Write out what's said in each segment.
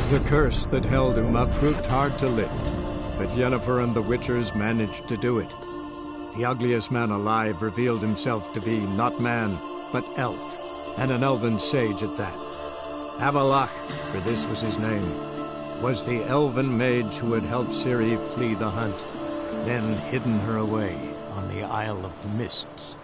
The curse that held Uma proved hard to lift, but Yennefer and the Witchers managed to do it. The ugliest man alive revealed himself to be not man, but elf, and an elven sage at that. Avalach, for this was his name, was the elven mage who had helped Ciri flee the hunt, then hidden her away on the Isle of Mists.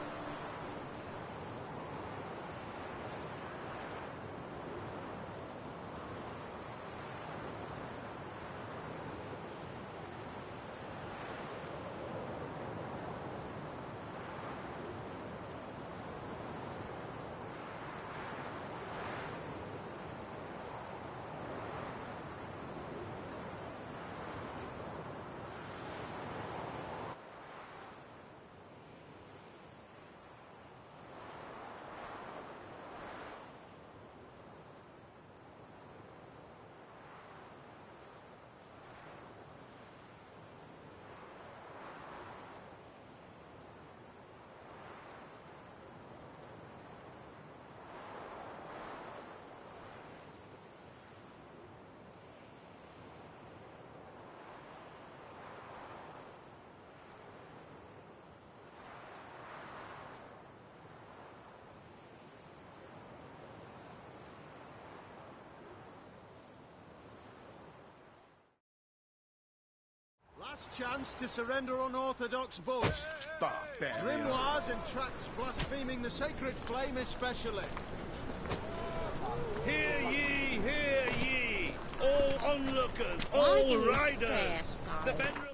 Last chance to surrender unorthodox boast. Barbarian. Grimoires and tracts blaspheming the sacred flame especially. Hear ye, hear ye! All onlookers, Why do all you riders! stare so? The venerable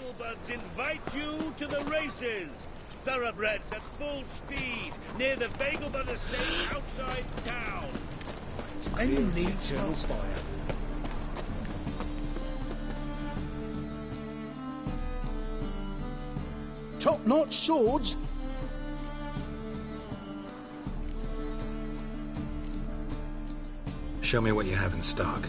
Vegelbuds invite you to the races. Thoroughbreds at full speed near the Vegelbud estate outside town. Any need to fire. Top-notch swords. Show me what you have in stock.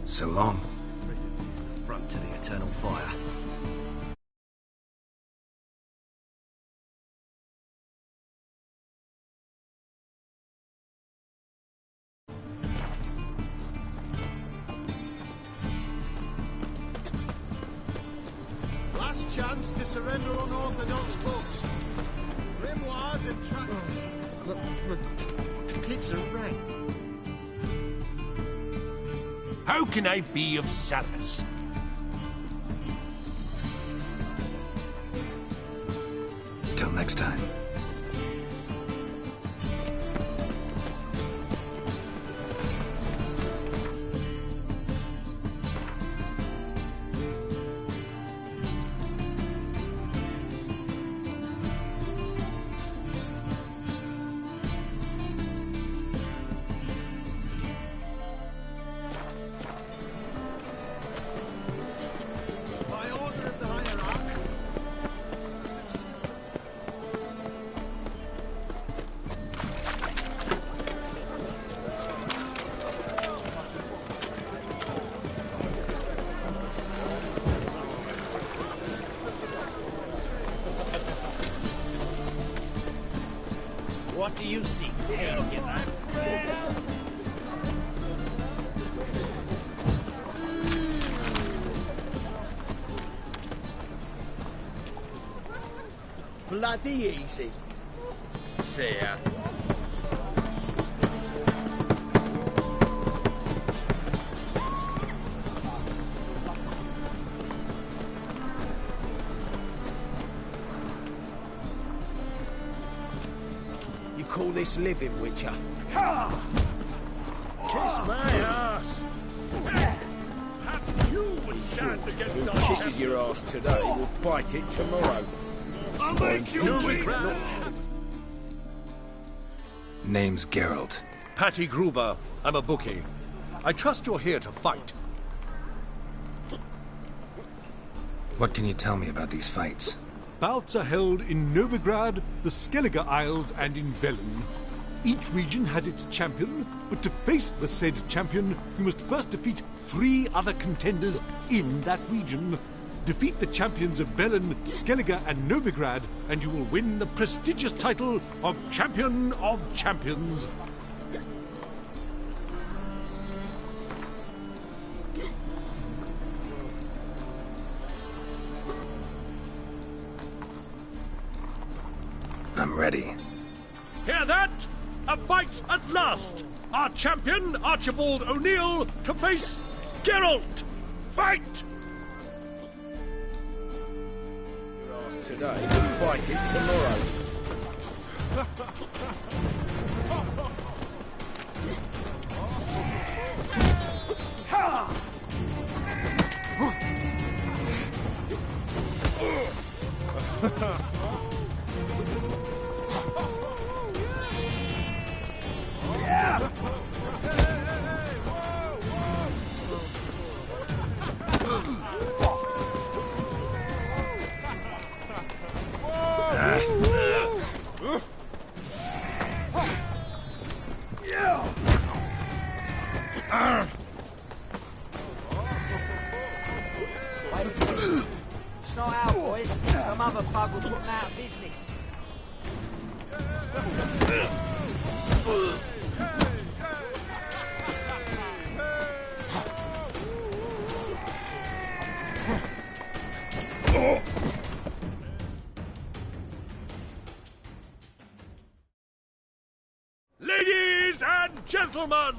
So long. Front to the eternal fire. Last chance to surrender unorthodox books. Grimoires and track. Look, it's a rat. How can I be of service? Till next time. By order of the hierarch. What do you see? Hey, get that. Bloody easy. See ya. You call this living, Witcher? Kiss my ass. Perhaps you would stand against our Kisses your ass today, will bite it tomorrow. I'll make you regret. Name's Geralt. Patty Gruber, I'm a bookie. I trust you're here to fight. What can you tell me about these fights? Bouts are held in Novigrad, the Skellige Isles, and in Velen. Each region has its champion, but to face the said champion, you must first defeat 3 other contenders in that region. Defeat the champions of Velen, Skellige, and Novigrad, and you will win the prestigious title of Champion of Champions. I'm ready. Hear that? A fight at last! Our champion, Archibald O'Neill, to face Geralt! Fight! Your ass today, will bite it tomorrow. Wait a second. It's not our boys. Some other thug will put them out of business. Ladies and gentlemen,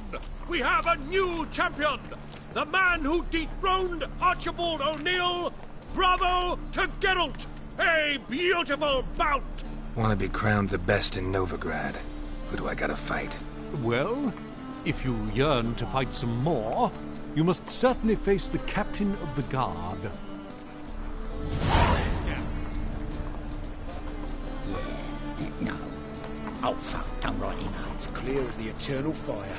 we have a new champion! The man who dethroned Archibald O'Neill! Bravo to Geralt! A beautiful bout! Want to be crowned the best in Novigrad. Who do I gotta fight? Well, if you yearn to fight some more, you must certainly face the captain of the guard. No. Oh, fuck, don't write it now. It's clear as the eternal fire.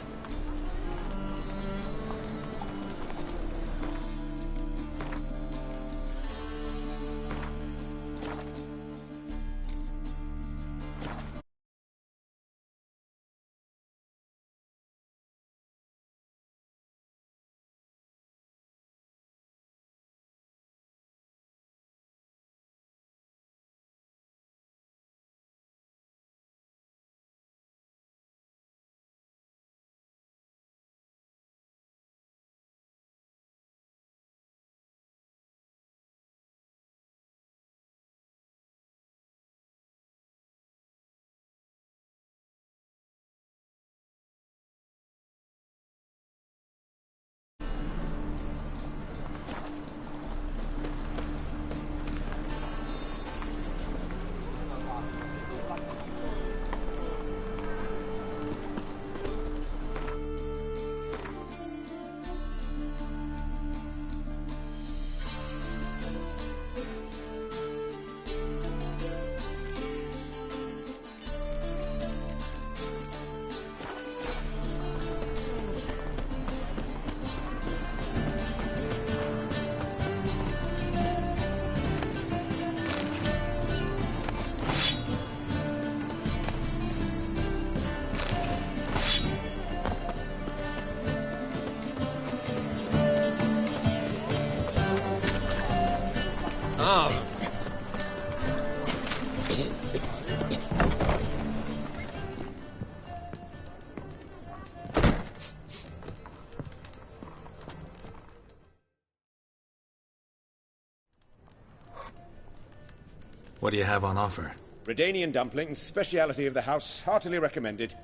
What do you have on offer? Redanian dumplings, speciality of the house, heartily recommended.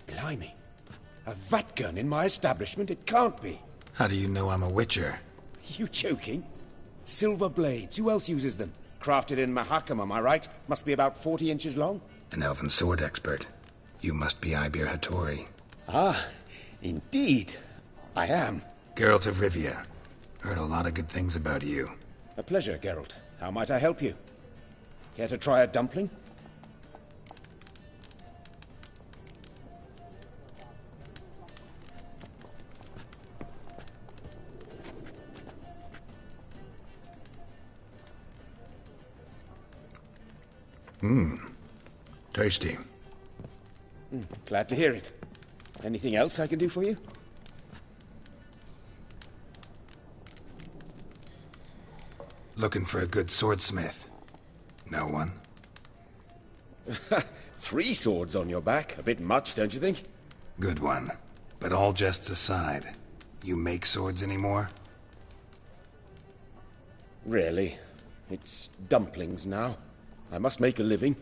Blimey. A vatgun in my establishment? It can't be. How do you know I'm a witcher? You joking? Silver blades. Who else uses them? Crafted in Mahakam, am I right? Must be about 40 inches long. An elven sword expert. You must be Ibir Hattori. Ah, indeed. I am. Geralt of Rivia. Heard a lot of good things about you. A pleasure, Geralt. How might I help you? Care to try a dumpling? Tasty. Glad to hear it. Anything else I can do for you? Looking for a good swordsmith. No one? 3 swords on your back. A bit much, don't you think? Good one. But all jests aside, you make swords anymore? Really. It's dumplings now. I must make a living.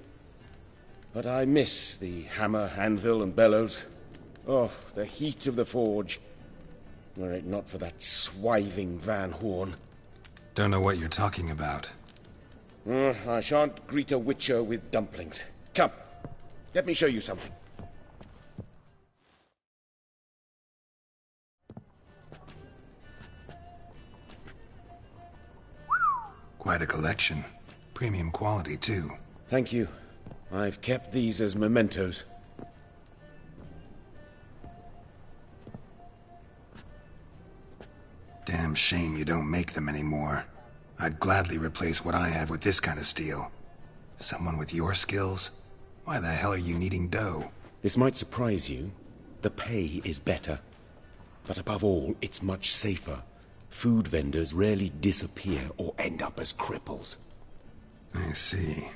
But I miss the hammer, anvil, and bellows. Oh, the heat of the forge. Were it not for that swiving Van Horn. Don't know what you're talking about. I shan't greet a witcher with dumplings. Come, let me show you something. Quite a collection. Premium quality, too. Thank you. I've kept these as mementos. Damn shame you don't make them anymore. I'd gladly replace what I have with this kind of steel. Someone with your skills? Why the hell are you needing dough? This might surprise you. The pay is better. But above all, it's much safer. Food vendors rarely disappear or end up as cripples. I see.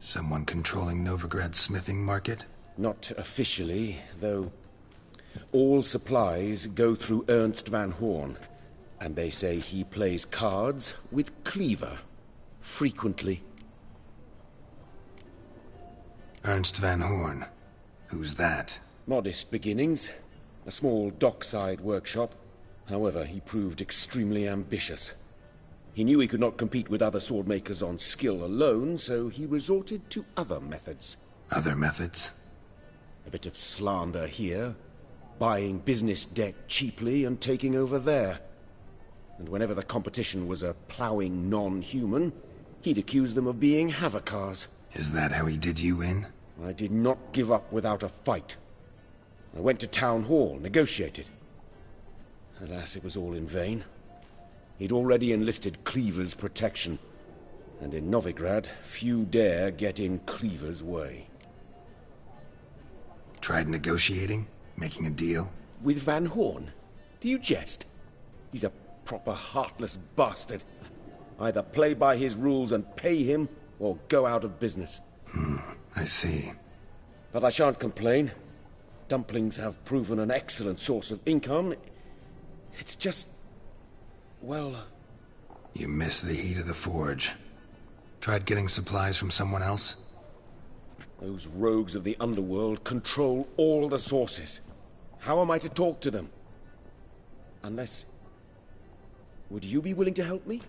Someone controlling Novigrad's smithing market? Not officially, though. All supplies go through Ernst Van Horn. And they say he plays cards with Cleaver. Frequently. Ernst Van Horn. Who's that? Modest beginnings. A small dockside workshop. However, he proved extremely ambitious. He knew he could not compete with other swordmakers on skill alone, so he resorted to other methods. Other methods? A bit of slander here, buying business debt cheaply and taking over there. And whenever the competition was a ploughing non-human, he'd accuse them of being Havocars. Is that how he did you in? I did not give up without a fight. I went to Town Hall, negotiated. Alas, it was all in vain. He'd already enlisted Cleaver's protection, and in Novigrad, few dare get in Cleaver's way. Tried negotiating? Making a deal? With Van Horn? Do you jest? He's a proper heartless bastard. Either play by his rules and pay him, or go out of business. I see. But I shan't complain. Dumplings have proven an excellent source of income. It's just... well... You miss the heat of the forge. Tried getting supplies from someone else? Those rogues of the underworld control all the sources. How am I to talk to them? Unless... Would you be willing to help me?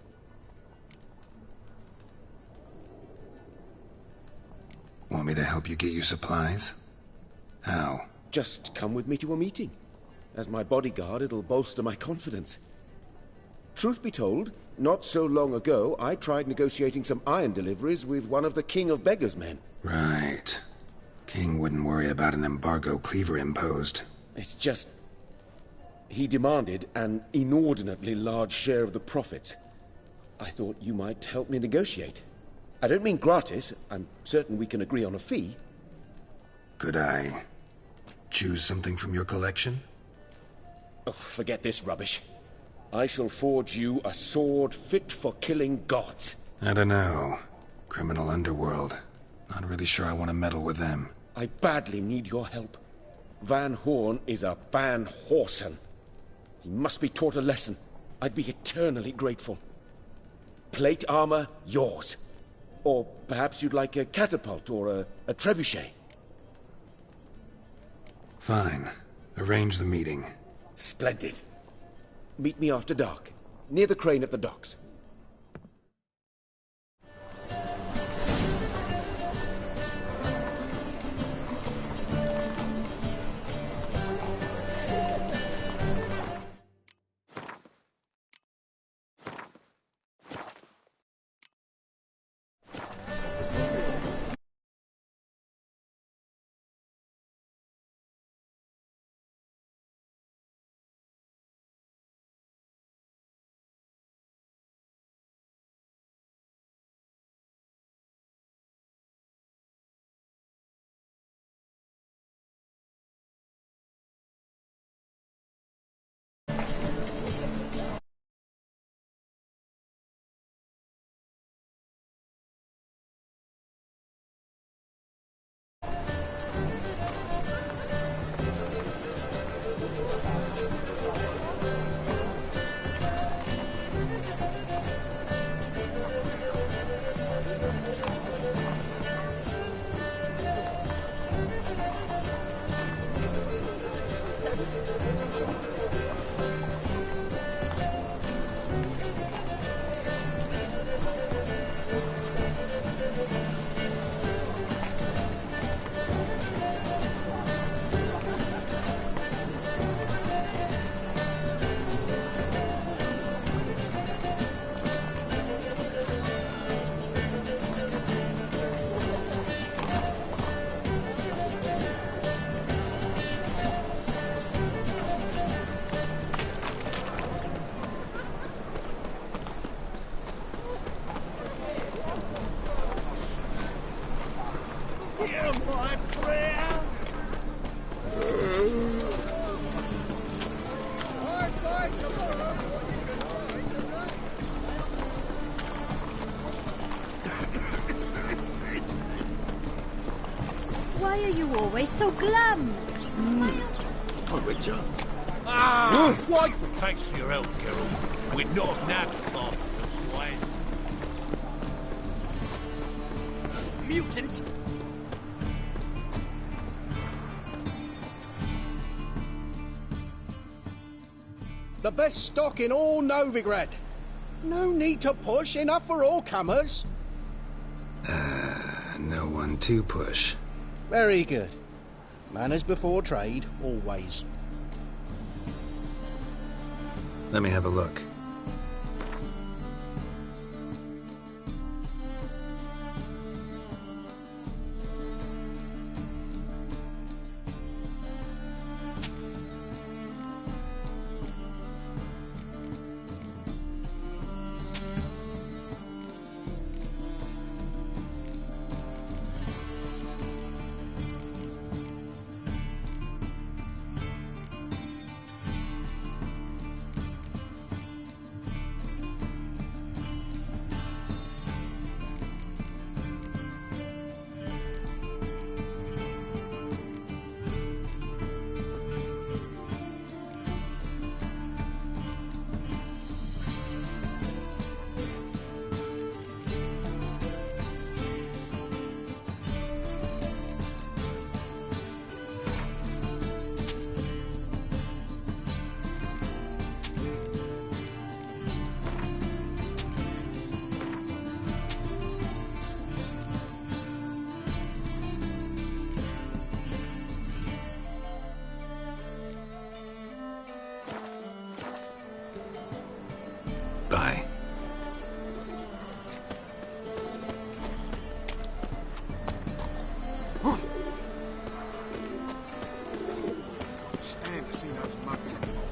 Want me to help you get you supplies? How? Just come with me to a meeting. As my bodyguard, it'll bolster my confidence. Truth be told, not so long ago, I tried negotiating some iron deliveries with one of the King of Beggars' men. Right. King wouldn't worry about an embargo Cleaver imposed. It's just... he demanded an inordinately large share of the profits. I thought you might help me negotiate. I don't mean gratis. I'm certain we can agree on a fee. Could I choose something from your collection? Oh, forget this rubbish. I shall forge you a sword fit for killing gods. I don't know. Criminal underworld. Not really sure I want to meddle with them. I badly need your help. Van Horn is a Van Horsen. He must be taught a lesson. I'd be eternally grateful. Plate armor, yours. Or perhaps you'd like a catapult or a trebuchet. Fine. Arrange the meeting. Splendid. Meet me after dark, near the crane at the docks. Why are you always so glum? Oh, Richard. What? Thanks for your help, Geralt. We'd not have nabbed the bastards twice. Mutant! The best stock in all Novigrad. No need to push, enough for all comers. No one to push. Very good. Manners before trade, always. Let me have a look. Bye. Stand to see those mugs anymore.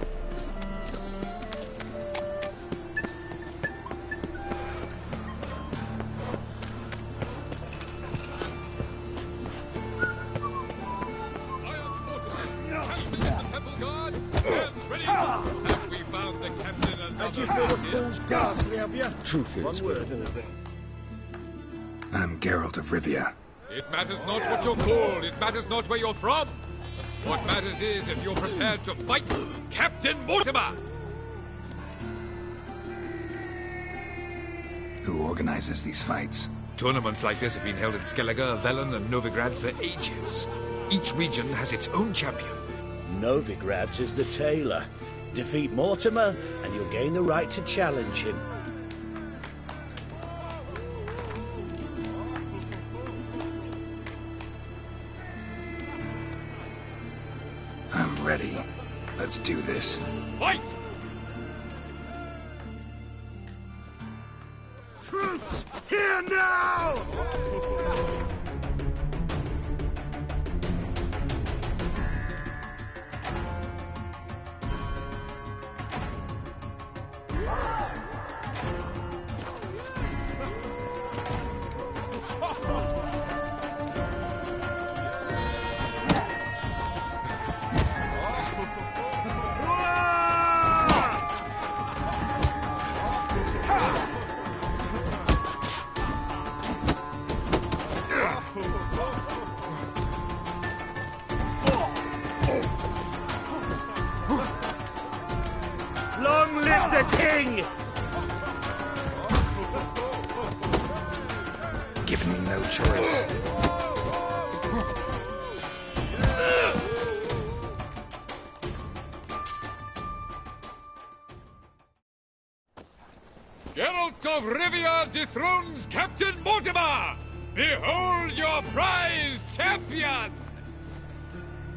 Had you feel the fool's ghastly, have you? Truth is, One word and a bit. I'm Geralt of Rivia. It matters not what you're called. It matters not where you're from. What matters is if you're prepared to fight Captain Mortimer. Who organizes these fights? Tournaments like this have been held in Skellige, Velen, and Novigrad for ages. Each region has its own champion. Novigrad's is the tailor. Defeat Mortimer, and you'll gain the right to challenge him. I'm ready. Let's do this. Fight! Troops, here now! Long live the king! Giving me no choice. Geralt of Rivia dethrones Captain Mortimer! Behold your prize champion!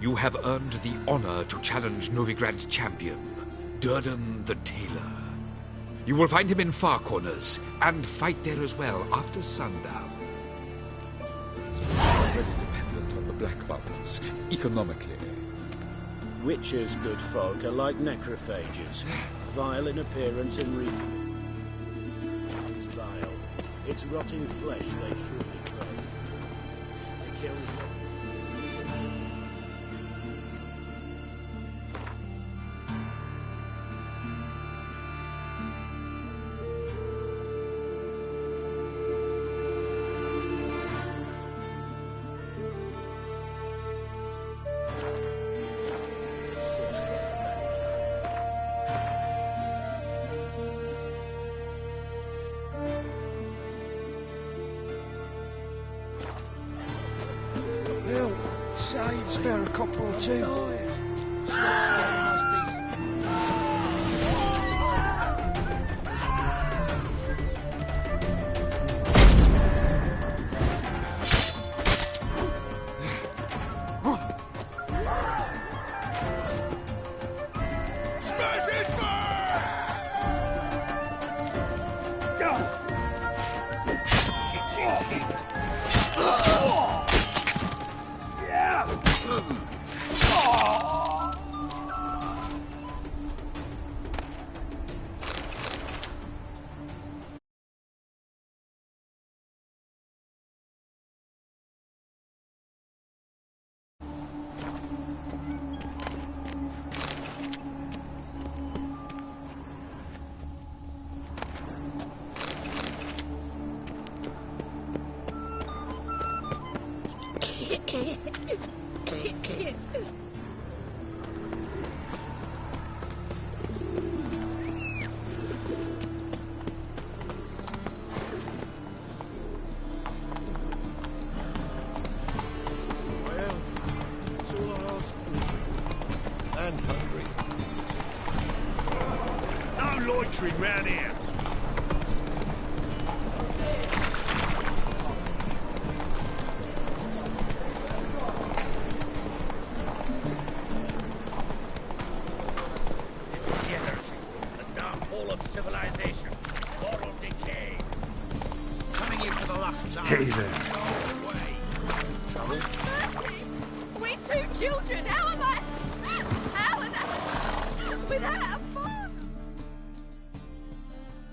You have earned the honor to challenge Novigrad's champion, Durden the Tailor. You will find him in Far Corners, and fight there as well after sundown. Already dependent on the Black Bubbles, economically. Witches, good folk, are like necrophages. Vile in appearance and It's vile. It's rotting flesh they truly crave. To kill them. Spare a couple or two. It's not scaring us, these. And hungry. No loitering round here. Degeneracy, the downfall of civilization, moral decay. Coming here for the last time. Hey there. No way. Trouble? We're two children. How am I? How are they? Without a father?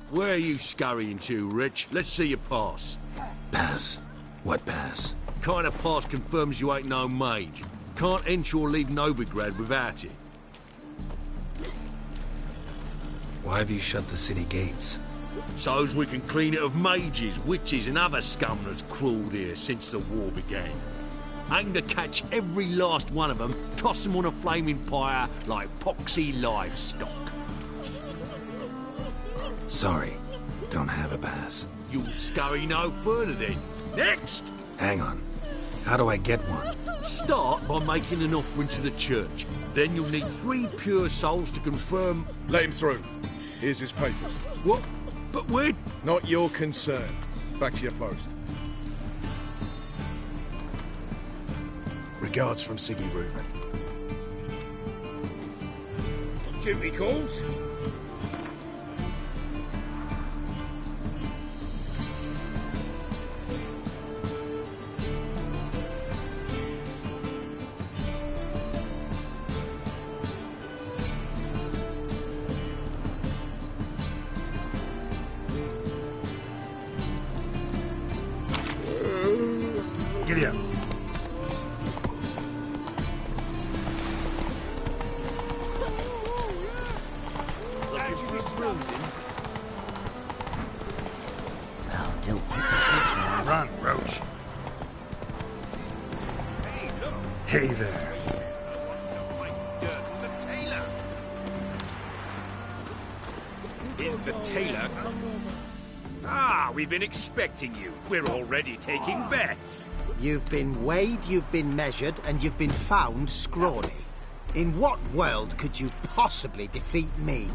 Where are you scurrying to, Rich? Let's see your pass. Pass? What pass? Kind of pass confirms you ain't no mage. Can't enter or leave Novigrad without it. Why have you shut the city gates? So's we can clean it of mages, witches and other scum that's crawled here since the war began. Aim to catch every last one of them, toss them on a flaming pyre like poxy livestock. Sorry. Don't have a pass. You'll scurry no further then. Next! Hang on. How do I get one? Start by making an offering to the church. Then you'll need 3 pure souls to confirm... Let him through. Here's his papers. What? But where... Not your concern. Back to your post. Regards from Siggy Reuven. Duty calls. Giddy up. Run, Roach. Hey there. Is the tailor? Ah, we've been expecting you. We're already taking bets. You've been weighed, you've been measured, and you've been found scrawny. In what world could you possibly defeat me?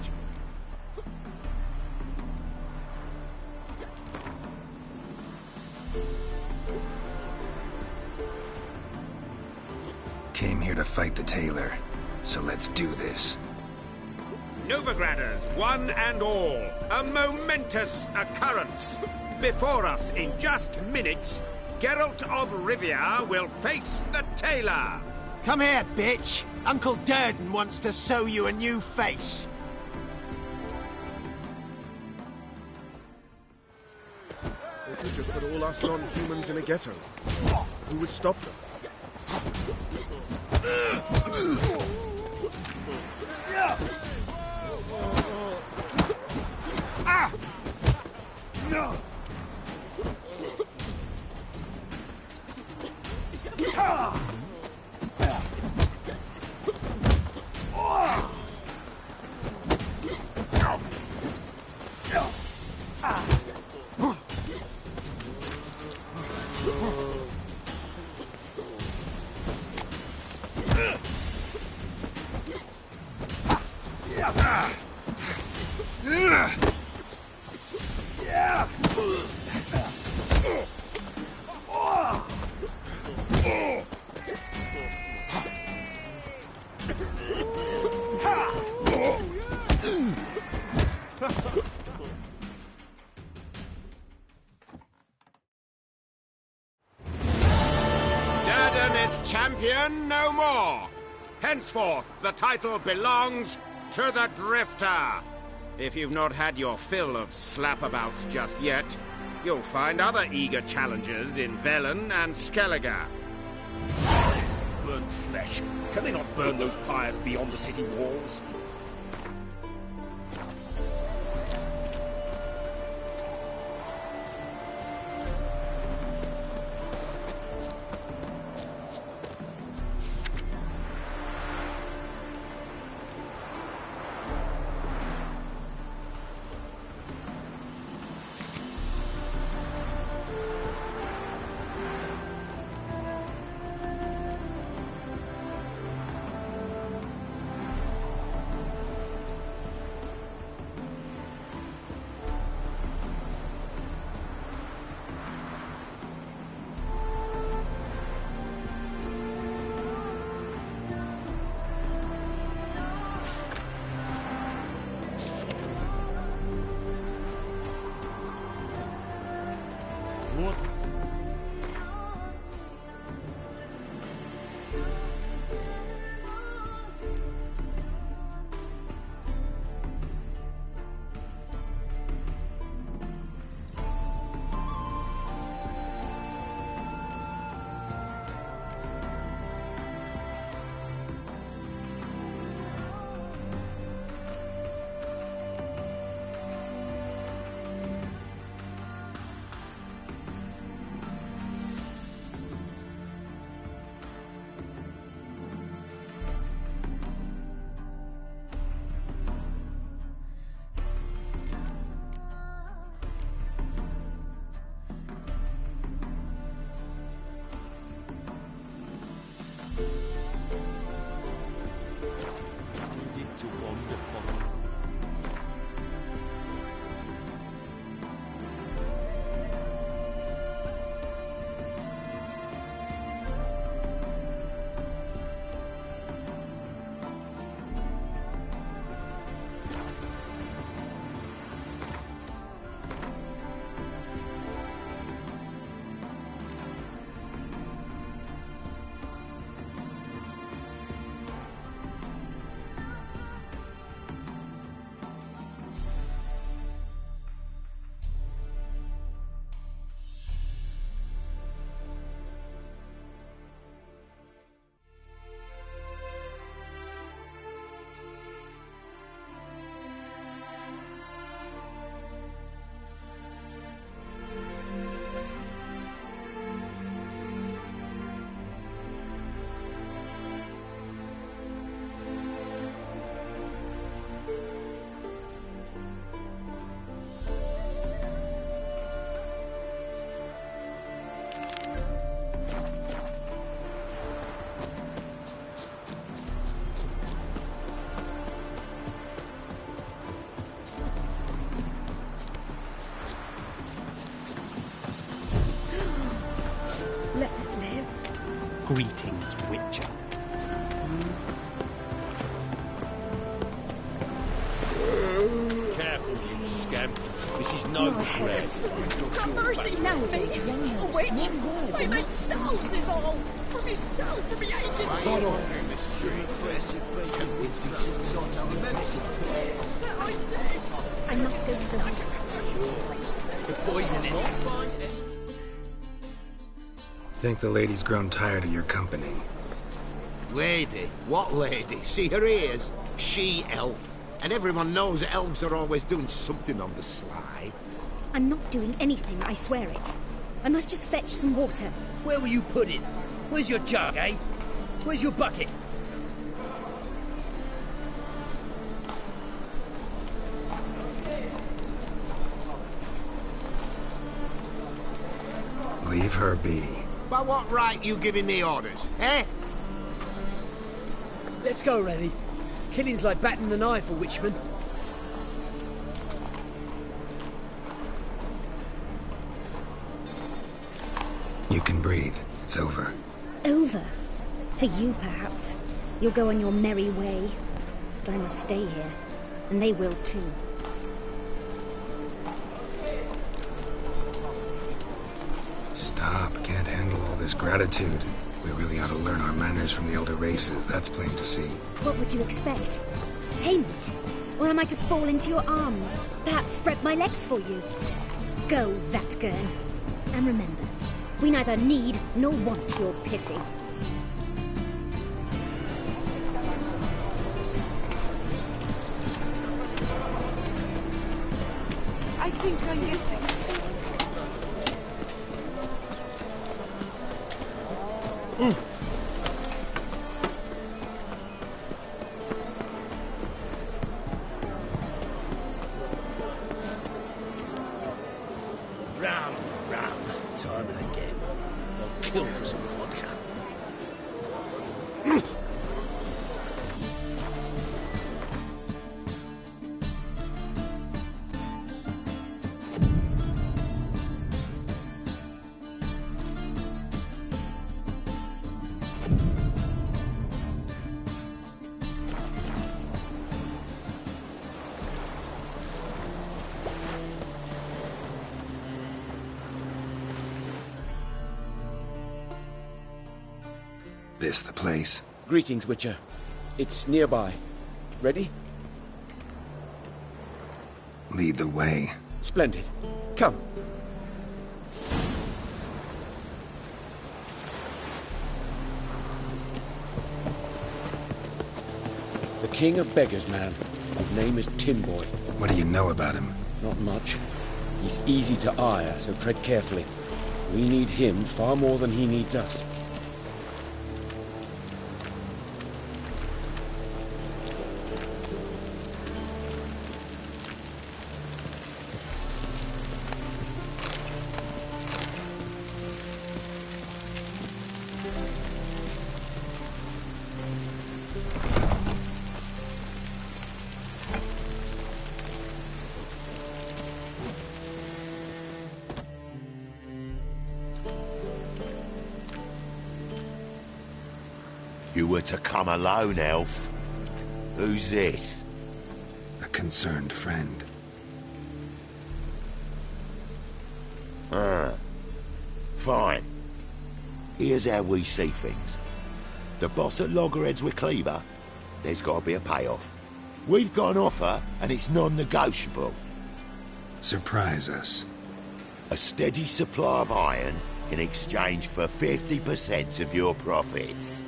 Came here to fight the tailor, so let's do this. Novigraders, one and all, a momentous occurrence. Before us, in just minutes, Geralt of Rivia will face the tailor. Come here, bitch. Uncle Durden wants to sew you a new face. They could just put all us non-humans in a ghetto. Who would stop them? No! Durden is champion no more. Henceforth, the title belongs to the Drifter. If you've not had your fill of slapabouts just yet, you'll find other eager challengers in Velen and Skellige. Burnt flesh. Can they not burn those pyres beyond the city walls? Greetings, Witcher. Careful, you scamp. This is no regret. Have mercy, now, me! A witch! I made thousands all! For myself, for me agents! Sod on! But I'm dead! I must go to the... The poison in it. Think the lady's grown tired of your company. Lady? What lady? See her ears? She-elf. And everyone knows elves are always doing something on the sly. I'm not doing anything, I swear it. I must just fetch some water. Where will you put it? Where's your jug, eh? Where's your bucket? Leave her be. By what right you giving me orders, eh? Let's go, Rennie. Killing's like batting an eye for Witchman. You can breathe. It's over. Over? For you, perhaps. You'll go on your merry way. But I must stay here. And they will too. Stop. Can't handle all this gratitude. We really ought to learn our manners from the elder races. That's plain to see. What would you expect? Payment? Or am I to fall into your arms? Perhaps spread my legs for you? Go, Vatgern. And remember, we neither need nor want your pity. I think I'm getting sick. Ram, time and again. I'll kill for some vodka. This the place? Greetings, Witcher. It's nearby. Ready? Lead the way. Splendid. Come. The king of beggars, man. His name is Tinboy. What do you know about him? Not much. He's easy to ire, so tread carefully. We need him far more than he needs us. You were to come alone, elf. Who's this? A concerned friend. Fine. Here's how we see things. The boss at Loggerheads with Cleaver, there's got to be a payoff. We've got an offer, and it's non-negotiable. Surprise us. A steady supply of iron in exchange for 50% of your profits.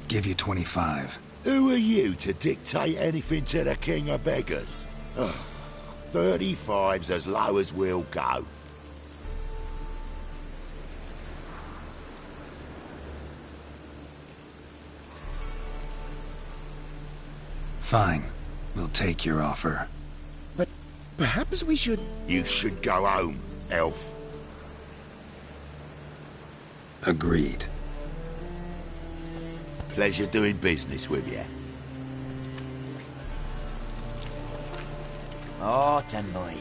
Give you 25. Who are you to dictate anything to the king of beggars? 35's as low as we'll go. Fine. We'll take your offer. But perhaps we should... You should go home, elf. Agreed. Pleasure doing business with you. Oh, Tin Boy.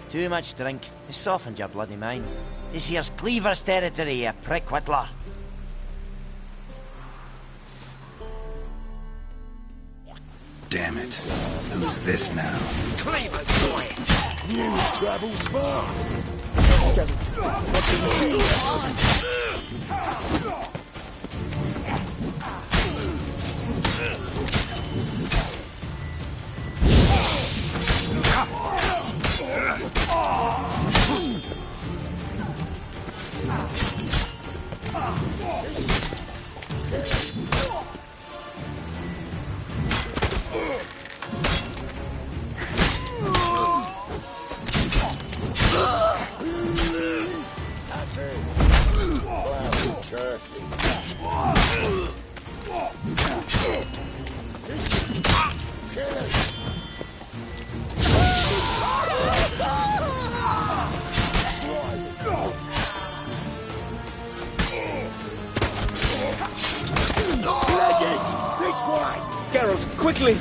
Too much drink has softened your bloody mind. This here's Cleaver's territory, you prick whittler. Damn it. Who's this now? Cleaver's boy! News travels fast! This way! Geralt, quickly!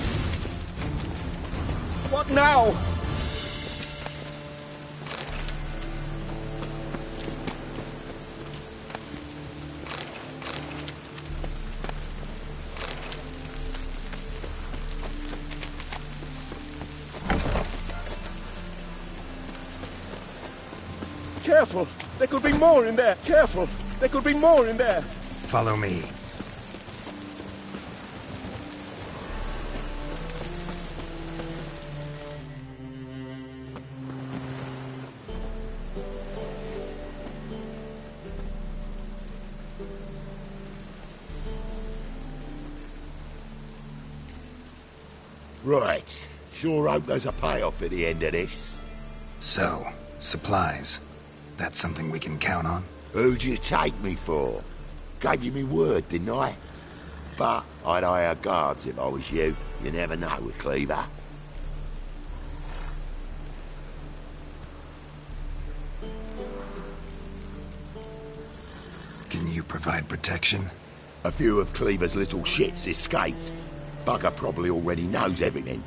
What now? Careful! There could be more in there! Careful! There could be more in there! Follow me. Right. Sure hope there's a payoff at the end of this. So, supplies. That's something we can count on? Who'd you take me for? Gave you me word, didn't I? But I'd hire guards if I was you. You never know with Cleaver. Can you provide protection? A few of Cleaver's little shits escaped. Bugger probably already knows everything.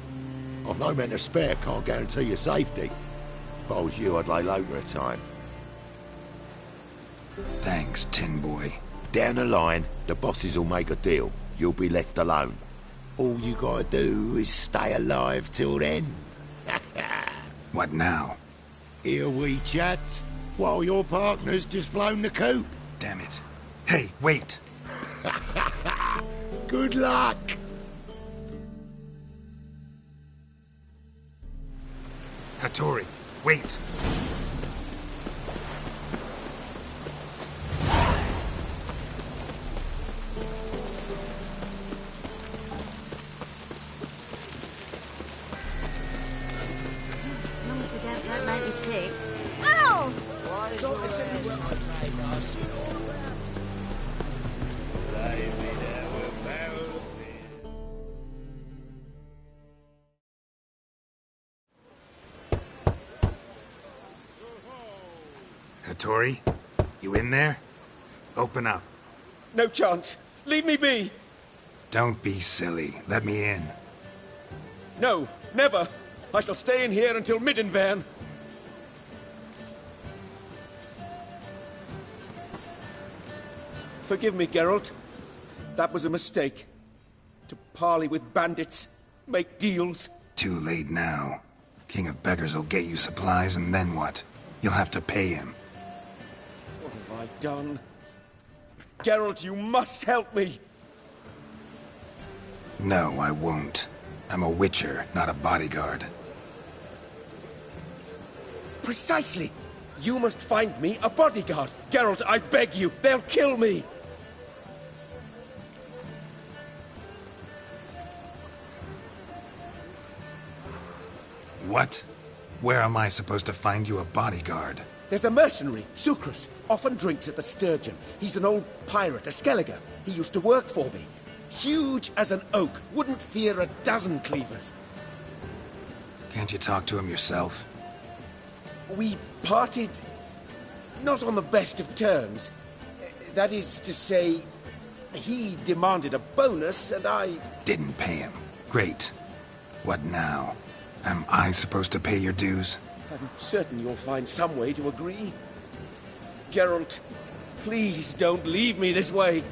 I've no men to spare, can't guarantee your safety. If I was you, I'd lay low for a time. Thanks, Tin Boy. Down the line, the bosses will make a deal. You'll be left alone. All you gotta do is stay alive till then. What now? Here we chat, while your partner's just flown the coop. Damn it. Hey, wait! Good luck! Hattori, wait! As long as the death don't make me sick. Ow! Hattori, you in there? Open up. No chance. Leave me be. Don't be silly. Let me in. No, never. I shall stay in here until Middenvern. Forgive me, Geralt. That was a mistake. To parley with bandits, make deals. Too late now. King of Beggars will get you supplies, and then what? You'll have to pay him. What have I done? Geralt, you must help me! No, I won't. I'm a witcher, not a bodyguard. Precisely! You must find me a bodyguard. Geralt, I beg you, they'll kill me! What? Where am I supposed to find you a bodyguard? There's a mercenary, Sucrus. Often drinks at the Sturgeon. He's an old pirate, a Skelliger. He used to work for me. Huge as an oak. Wouldn't fear a dozen cleavers. Can't you talk to him yourself? We parted... not on the best of terms. That is to say, he demanded a bonus and I... Didn't pay him. Great. What now? Am I supposed to pay your dues? I'm certain you'll find some way to agree. Geralt, please don't leave me this way.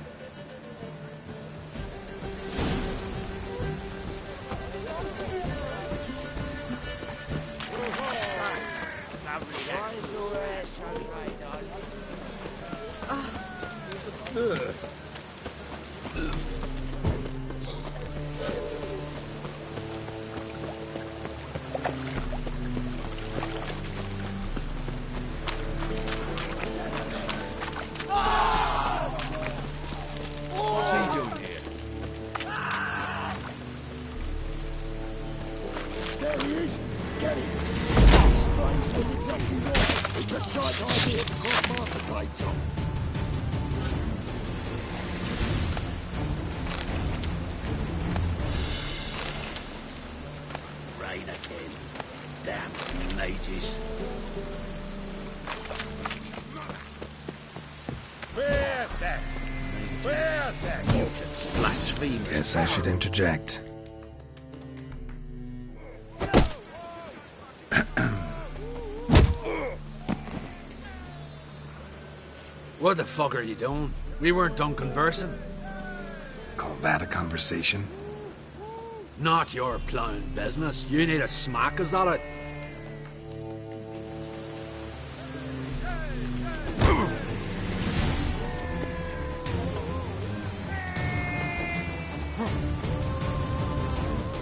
What's he doing here? There he is! Get him! Explains him exactly right. It's a shite idea to cross master plates on. Rain again. Damn mages. Where's that? Where's that? Mutants, blasphemers. Guess I should interject. What the fuck are you doing? We weren't done conversing. Call that a conversation? Not your plowing business. You need a smack us at it.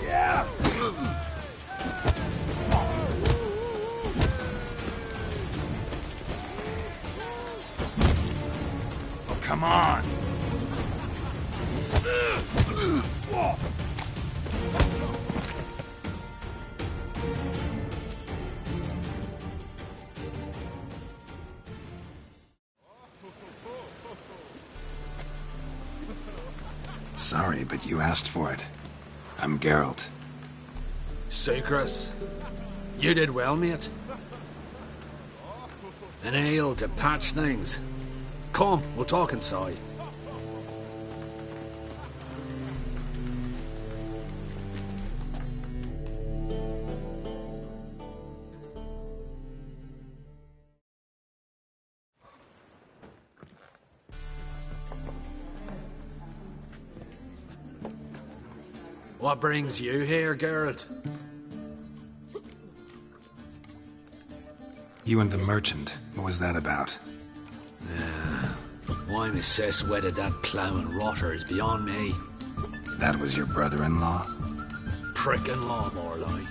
Yeah! Oh, come on! Sorry, but you asked for it. I'm Geralt. Sucrus, you did well, mate. An ale to patch things. Come, we'll talk inside. What brings you here, Geralt? You and the merchant. What was that about? Why my sis wedded that ploughing rotter is beyond me. That was your brother-in-law? Prick-in-law, more like.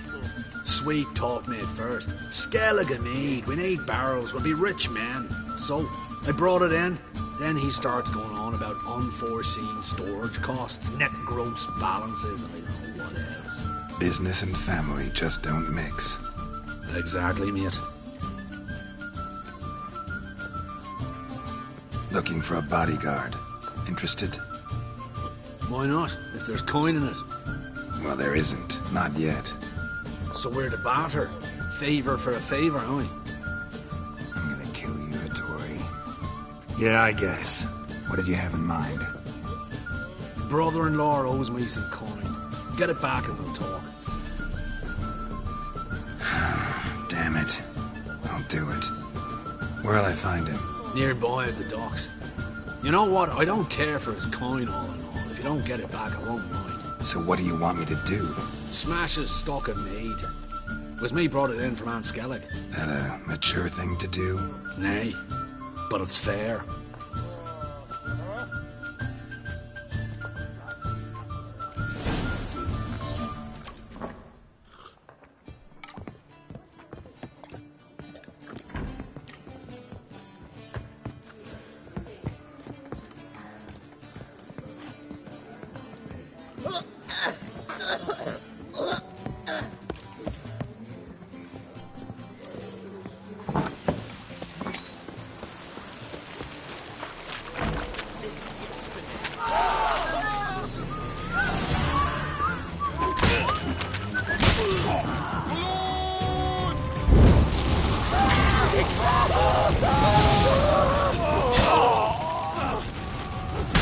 Sweet talk me at first. Skellige mead, we need barrels, we'll be rich men. So, I brought it in. Then he starts going on about unforeseen storage costs, net gross balances, and I don't know what else. Business and family just don't mix. Exactly, mate. Looking for a bodyguard. Interested? Why not, if there's coin in it? Well, there isn't. Not yet. So we're the barter. Favor for a favor, aren't we? I'm gonna kill you, Hattori. Yeah, I guess. What did you have in mind? Brother-in-law owes me some coin. Get it back and we'll talk. Damn it. I'll do it. Where'll I find him? Nearby at the docks. You know what? I don't care for his coin all in all. If you don't get it back, I won't mind. So what do you want me to do? Smash his stock of mead. It was me brought it in from Aunt Skellig. That a mature thing to do? Nay, but it's fair.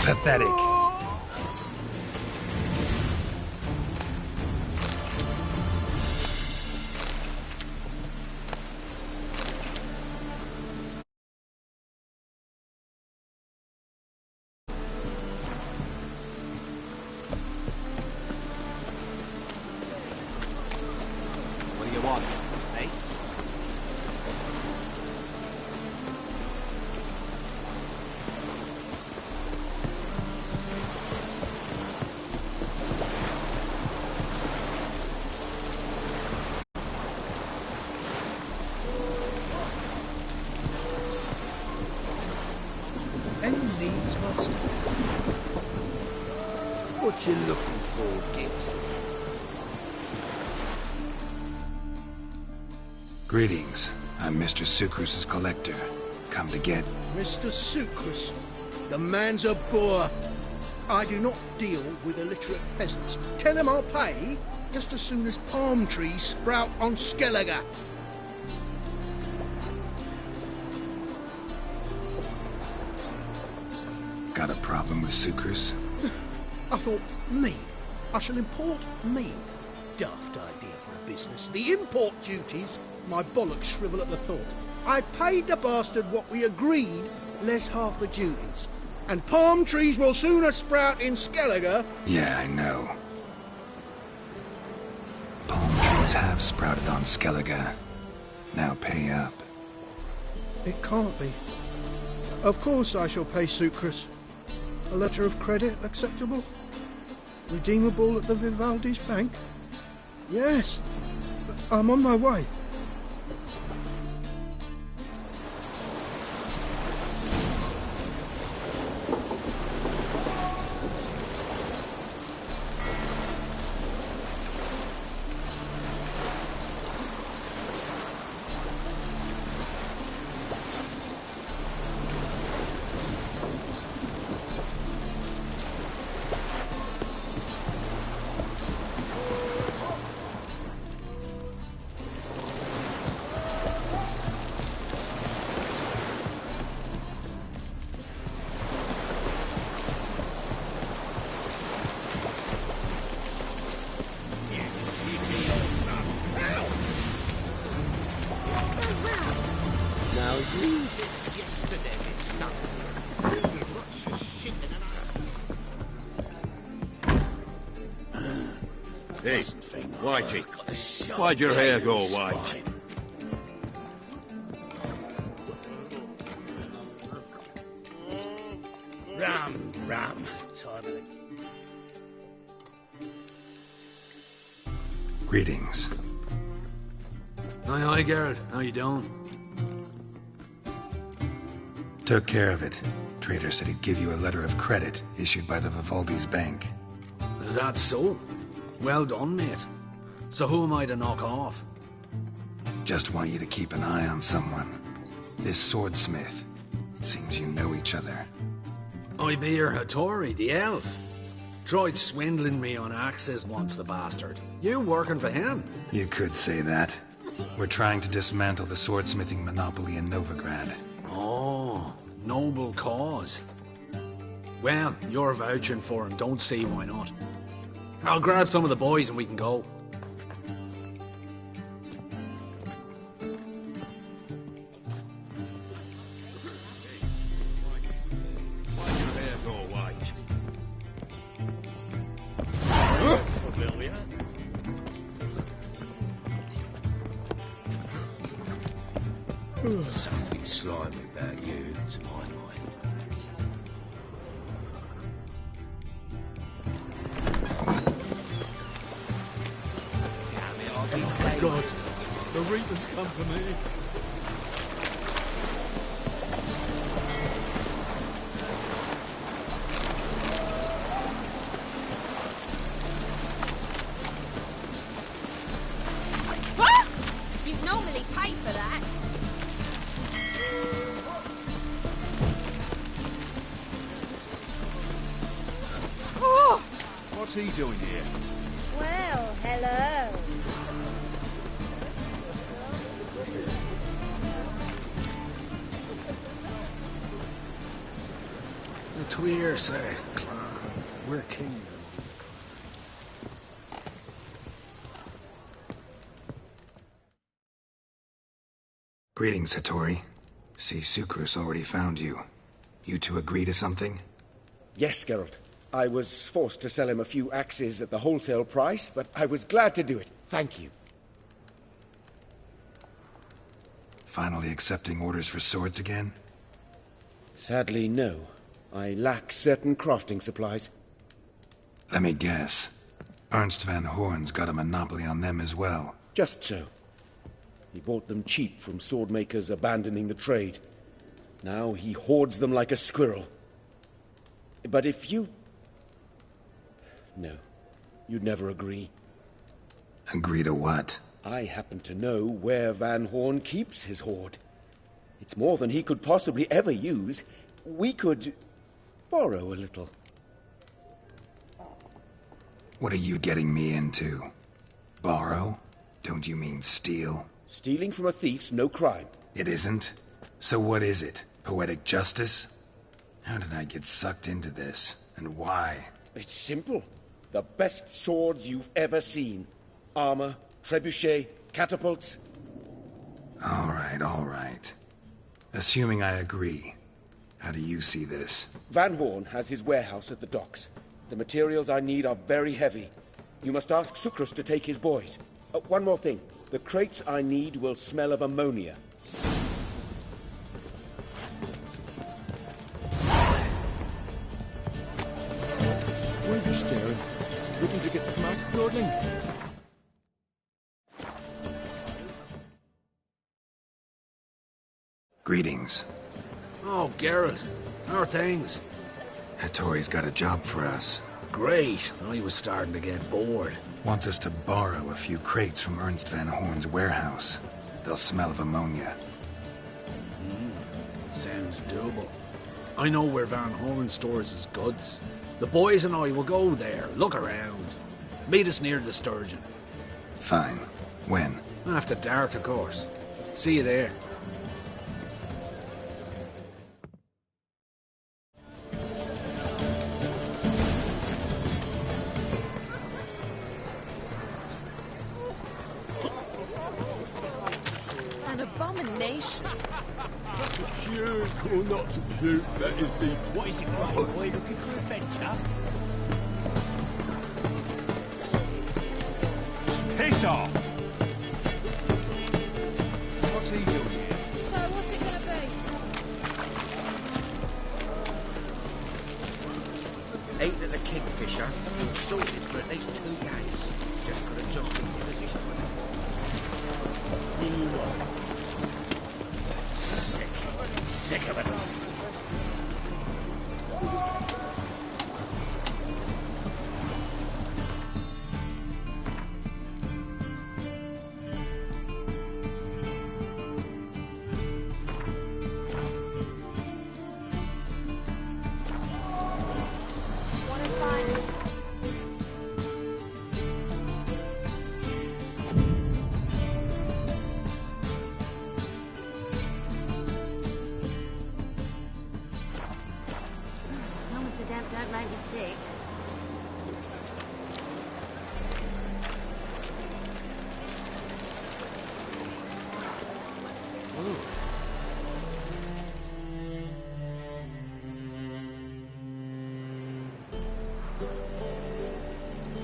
Pathetic. you want, eh? Any needs, master? What you looking for, Git? Greetings. I'm Mr. Sucrus's collector. Come to get... Mr. Sucrus, the man's a boor. I do not deal with illiterate peasants. Tell him I'll pay just as soon as palm trees sprout on Skellige. Got a problem with Sucrus? I thought, mead. I shall import mead. Daft idea for a business. The import duties, my bollocks shrivel at the thought. I paid the bastard what we agreed, less half the duties. And palm trees will sooner sprout in Skellige. Yeah, I know. Palm trees have sprouted on Skellige. Now pay up. It can't be. Of course I shall pay Sucrus. A letter of credit acceptable? Redeemable at the Vivaldi's bank? Yes. I'm on my way. Hey, Whitey, why'd your hair go white? Rum. Time of it. Greetings. Hi, Geralt. How you doing? Took care of it. Trader said he'd give you a letter of credit issued by the Vivaldi's bank. Is that so? Well done, mate. So who am I to knock off? Just want you to keep an eye on someone. This swordsmith. Seems you know each other. I be your Hattori, the elf. Tried swindling me on axes once, the bastard. You working for him? You could say that. We're trying to dismantle the swordsmithing monopoly in Novigrad. Oh, noble cause. Well, you're vouching for him, don't see why not. I'll grab some of the boys and we can go. Why'd your hair go white? Familiar? Something slimy about you, to my mind. God, the Reapers come for me. What? You'd normally pay for that. Oh! What's he doing here? Well, hello. The Tweer say, we're king. Greetings, Hattori. See, Sucrus already found you. You two agree to something? Yes, Geralt. I was forced to sell him a few axes at the wholesale price, but I was glad to do it. Thank you. Finally accepting orders for swords again? Sadly, no. I lack certain crafting supplies. Let me guess. Ernst van Horn's got a monopoly on them as well. Just so. He bought them cheap from swordmakers abandoning the trade. Now he hoards them like a squirrel. But if you... No, you'd never agree. Agree to what? I happen to know where Van Horn keeps his hoard. It's more than he could possibly ever use. We could borrow a little. What are you getting me into? Borrow? Don't you mean steal? Stealing from a thief's no crime. It isn't? So what is it? Poetic justice? How did I get sucked into this? And why? It's simple. The best swords you've ever seen. Armor, trebuchet, catapults. All right. Assuming I agree, how do you see this? Van Horn has his warehouse at the docks. The materials I need are very heavy. You must ask Sukrus to take his boys. One more thing. The crates I need will smell of ammonia. Why are you staring? Looking to get smacked, Nordling? Greetings. Oh, Geralt. How are things? Hattori's got a job for us. Great. I was starting to get bored. Wants us to borrow a few crates from Ernst van Horn's warehouse. They'll smell of ammonia. Sounds doable. I know where Van Horn stores his goods. The boys and I will go there, look around. Meet us near the Sturgeon. Fine. When? After dark, of course. See you there. Abomination. Cute or not cute, that is the... What is it, Grey Boy? Looking for adventure? Piss off! What's he doing here? So, what's it gonna be? Ain't at the Kingfisher. Been sorted for at least 2 days. Just got adjusted to the position. Sick of it. Don't make me sick.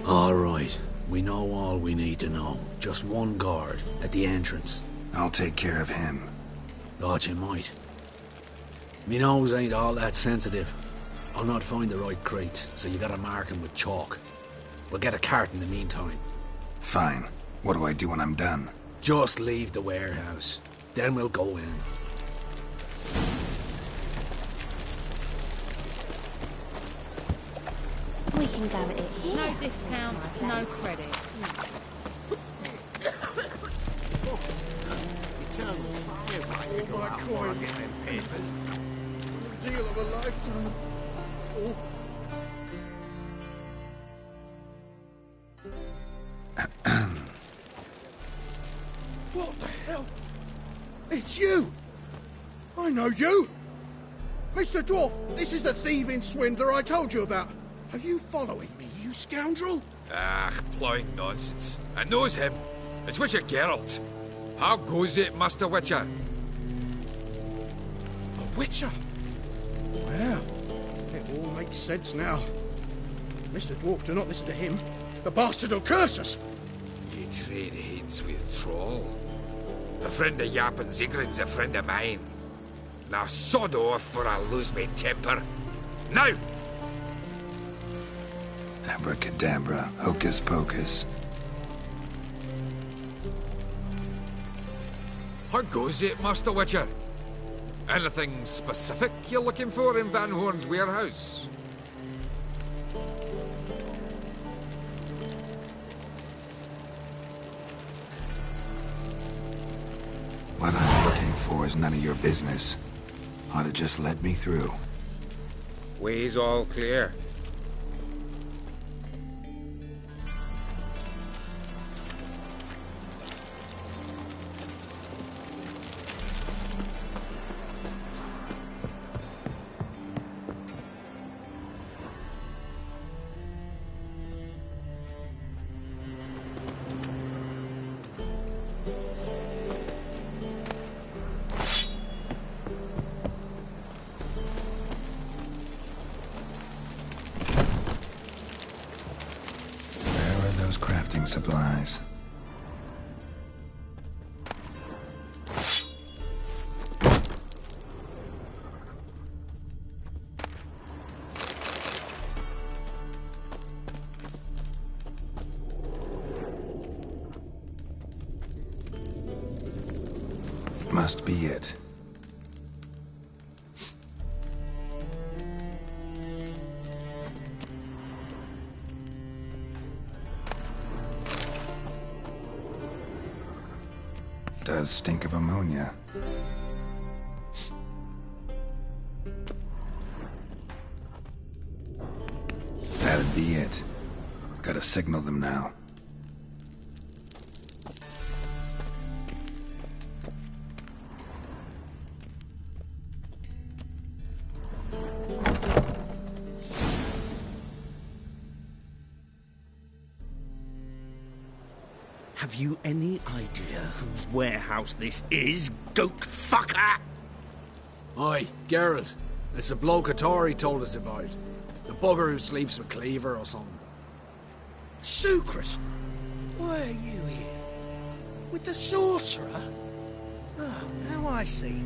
All right. We know all we need to know. Just one guard at the entrance. I'll take care of him. Thought you might. Me nose ain't all that sensitive. I'll not find the right crates, so you gotta mark them with chalk. We'll get a cart in the meantime. Fine. What do I do when I'm done? Just leave the warehouse. Then we'll go in. We can go at it here. No discounts, no credit. All my coin. The deal of a lifetime. Oh. What the hell? It's you! I know you! Mr. Dwarf, this is the thieving swindler I told you about. Are you following me, you scoundrel? Ah, ploying nonsense. I knows him. It's Witcher Geralt. How goes it, Master Witcher? A Witcher? Well, it all makes sense now. Mr. Dwarf, do not listen to him. The bastard will curse us. Ye trade heads with troll. A friend of Yap and Zigrin's a friend of mine. Now sod off or I'll lose my temper. Now! Abracadabra, hocus pocus. How goes it, Master Witcher? Anything specific you're looking for in Van Horn's warehouse? What I'm looking for is none of your business. Ought to just let me through. Way's all clear. Crafting supplies. Must be it. Does stink of ammonia. That'd be it. Gotta signal them now. Have you any idea whose warehouse this is, goat fucker? Aye, Geralt. It's the bloke Tori told us about. The bugger who sleeps with Cleaver or something. Sucrus, why are you here? With the sorcerer? Oh, now I see.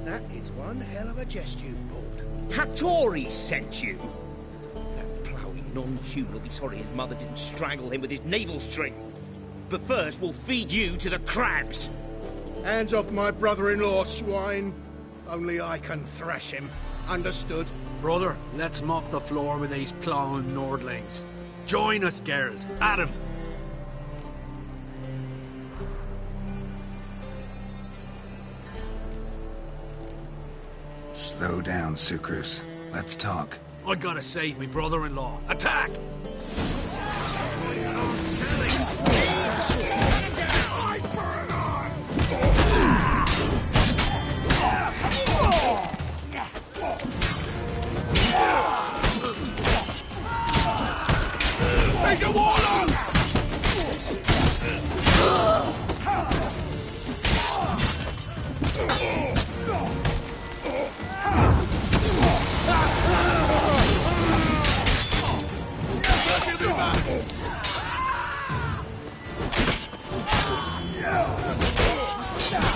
That is one hell of a jest you've pulled. Hattori sent you. That ploughing non-human will be sorry his mother didn't strangle him with his navel string. But first, we'll feed you to the crabs. Hands off my brother-in-law, swine. Only I can thrash him. Understood? Brother, let's mop the floor with these ploughing Nordlings. Join us, Geralt. Adam. Slow down, Sucrus. Let's talk. I gotta save me brother-in-law. Attack! Major Warlock!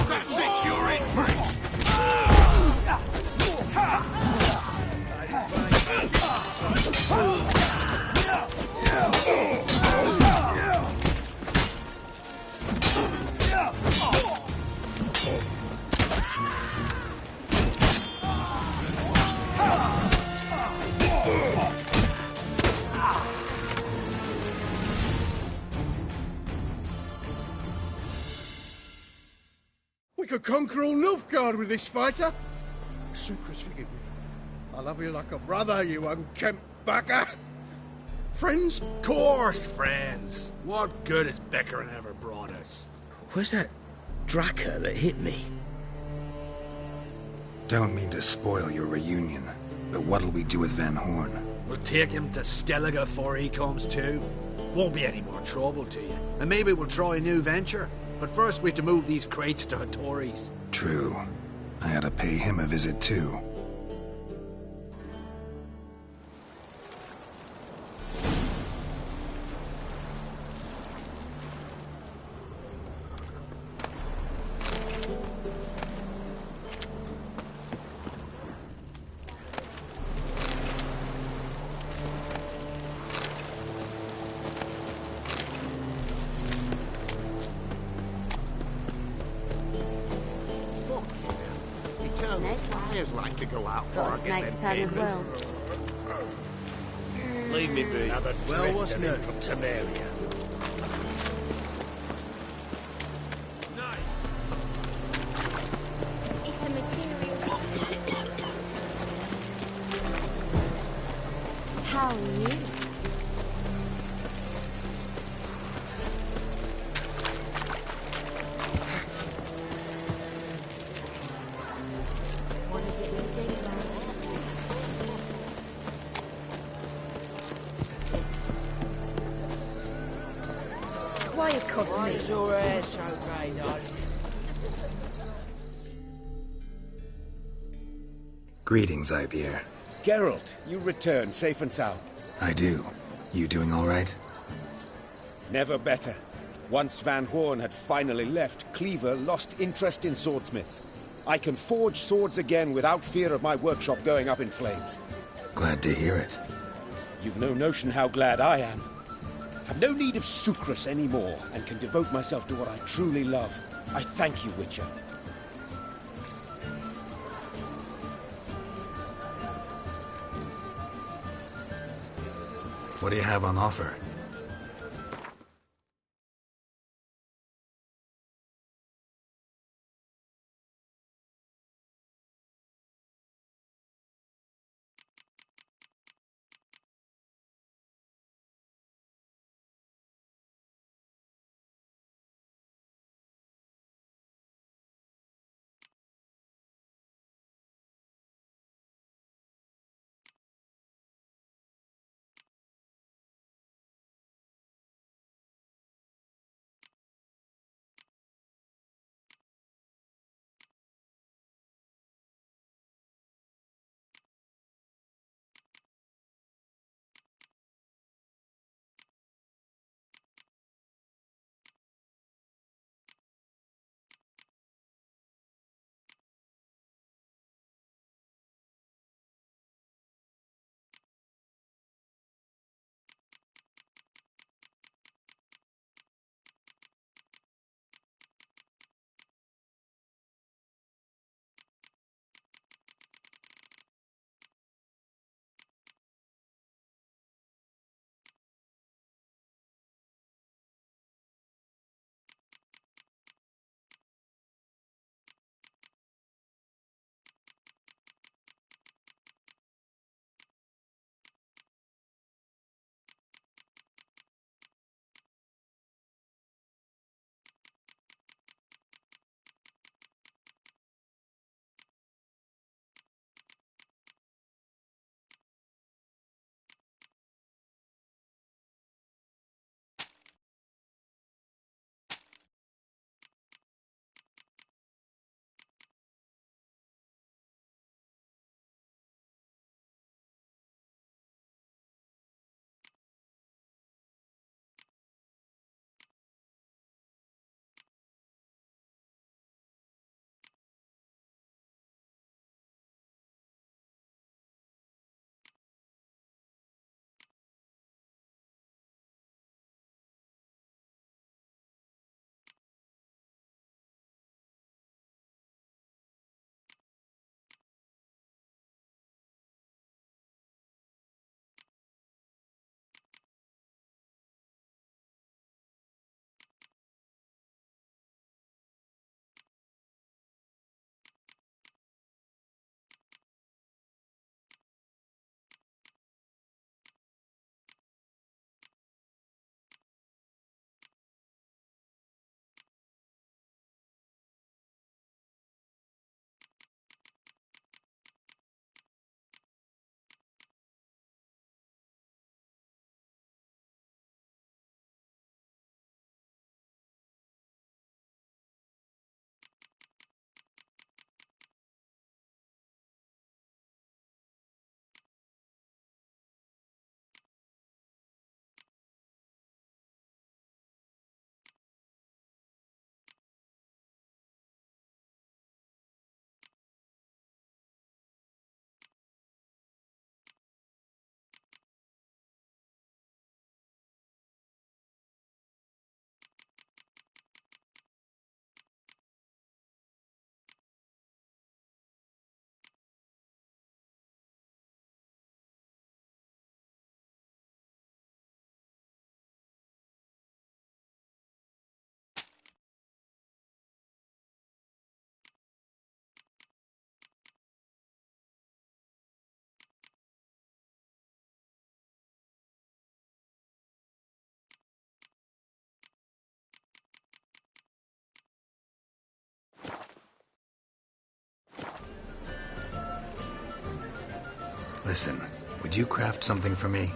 That's it, you're in, mate! We could conquer all Nilfgaard with this fighter. Sucrus, forgive me. I love you like a brother, you unkempt bugger. Friends? Course, friends. What good has Beckerin ever brought us? Where's that Draka that hit me? Don't mean to spoil your reunion, but what'll we do with Van Horn? We'll take him to Skellige before he comes too. Won't be any more trouble to you. And maybe we'll try a new venture. But first we have to move these crates to Hattori's. True. I ought to pay him a visit too. snake. Fires like to go out Got a before I snake's get tongue them as papers. well. Leave me be. Another Well, what's drifter in new? from Temeria. It's a material. How are you? Wanna dip me dig well. Why you cost Why me? is your hair so grey, darling? Greetings, Ibeer. Geralt, you return safe and sound. I do. You doing all right? Never better. Once Van Horn had finally left, Cleaver lost interest in swordsmiths. I can forge swords again without fear of my workshop going up in flames. Glad to hear it. You've no notion how glad I am. I've no need of Sucrus anymore, and can devote myself to what I truly love. I thank you, Witcher. What do you have on offer? Listen, would you craft something for me?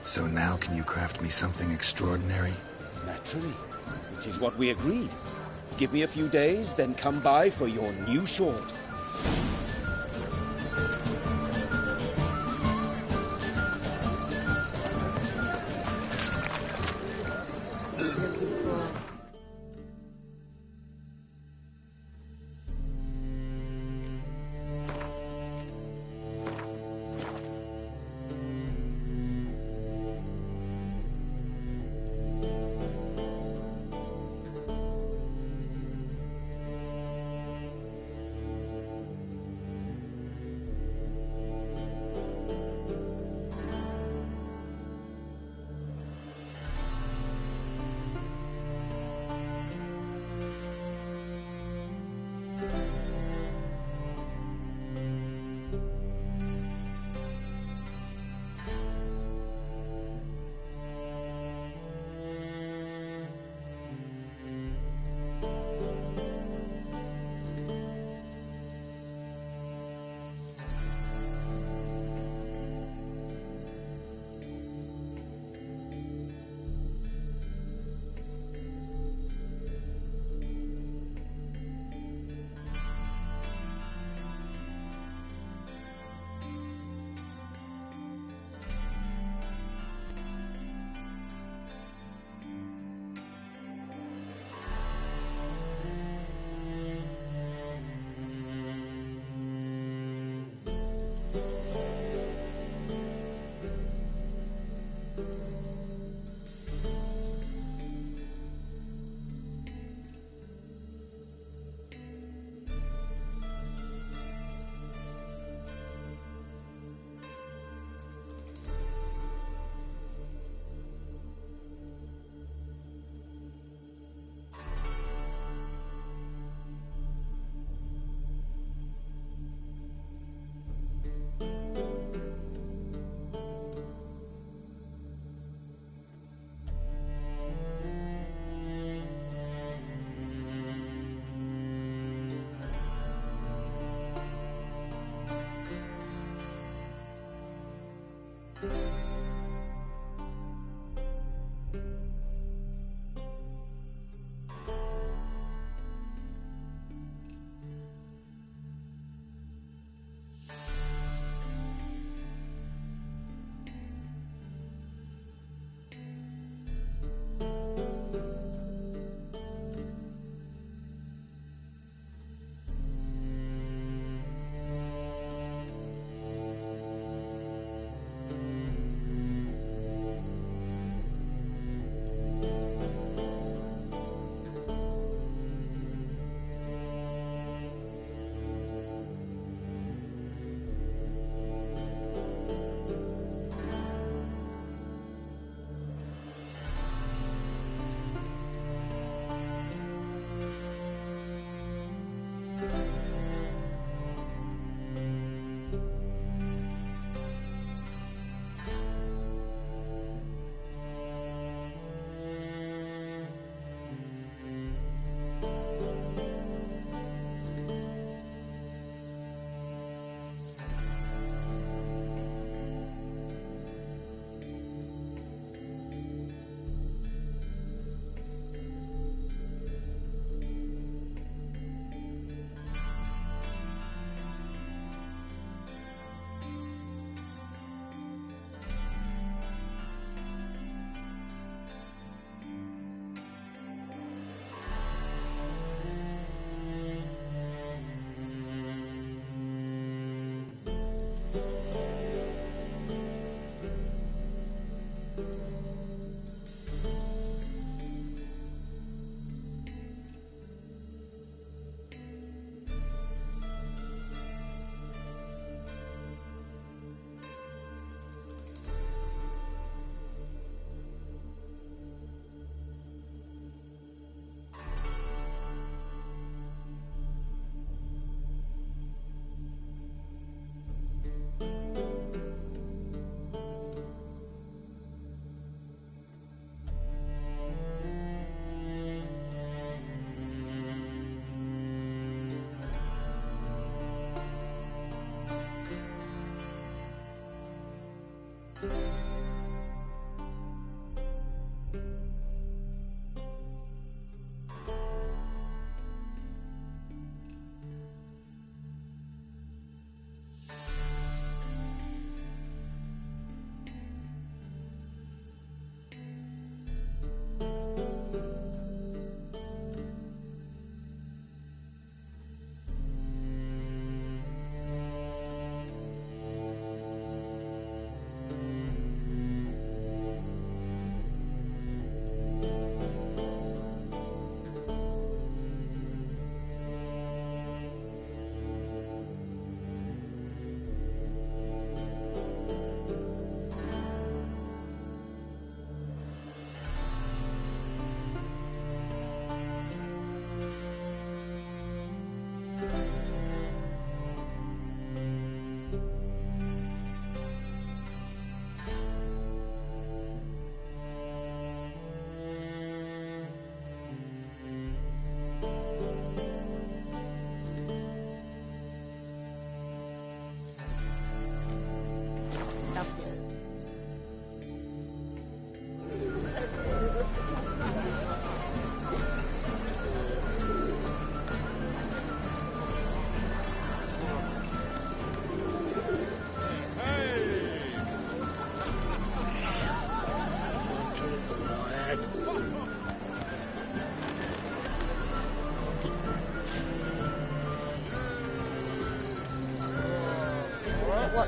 So now can you craft me something extraordinary? Naturally. Which is what we agreed. Give me a few days, then come by for your new sword. Looking for...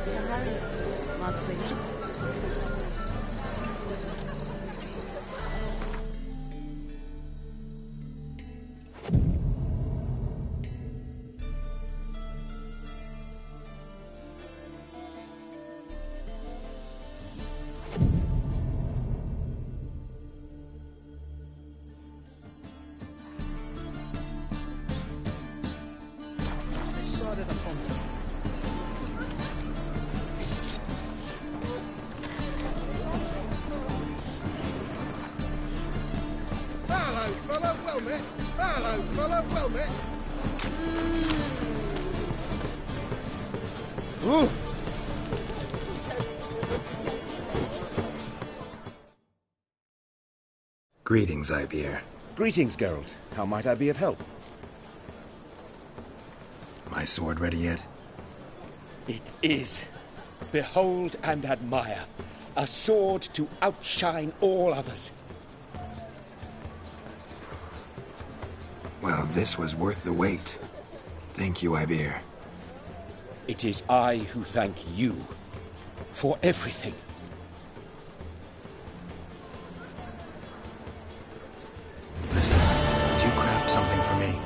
What's to hurry, my queen? This side of the ponton. Hello, fella, well met. Hello, fella, well met. Ooh. Greetings, Ibeer. Greetings, Geralt. How might I be of help? My sword ready yet? It is. Behold and admire. A sword to outshine all others. Well, this was worth the wait. Thank you, Ibeer. It is I who thank you for everything. Listen, would you craft something for me?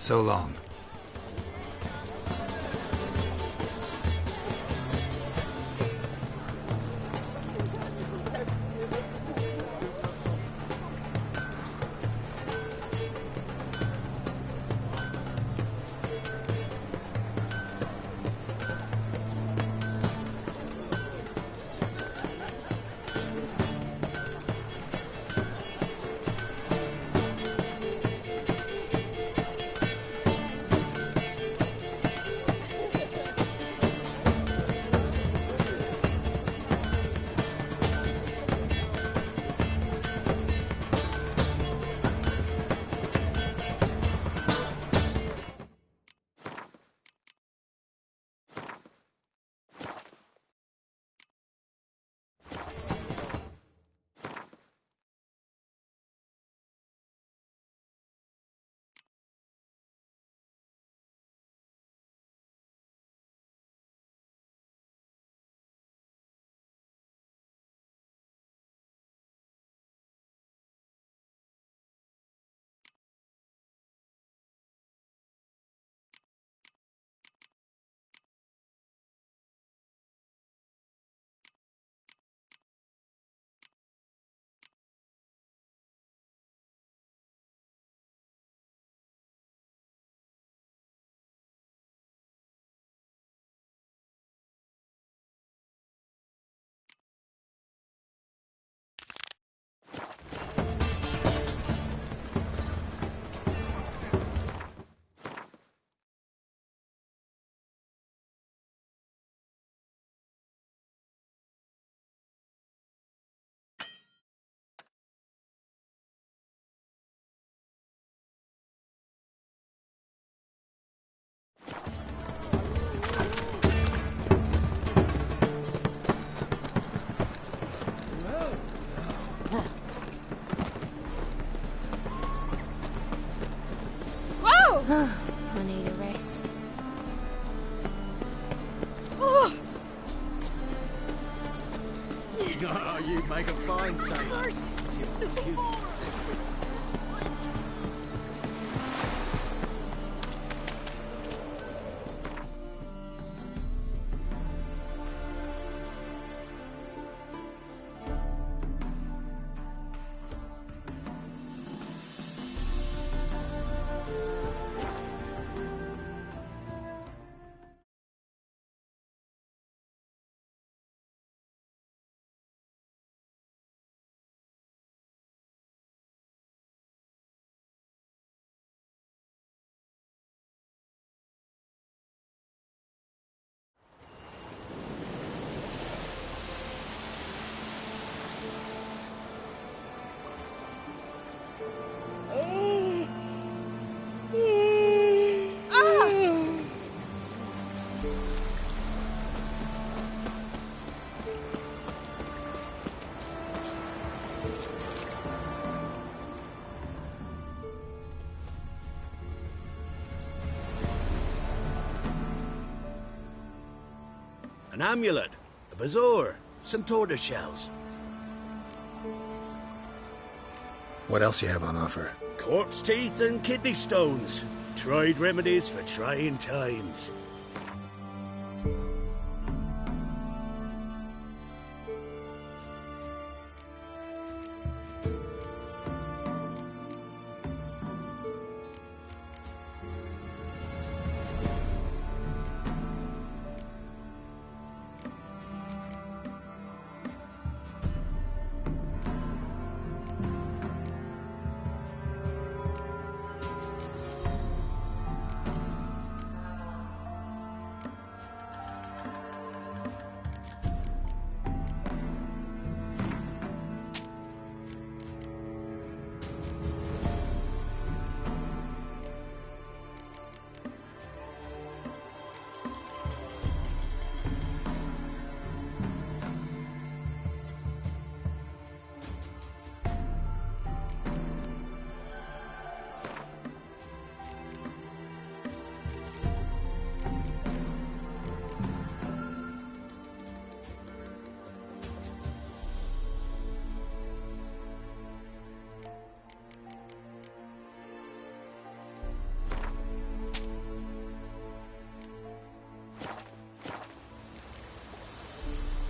So long. I need a rest. Oh, you'd make a fine sailor. An amulet, a bazaar, some tortoise shells. What else you have on offer? Corpse teeth and kidney stones. Tried remedies for trying times.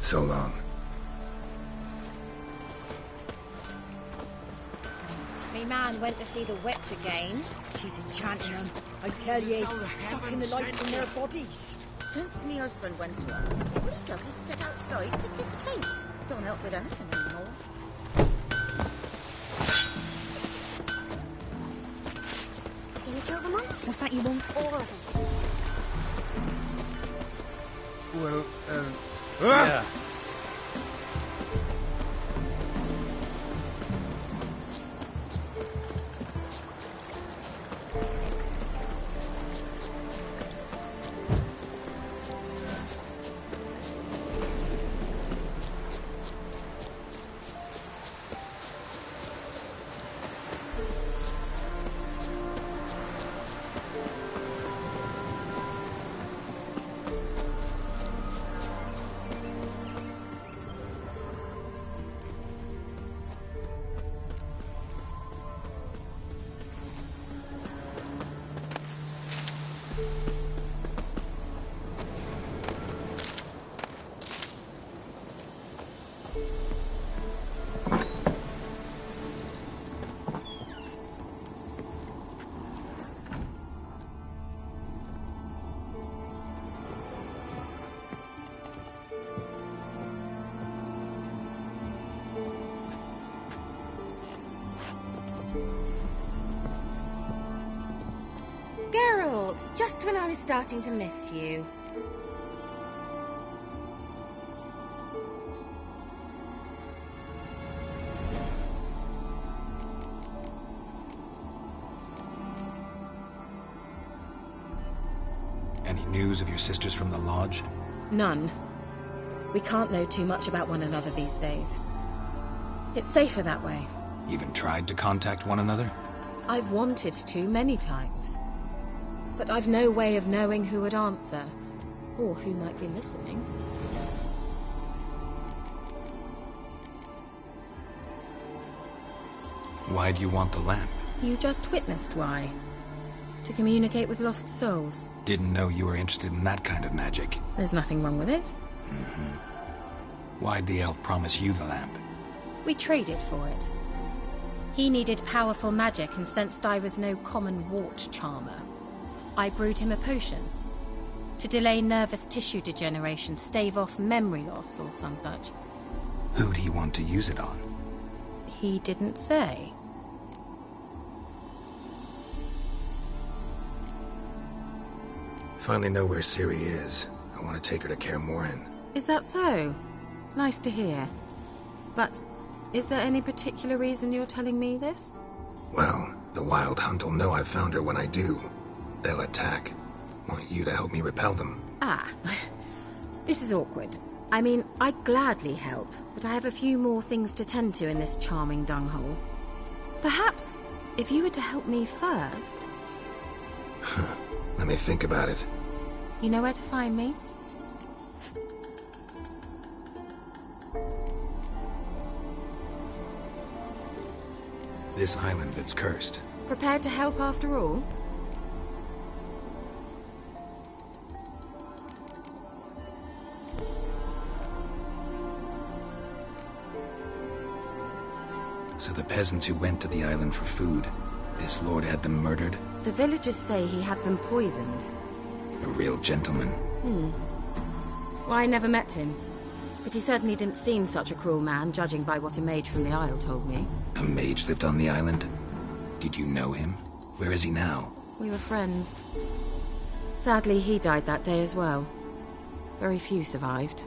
So long. Me man went to see the witch again. She's enchanting them. I tell ye, sucking the life from their bodies. Since me husband went to her, all he does is sit outside, pick his teeth. Don't help with anything anymore. Can you kill the monster? What's that you want? All of them. Well, Yeah. Geralt, just when I was starting to miss you. Any news of your sisters from the lodge? None. We can't know too much about one another these days. It's safer that way. Even tried to contact one another? I've wanted to many times. But I've no way of knowing who would answer, or who might be listening. Why do you want the lamp? You just witnessed why. To communicate with lost souls. Didn't know you were interested in that kind of magic. There's nothing wrong with it. Why'd the elf promise you the lamp? We traded for it. He needed powerful magic and sensed I was no common wart charmer. I brewed him a potion. To delay nervous tissue degeneration, stave off memory loss or some such. Who'd he want to use it on? He didn't say. Finally know where Ciri is. I want to take her to Kaer Morhen. Is that so? Nice to hear. But is there any particular reason you're telling me this? Well, the Wild Hunt will know I've found her when I do. They'll attack. Want you to help me repel them. Ah. This is awkward. I mean, I'd gladly help, but I have a few more things to tend to in this charming dunghole. Perhaps, if you were to help me first... Let me think about it. You know where to find me? This island that's cursed. Prepared to help after all? So the peasants who went to the island for food, this lord had them murdered? The villagers say he had them poisoned. A real gentleman. Well, I never met him. But he certainly didn't seem such a cruel man, judging by what a mage from the Isle told me. A mage lived on the island? Did you know him? Where is he now? We were friends. Sadly, he died that day as well. Very few survived.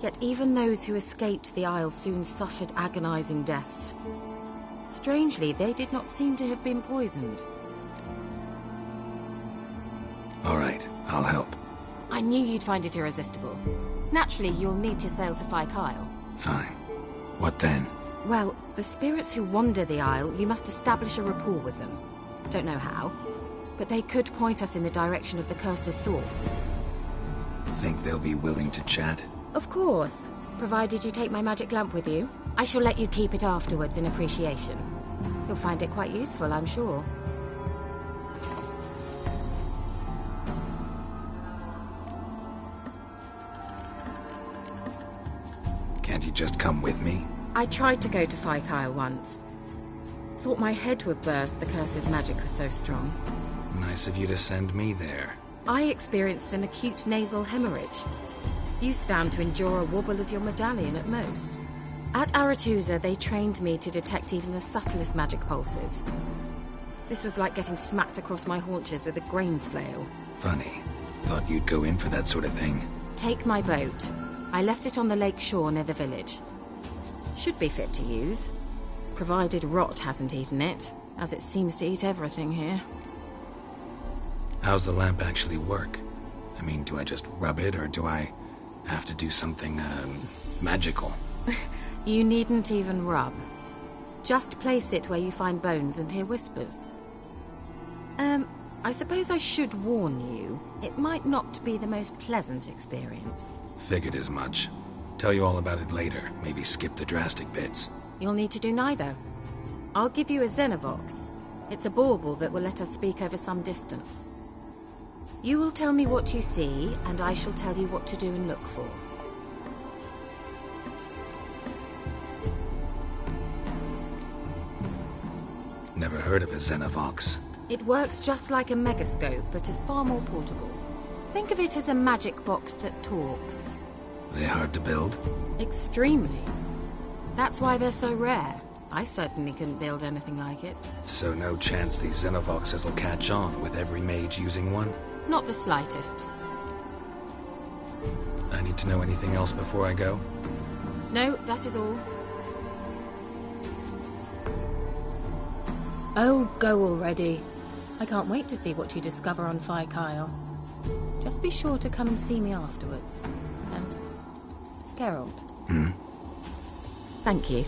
Yet even those who escaped the Isle soon suffered agonizing deaths. Strangely, they did not seem to have been poisoned. All right, I'll help. I knew you'd find it irresistible. Naturally, you'll need to sail to Fyke Isle. Fine. What then? Well, the spirits who wander the Isle, you must establish a rapport with them. Don't know how, but they could point us in the direction of the curse's source. Think they'll be willing to chat? Of course, provided you take my magic lamp with you. I shall let you keep it afterwards in appreciation. You'll find it quite useful, I'm sure. just come with me? I tried to go to Fyke Isle once. Thought my head would burst, the curse's magic was so strong. Nice of you to send me there. I experienced an acute nasal hemorrhage. You stand to endure a wobble of your medallion at most. At Aretusa, they trained me to detect even the subtlest magic pulses. This was like getting smacked across my haunches with a grain flail. Funny. Thought you'd go in for that sort of thing. Take my boat. I left it on the lake shore near the village. Should be fit to use, provided rot hasn't eaten it, as it seems to eat everything here. How's the lamp actually work? I mean, do I just rub it, or do I have to do something, magical? You needn't even rub. Just place it where you find bones and hear whispers. I suppose I should warn you, it might not be the most pleasant experience. Figured as much. Tell you all about it later, maybe skip the drastic bits. You'll need to do neither. I'll give you a Xenovox. It's a bauble that will let us speak over some distance. You will tell me what you see, and I shall tell you what to do and look for. Never heard of a Xenovox. It works just like a megascope, but is far more portable. Think of it as a magic box that talks. They hard to build? Extremely. That's why they're so rare. I certainly couldn't build anything like it. So no chance these Xenovoxes will catch on with every mage using one? Not the slightest. I need to know anything else before I go? No, that is all. Oh, go already. I can't wait to see what you discover on Fyke Isle. Just be sure to come and see me afterwards. And Geralt. Thank you.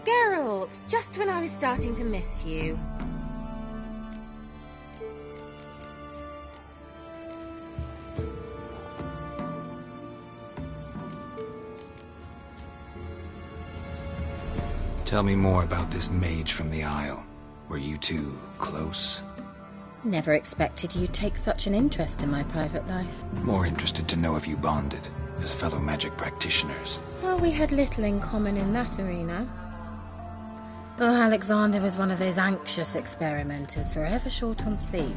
Geralt, just when I was starting to miss you. Tell me more about this mage from the Isle. Were you two close? Never expected you'd take such an interest in my private life. More interested to know if you bonded, as fellow magic practitioners. Well, we had little in common in that arena. Though Alexander was one of those anxious experimenters, forever short on sleep.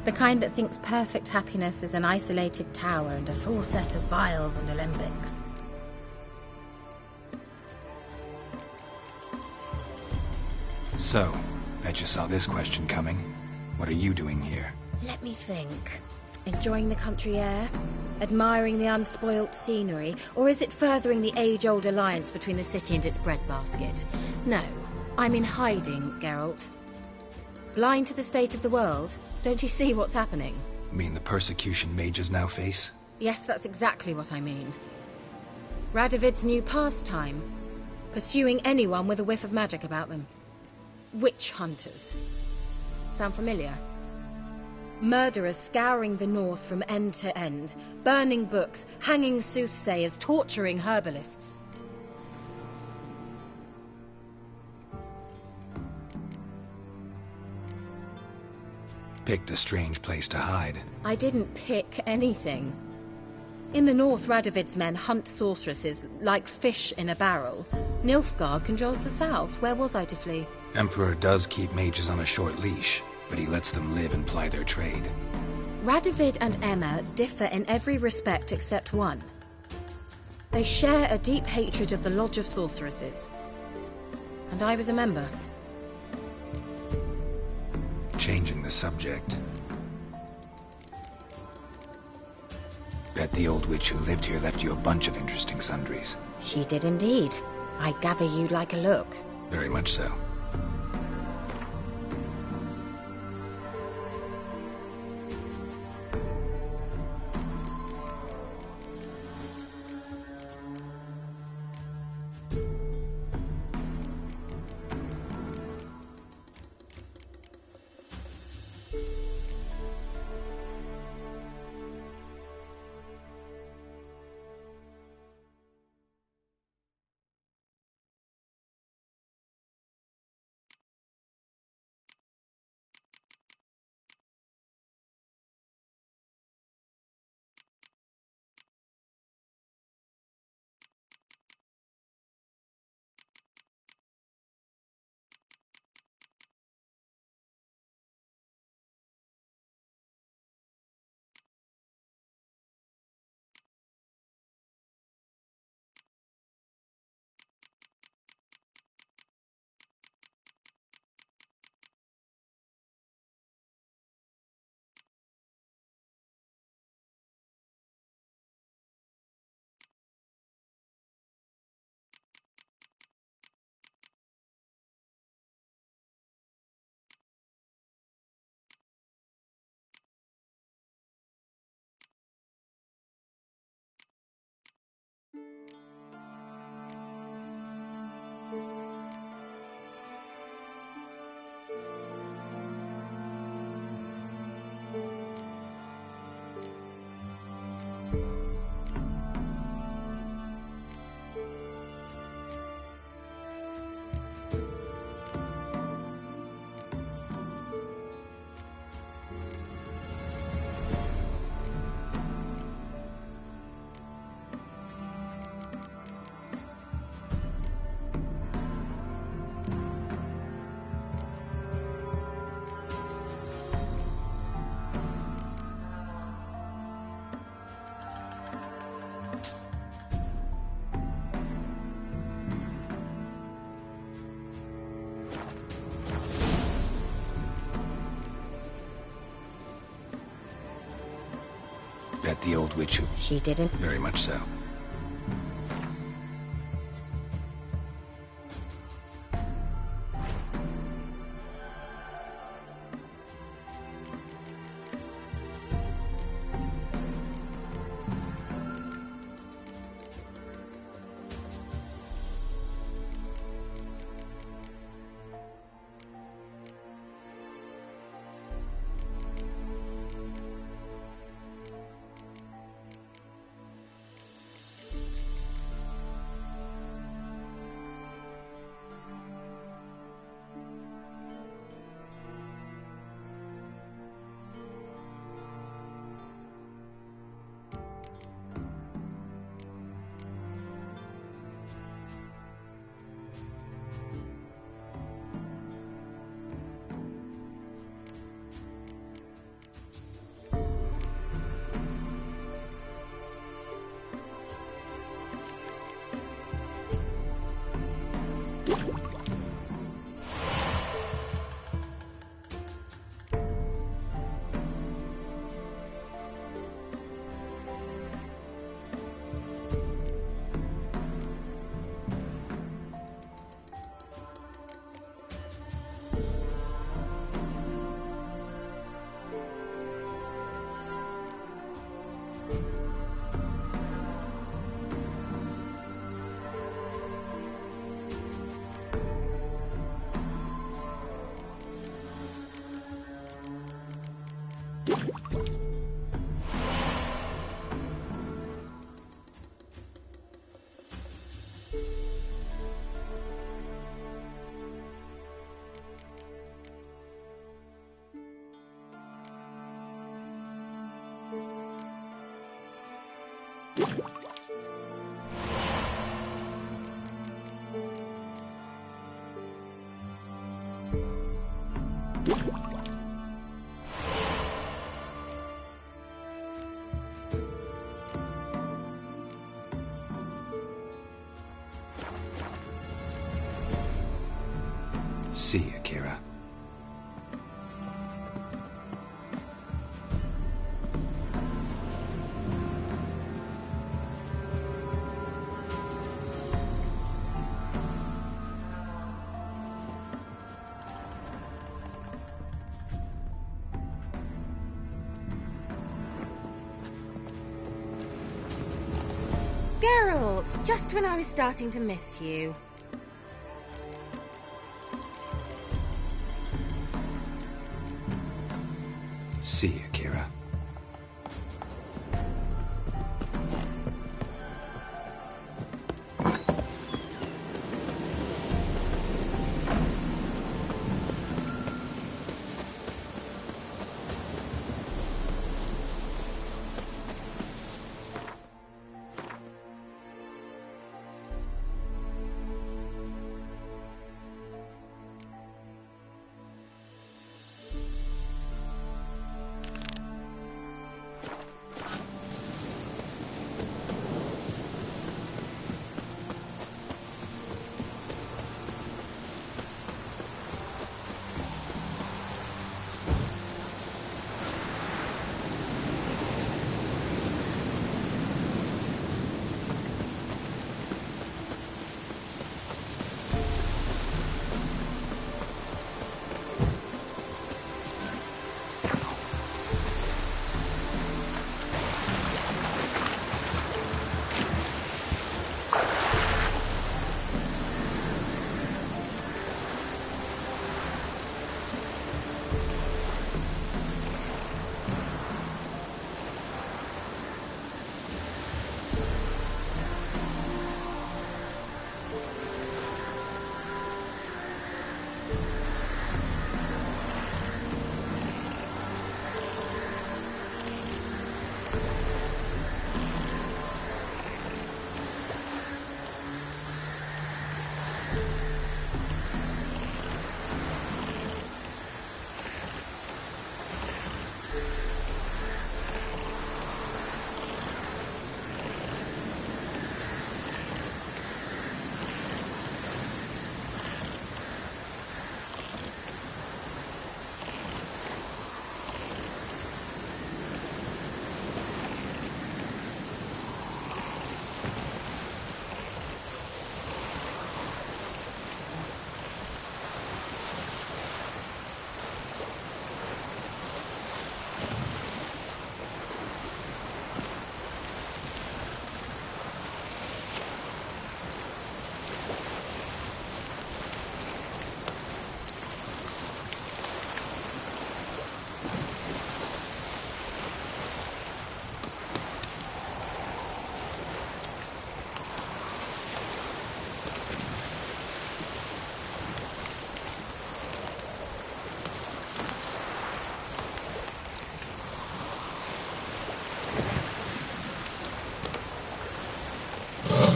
The kind that thinks perfect happiness is an isolated tower and a full set of vials and alembics. So, bet you saw this question coming. What are you doing here? Let me think. Enjoying the country air? Admiring the unspoilt scenery? Or is it furthering the age-old alliance between the city and its breadbasket? No, I'm in hiding, Geralt. Blind to the state of the world? Don't you see what's happening? Mean the persecution mages now face? Yes, that's exactly what I mean. Radovid's new pastime. Pursuing anyone with a whiff of magic about them. Witch hunters. Sound familiar? Murderers scouring the north from end to end, burning books, hanging soothsayers, torturing herbalists. Picked a strange place to hide. I didn't pick anything. In the north, Radovid's men hunt sorceresses like fish in a barrel. Nilfgaard controls the south. Where was I to flee? Emperor does keep mages on a short leash, but he lets them live and ply their trade. Radovid and Emma differ in every respect except one. They share a deep hatred of the Lodge of Sorceresses. And I was a member. Changing the subject. Bet the old witch who lived here left you a bunch of interesting sundries. She did indeed. I gather you'd like a look. Very much so. Bet the old witch who... She didn't. Very much so. See you, Kira. Geralt, just when I was starting to miss you. See you, Kira.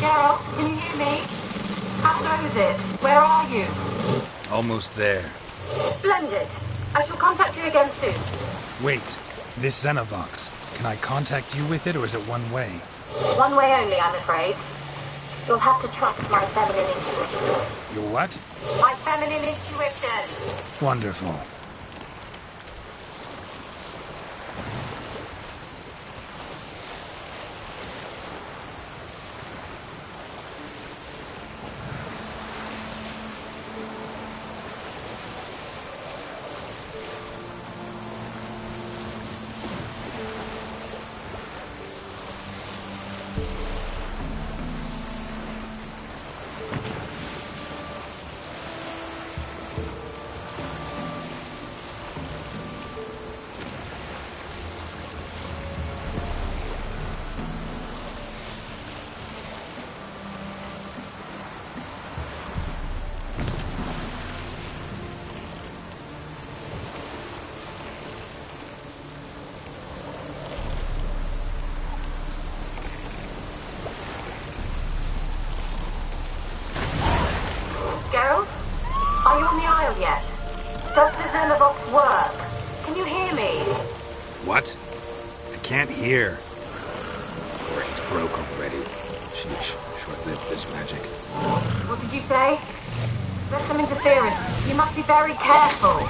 Geralt, can you hear me? How goes it? Where are you? Almost there. Splendid. I shall contact you again soon. Wait, this Xenovox. Can I contact you with it, or is it one way? One way only, I'm afraid. You'll have to trust my feminine intuition. Your what? My feminine intuition. Wonderful. What? I can't hear. Great, broke already. Sheesh, short-lived this magic. What did you say? There's some interference. You must be very careful.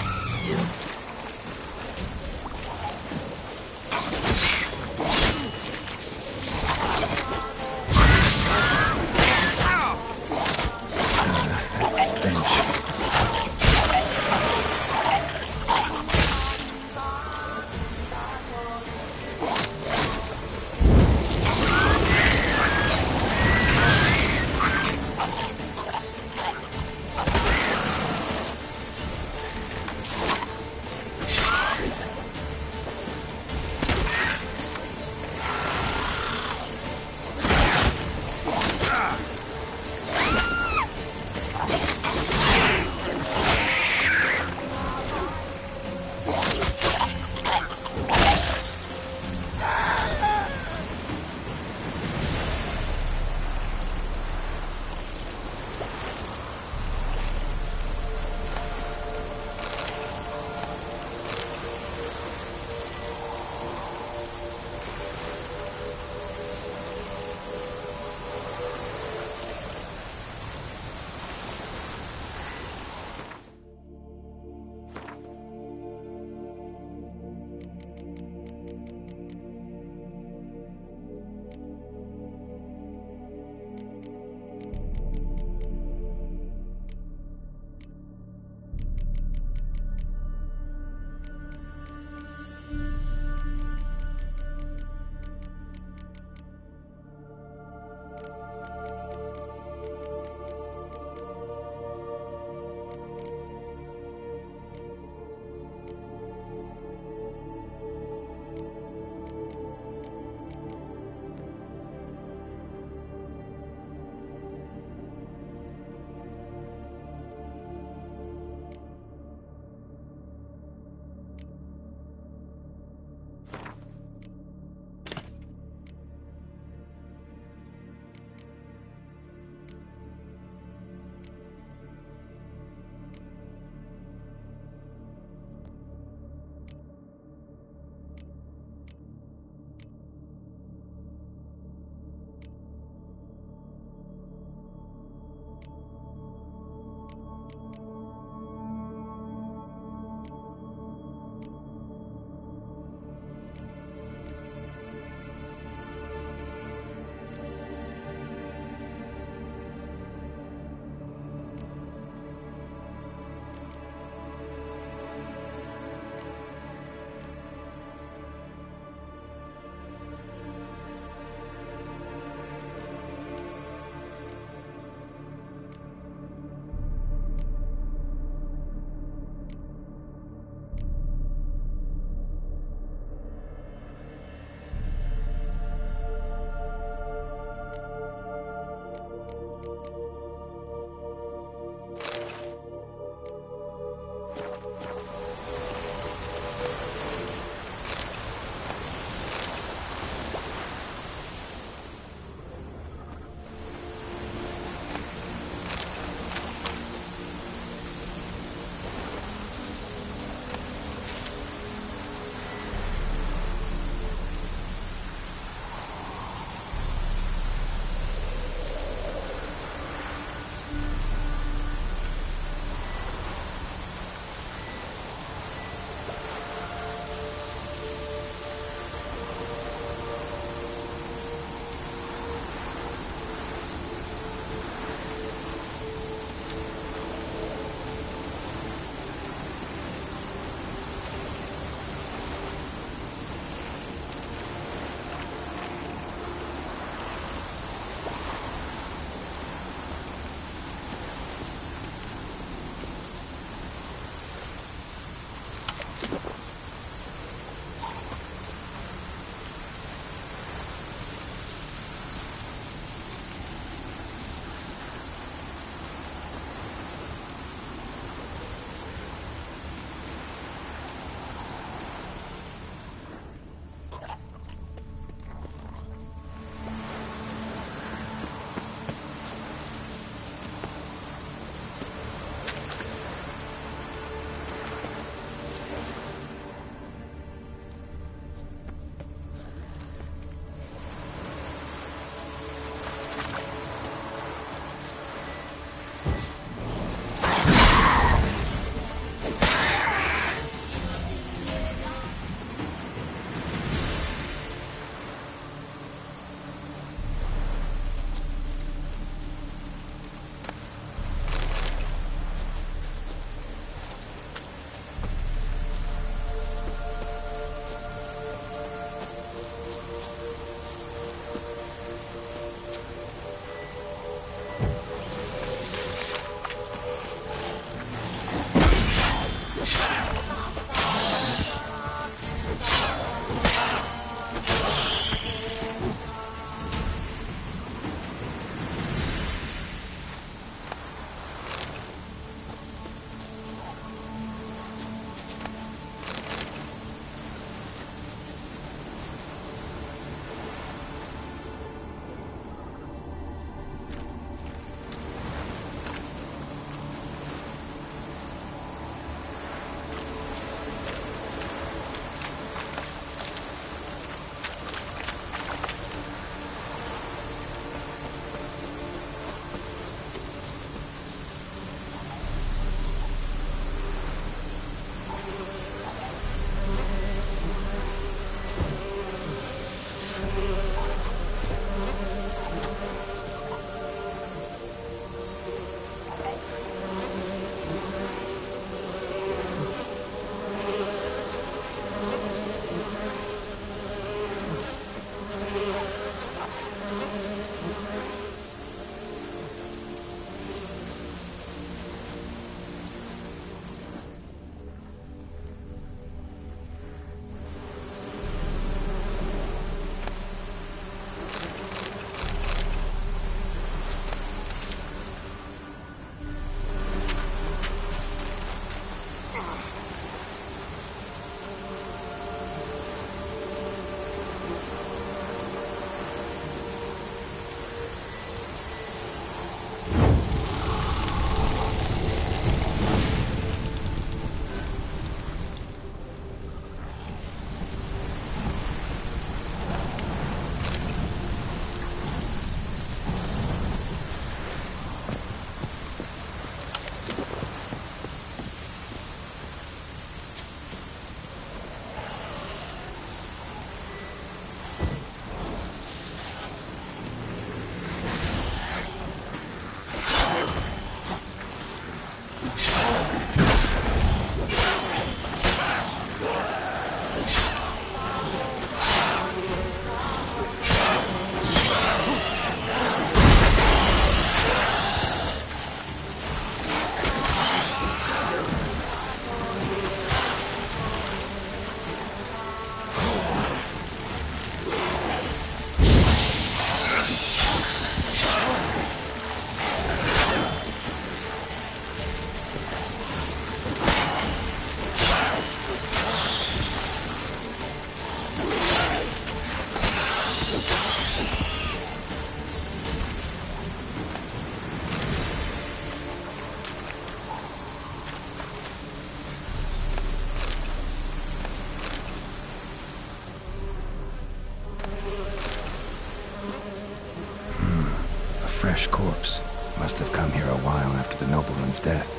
fresh corpse. Must have come here a while after the nobleman's death.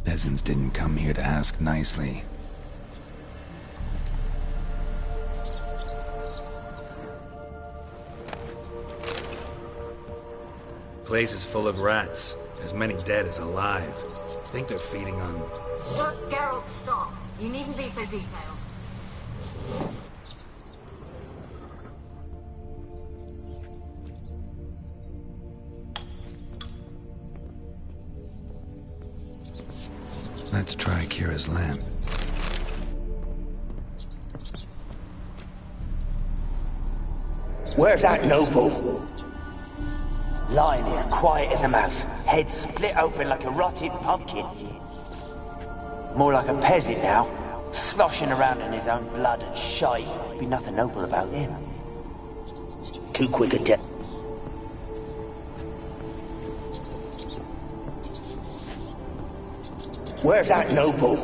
Peasants didn't come here to ask nicely. Place is full of rats. As many dead as alive. Think they're feeding on... Look, Geralt, stop. You needn't be so detailed. Let's try Kira's lamp. Where's that noble? Lying here, quiet as a mouse, head split open like a rotted pumpkin. More like a peasant now, sloshing around in his own blood and shite. Be nothing noble about him. Too quick a death. Where's that noble?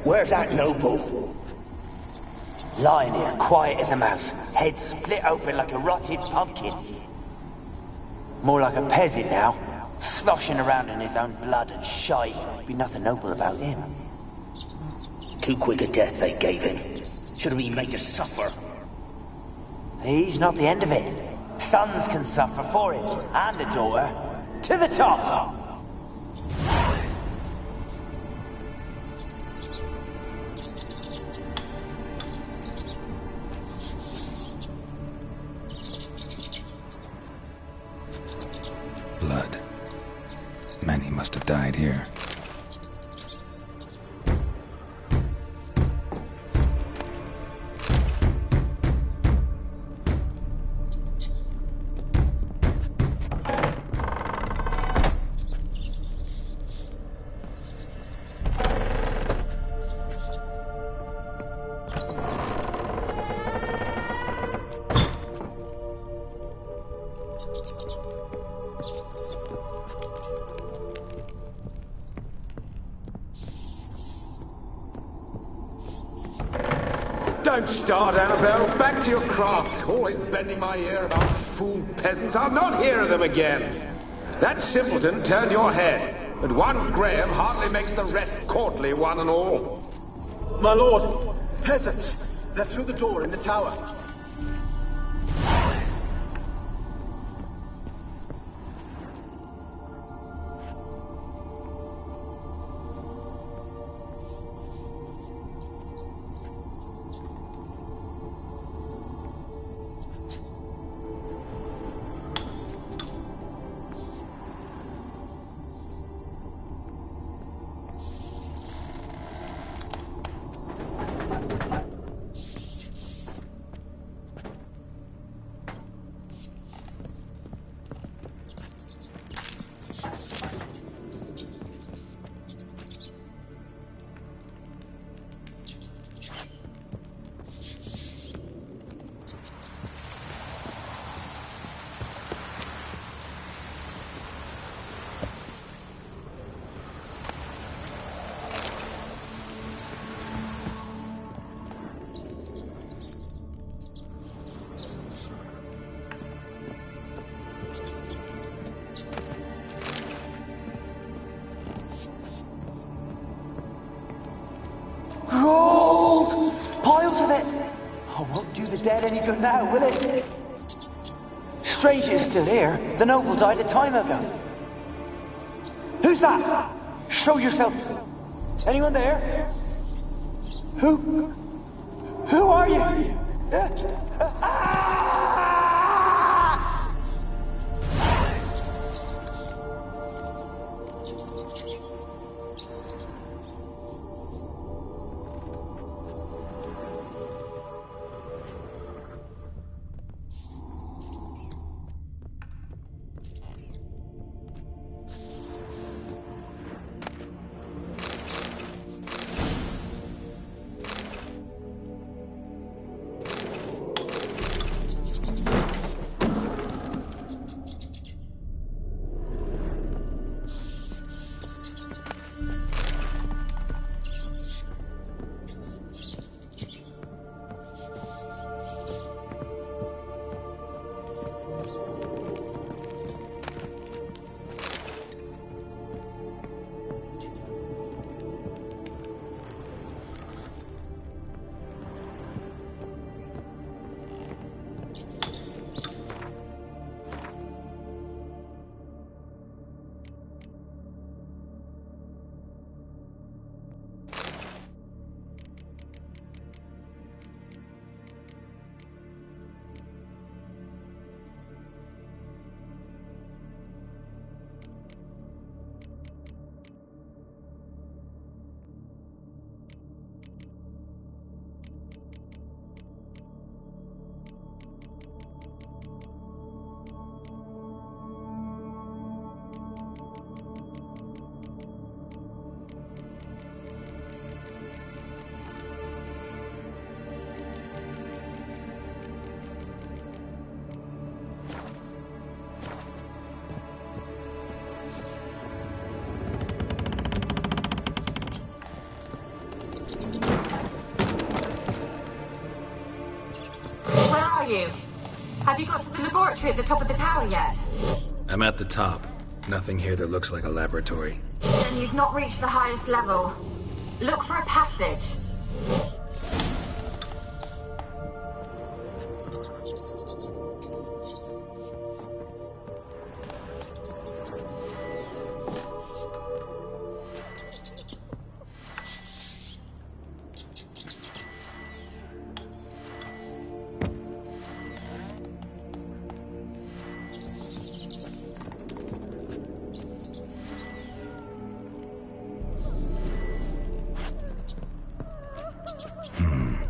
Where's that noble? Lying here, quiet as a mouse, head split open like a rotted pumpkin. More like a peasant now, sloshing around in his own blood and shite. Be nothing noble about him. Too quick a death they gave him. Should have been made to suffer. He's not the end of it. Sons can suffer for him, and the daughter. To the top! Blood. Many must have died here. Don't start, Annabelle. Back to your craft. Always bending my ear about fool peasants. I'll not hear of them again. That simpleton turned your head, but one Graham hardly makes the rest courtly, one and all. My lord, peasants. They're through the door in the tower. the dead any good now, will it? Strange it's still here. The noble died a time ago. Who's that? Show yourself. Anyone there? Who are you? You? Have you got to the laboratory at the top of the tower yet? I'm at the top. Nothing here that looks like a laboratory. Then you've not reached the highest level. Look for a passage.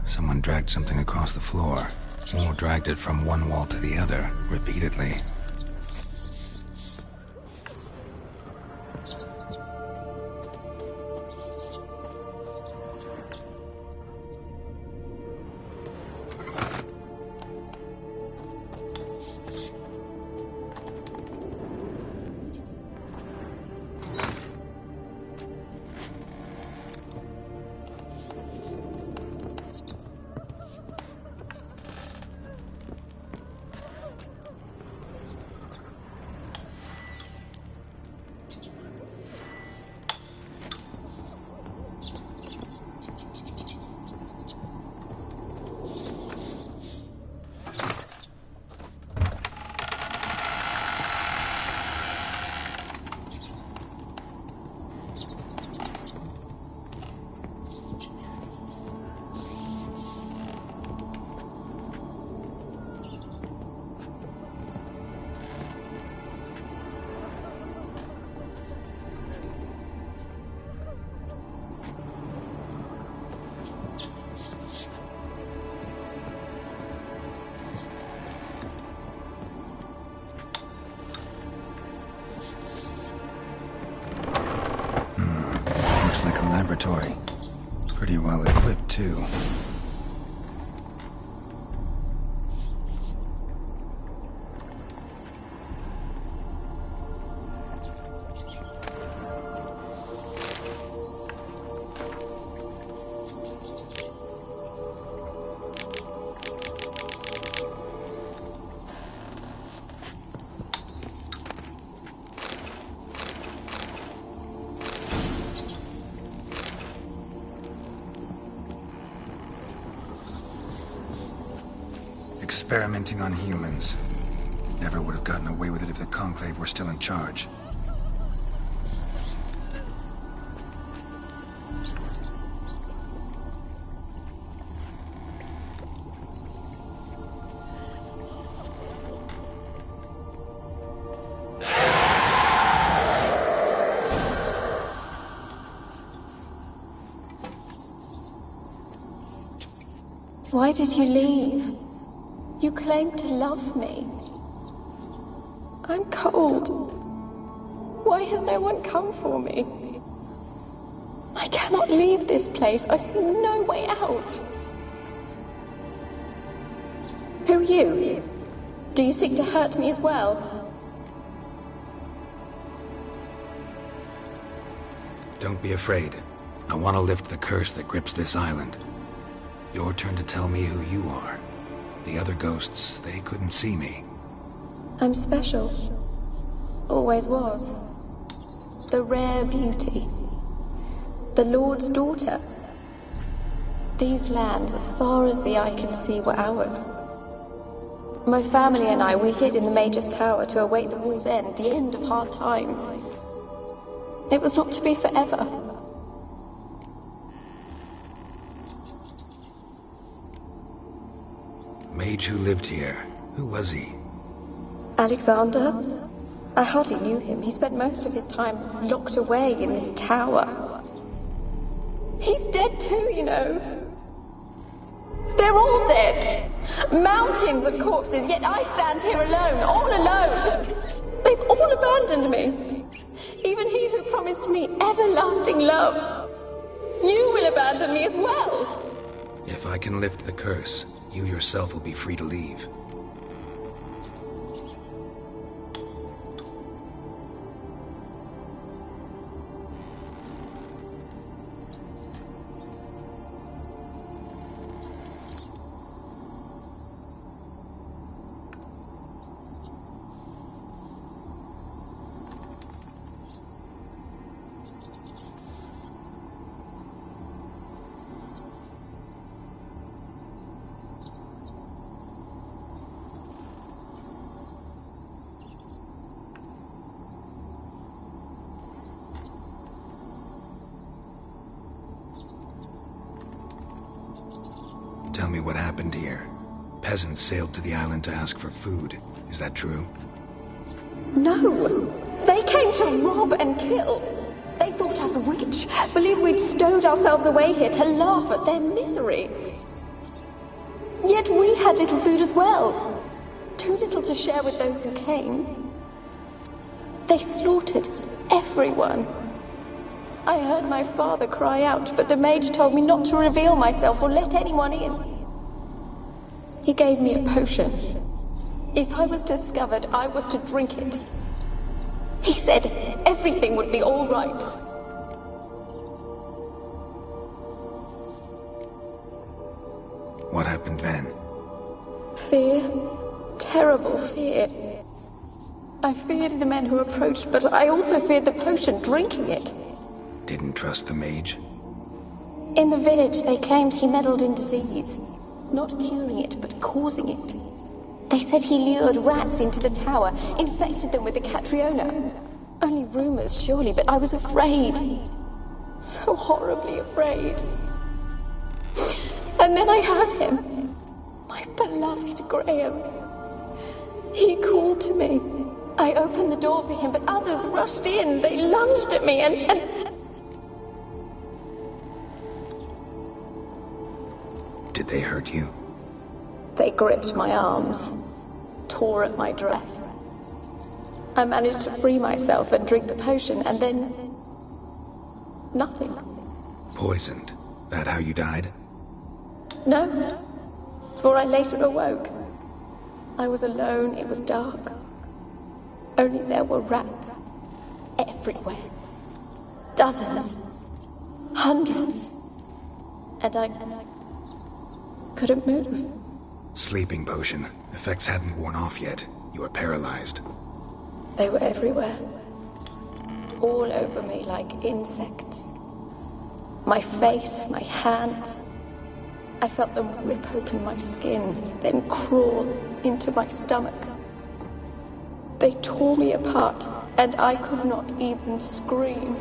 Someone dragged something across the floor, or dragged it from one wall to the other, repeatedly. Laboratory. Pretty well equipped, too. Experimenting on humans. Never would have gotten away with it if the Conclave were still in charge. Why did you leave? You claimed to love me. I'm cold. Why has no one come for me? I cannot leave this place. I see no way out. Who are you? Do you seek to hurt me as well? Don't be afraid. I want to lift the curse that grips this island. Your turn to tell me who you are. The other ghosts, they couldn't see me. I'm special. Always was. The rare beauty. The Lord's daughter. These lands, as far as the eye can see, were ours. My family and I, we hid in the Mage's Tower to await the war's end, the end of hard times. It was not to be forever. Mage who lived here. Who was he? Alexander? I hardly knew him. He spent most of his time locked away in this tower. He's dead too, you know. They're all dead. Mountains of corpses, yet I stand here alone, all alone. They've all abandoned me. Even he who promised me everlasting love. You will abandon me as well. If I can lift the curse, you yourself will be free to leave. Tell me what happened here. Peasants sailed to the island to ask for food. Is that true? No! They came to rob and kill. They thought us rich, believed we'd stowed ourselves away here to laugh at their misery. Yet we had little food as well. Too little to share with those who came. They slaughtered everyone. I heard my father cry out, but the mage told me not to reveal myself or let anyone in. He gave me a potion. If I was discovered, I was to drink it. He said everything would be all right. What happened then? Fear. Terrible fear. I feared the men who approached, but I also feared the potion, drinking it. Didn't trust the mage? In the village, they claimed he meddled in disease. Not curing it, but causing it. They said he lured rats into the tower, infected them with the Catriona. Only rumors, surely, but I was afraid. So horribly afraid. And then I heard him. My beloved Graham. He called to me. I opened the door for him, but others rushed in. They lunged at me and... Did they hurt you? They gripped my arms, tore at my dress. I managed to free myself and drink the potion, and then... nothing. Poisoned? That how you died? No, for I later awoke. I was alone, it was dark. Only there were rats. Everywhere. Dozens. Hundreds. And I couldn't move. Sleeping potion. Effects hadn't worn off yet. You were paralyzed. They were everywhere. All over me like insects. My face, my hands. I felt them rip open my skin, then crawl into my stomach. They tore me apart, and I could not even scream.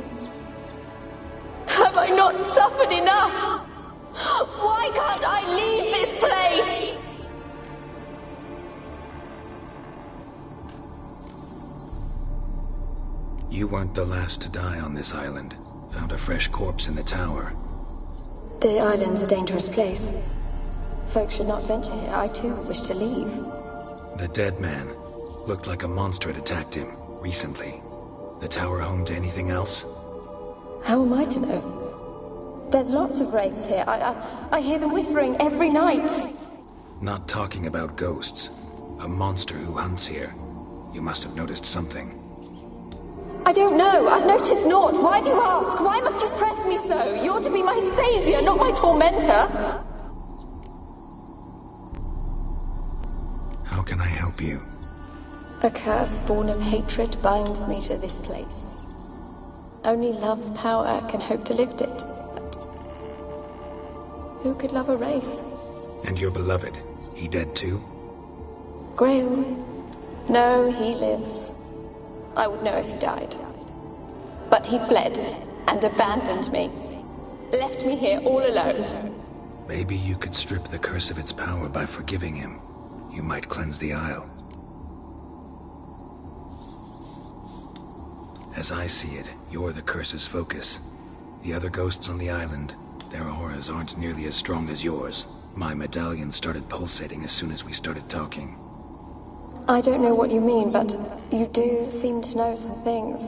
Have I not suffered enough? Why can't I leave this place? You weren't the last to die on this island. Found a fresh corpse in the tower. The island's a dangerous place. Folks should not venture here. I too wish to leave. The dead man. Looked like a monster had attacked him, recently. The tower home to anything else? How am I to know? There's lots of wraiths here. I hear them whispering every night. Not talking about ghosts. A monster who hunts here. You must have noticed something. I don't know. I've noticed naught. Why do you ask? Why must you press me so? You're to be my savior, not my tormentor. How can I help you? A curse born of hatred binds me to this place. Only love's power can hope to lift it. But who could love a wraith? And your beloved, he dead too? Graham? No, he lives. I would know if he died. But he fled and abandoned me. Left me here all alone. Maybe you could strip the curse of its power by forgiving him. You might cleanse the Isle. As I see it, you're the curse's focus. The other ghosts on the island, their auras aren't nearly as strong as yours. My medallion started pulsating as soon as we started talking. I don't know what you mean, but you do seem to know some things.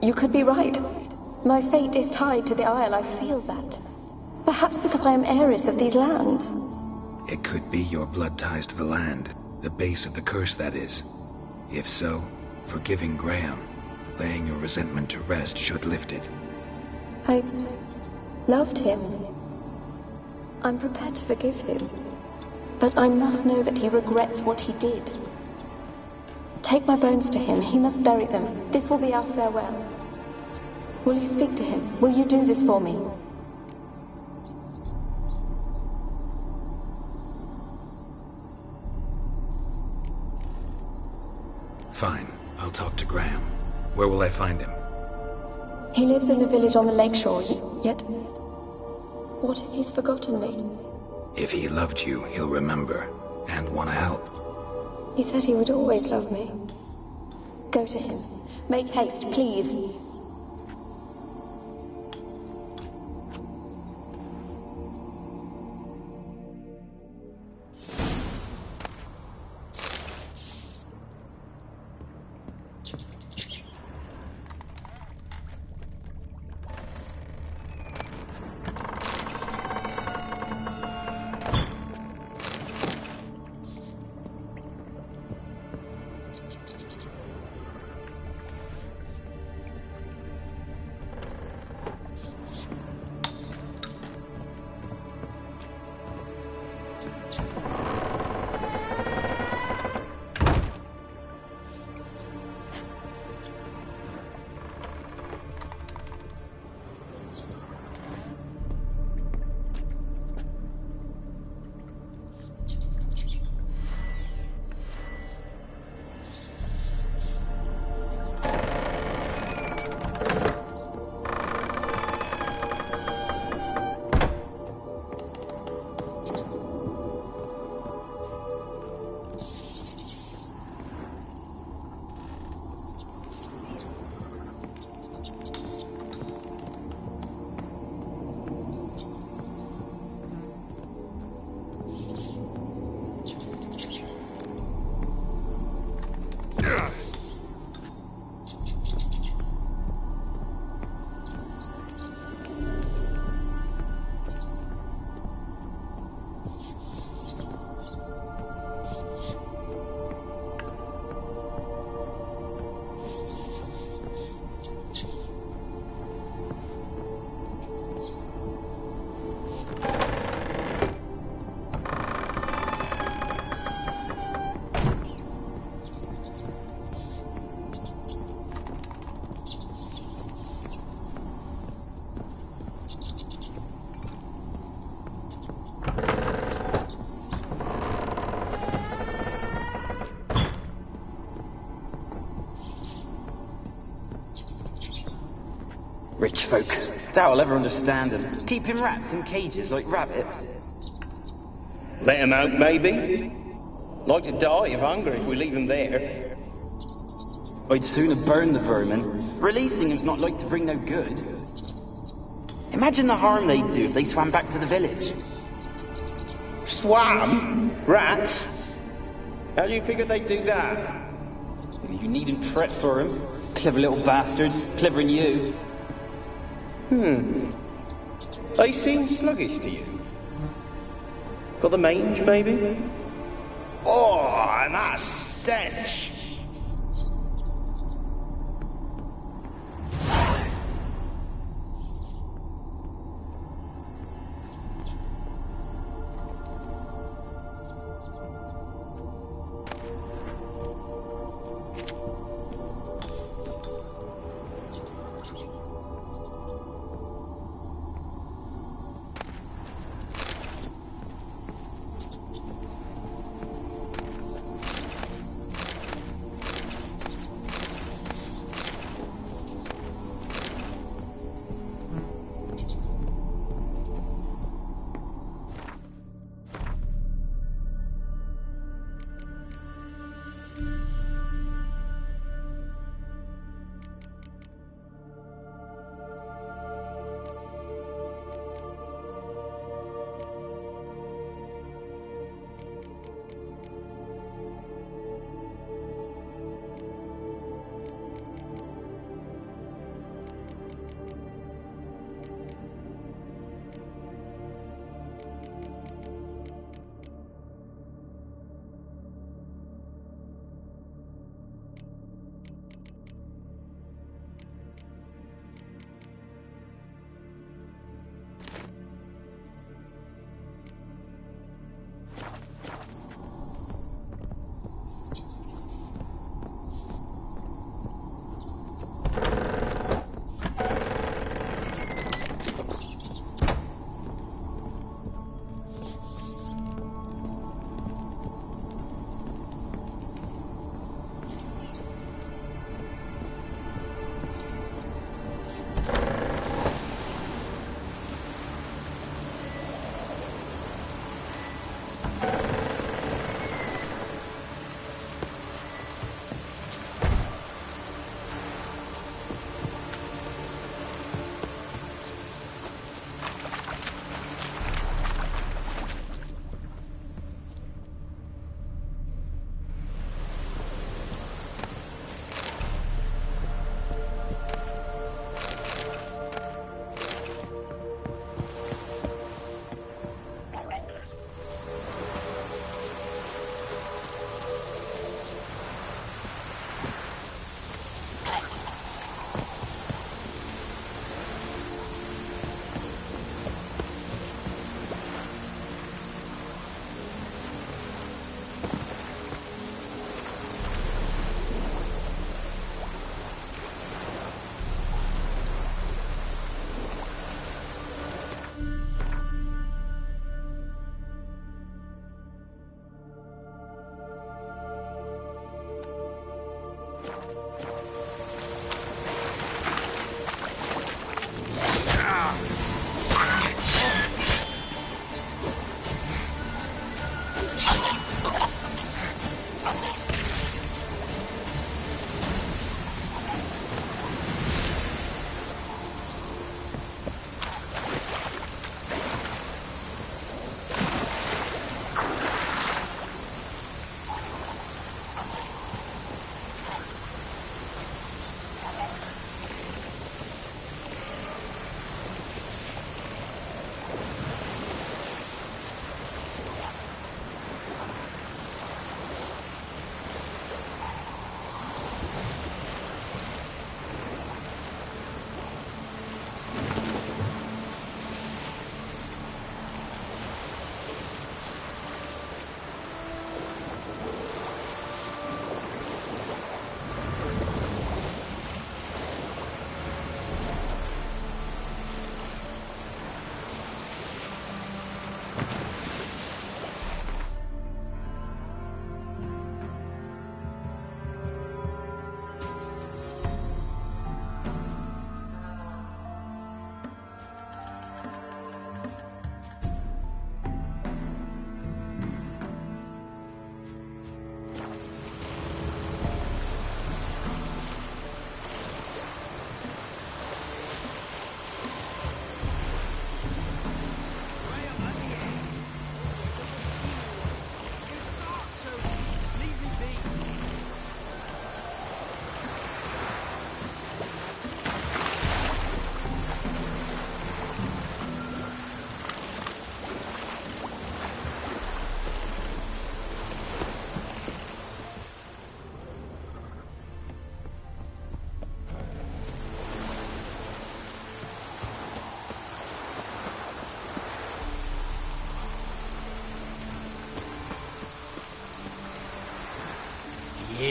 You could be right. My fate is tied to the Isle, I feel that. Perhaps because I am heiress of these lands. It could be your blood ties to the land, the base of the curse, that is. If so, forgiving Graham, laying your resentment to rest should lift it. I loved him. I'm prepared to forgive him. But I must know that he regrets what he did. Take my bones to him. He must bury them. This will be our farewell. Will you speak to him? Will you do this for me? Fine. I'll talk to Graham. Where will I find him? He lives in the village on the lakeshore, yet... what if he's forgotten me? If he loved you, he'll remember, and want to help. He said he would always love me. Go to him. Make haste, please. Rich folk. Doubt I'll ever understand them. Keeping rats in cages like rabbits. Let them out, maybe? Like to die of hunger if we leave them there. I'd sooner burn the vermin. Releasing them's not like to bring no good. Imagine the harm they'd do if they swam back to the village. Swam? Rats? How do you figure they'd do that? You needn't fret for them. Clever little bastards. Clever than you. They seem sluggish to you. For the mange, maybe? Oh, and that stench!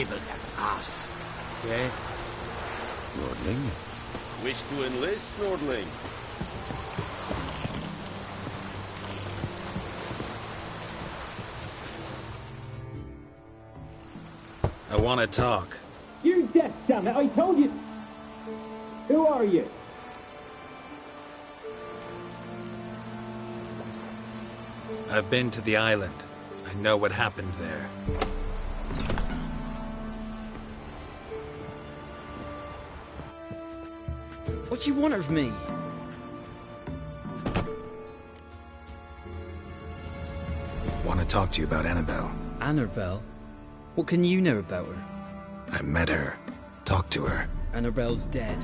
able to pass. Yeah. Nordling? Wish to enlist, Nordling? I want to talk. You're deaf, damn it! I told you. Who are you? I've been to the island. I know what happened there. What do you want of me? Want to talk to you about Annabelle. Annabelle? What can you know about her? I met her. Talked to her. Annabelle's dead.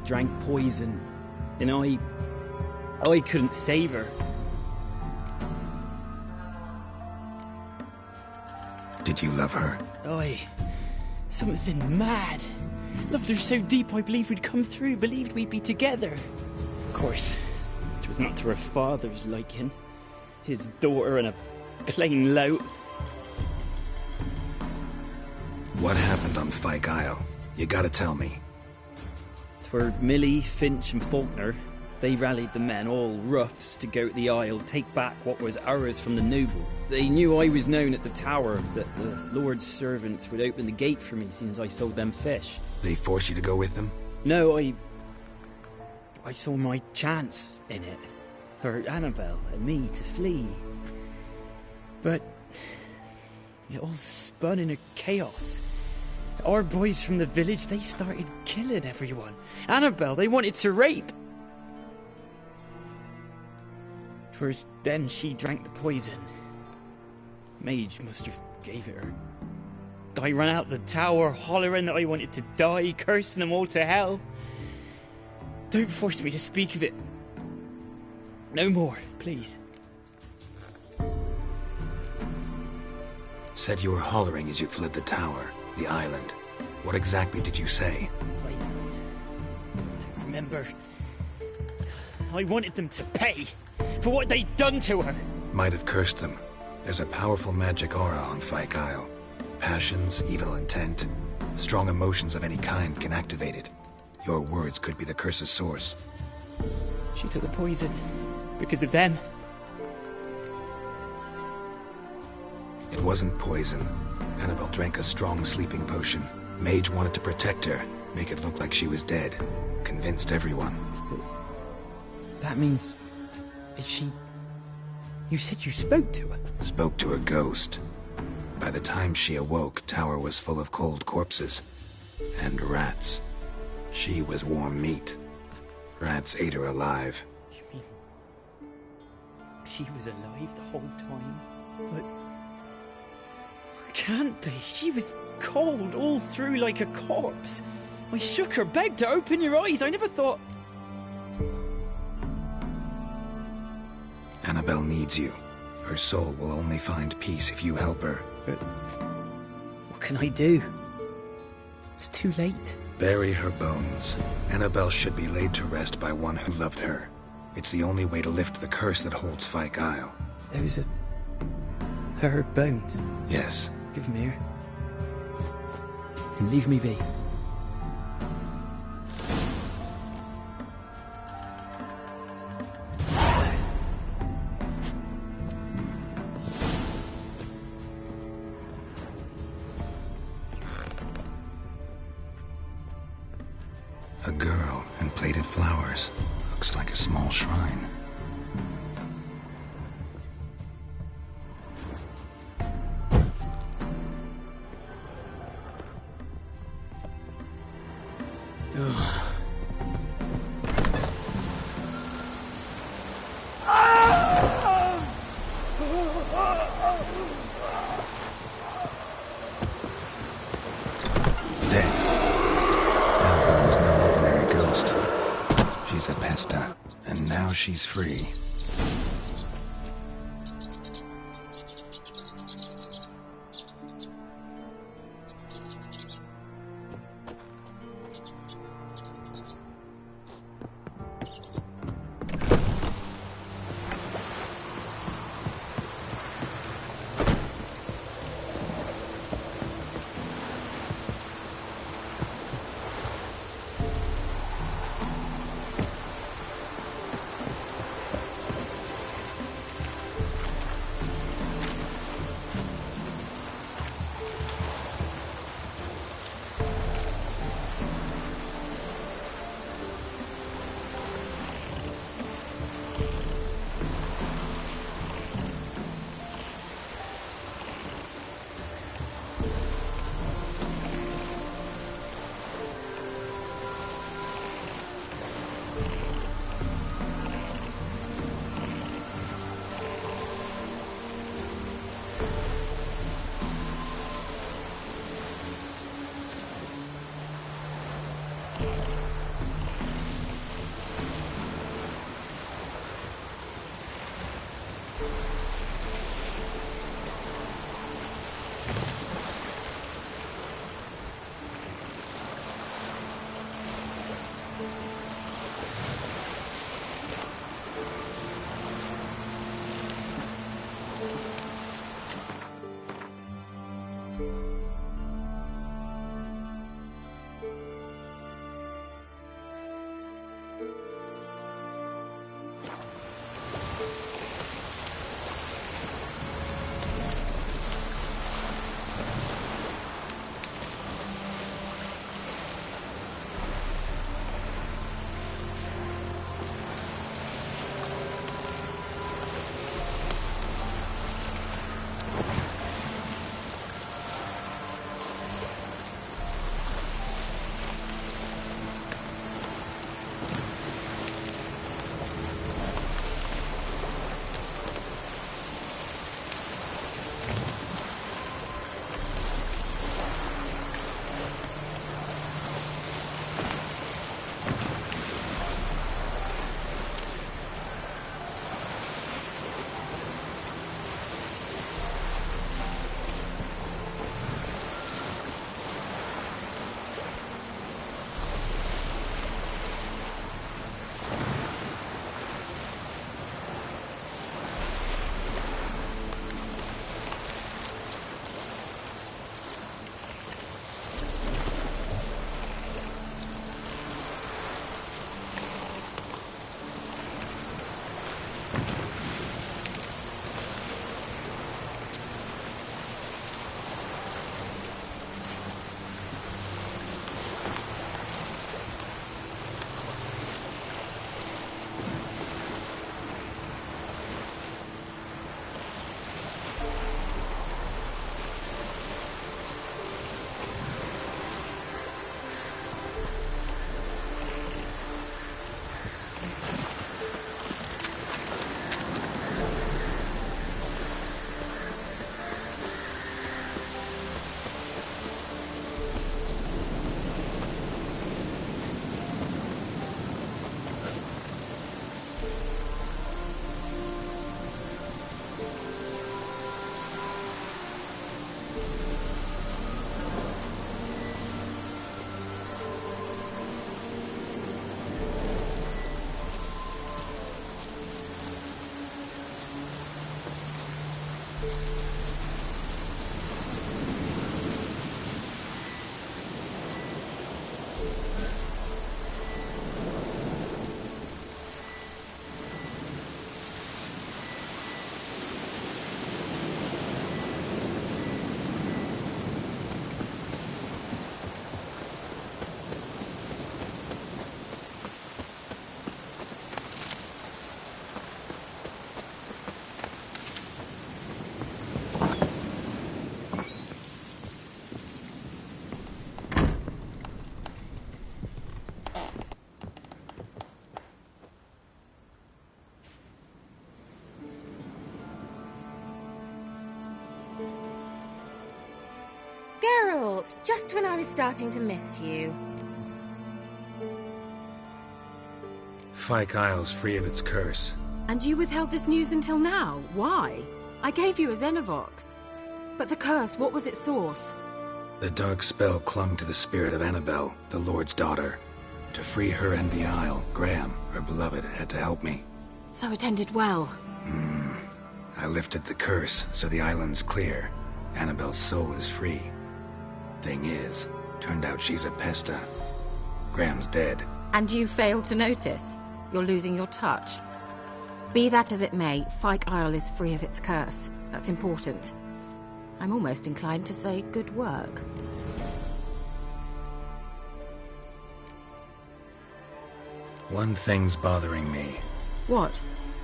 Drank poison. And I couldn't save her. Did you love her? Something mad. Loved her so deep I believed we'd come through, believed we'd be together. Of course, it was not to her father's liking. His daughter and a plain lout. What happened on Fyke Isle? You gotta tell me. 'Twere Millie, Finch and Faulkner. They rallied the men, all roughs, to go to the Isle, take back what was ours from the noble. They knew I was known at the tower, that the Lord's servants would open the gate for me since I sold them fish. They forced you to go with them? No, I saw my chance in it. For Annabelle and me to flee. But it all spun in a chaos. Our boys from the village, they started killing everyone. Annabelle, they wanted to rape. 'Twas then she drank the poison. Mage must have gave it her. I ran out the tower, hollering that I wanted to die, cursing them all to hell. Don't force me to speak of it. No more, please. Said you were hollering as you fled the tower, the island. What exactly did you say? I don't remember. I wanted them to pay for what they'd done to her. Might have cursed them. There's a powerful magic aura on Fyke Isle. Passions, evil intent, strong emotions of any kind can activate it. Your words could be the curse's source. She took the poison because of them. It wasn't poison. Annabelle drank a strong sleeping potion. Mage wanted to protect her, make it look like she was dead. Convinced everyone. That means... Is she... You said you spoke to her? Spoke to her ghost. By the time she awoke, Tower was full of cold corpses. And rats. She was warm meat. Rats ate her alive. You mean... She was alive the whole time? But... Can't be. She was cold all through like a corpse. I shook her, begged her, open your eyes. I never thought... Annabelle needs you. Her soul will only find peace if you help her. But what can I do? It's too late. Bury her bones. Annabelle should be laid to rest by one who loved her. It's the only way to lift the curse that holds Fyke Isle. Those are... her bones? Yes. Give them here. And leave me be. A girl and plated flowers. Looks like a small shrine. She's free. thoughts, just when I was starting to miss you. Fyke Isle's free of its curse. And you withheld this news until now? Why? I gave you a Xenovox. But the curse, what was its source? The dark spell clung to the spirit of Annabelle, the Lord's daughter. To free her and the Isle, Graham, her beloved, had to help me. So it ended well. I lifted the curse, so the island's clear. Annabelle's soul is free. Thing is, turned out she's a Pesta. Graham's dead. And you failed to notice? You're losing your touch. Be that as it may, Fyke Isle is free of its curse. That's important. I'm almost inclined to say good work. One thing's bothering me. What?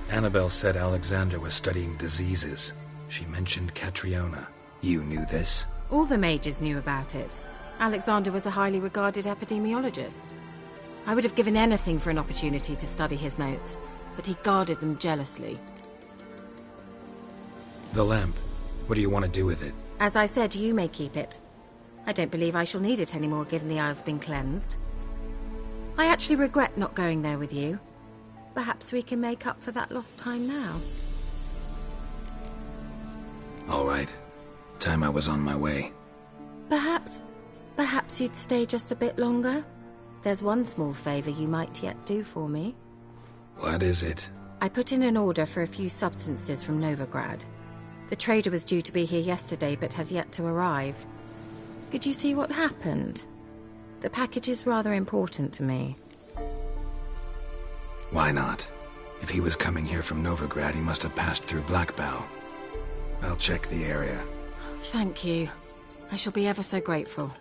Annabelle said Alexander was studying diseases. She mentioned Catriona. You knew this? All the mages knew about it. Alexander was a highly regarded epidemiologist. I would have given anything for an opportunity to study his notes, but he guarded them jealously. The lamp. What do you want to do with it? As I said, you may keep it. I don't believe I shall need it anymore, given the Isle's been cleansed. I actually regret not going there with you. Perhaps we can make up for that lost time now. All right. Time I was on my way. Perhaps you'd stay just a bit longer? There's one small favor you might yet do for me. What is it? I put in an order for a few substances from Novigrad. The trader was due to be here yesterday, but has yet to arrive. Could you see what happened? The package is rather important to me. Why not? If he was coming here from Novigrad, he must have passed through Blackbough. I'll check the area. Thank you. I shall be ever so grateful.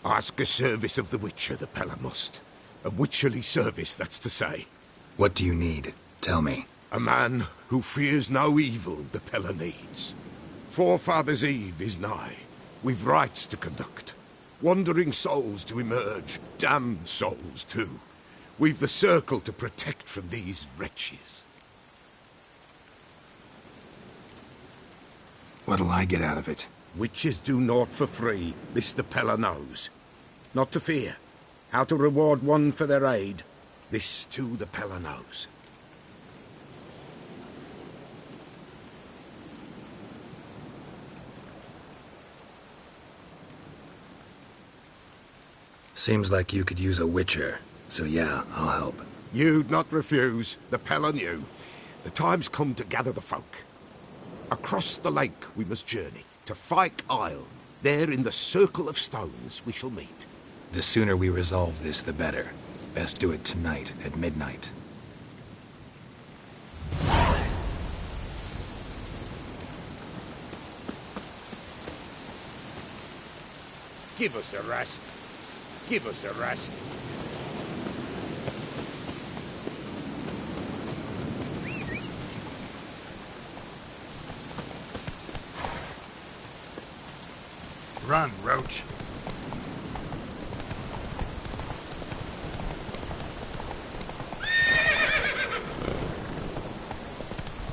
Ask a service of the Witcher, the Pella must. A witcherly service, that's to say. What do you need? Tell me. A man who fears no evil the Pella needs. Forefathers' Eve is nigh. We've rites to conduct. Wandering souls to emerge, damned souls too. We've the circle to protect from these wretches. What'll I get out of it? Witches do naught for free, this the Pella knows. Not to fear. How to reward one for their aid, this too the Pella knows. Seems like you could use a witcher, so yeah, I'll help. You'd not refuse, the Pella knew. The time's come to gather the folk. Across the lake we must journey, to Fyke Isle. There in the Circle of Stones we shall meet. The sooner we resolve this, the better. Best do it tonight, at midnight. Give us a rest. Give us a rest. Run, Roach.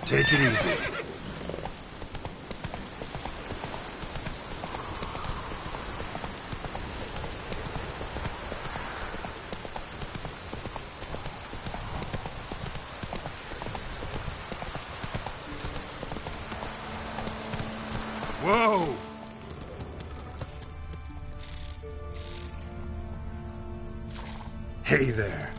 Take it easy. Whoa! Hey there.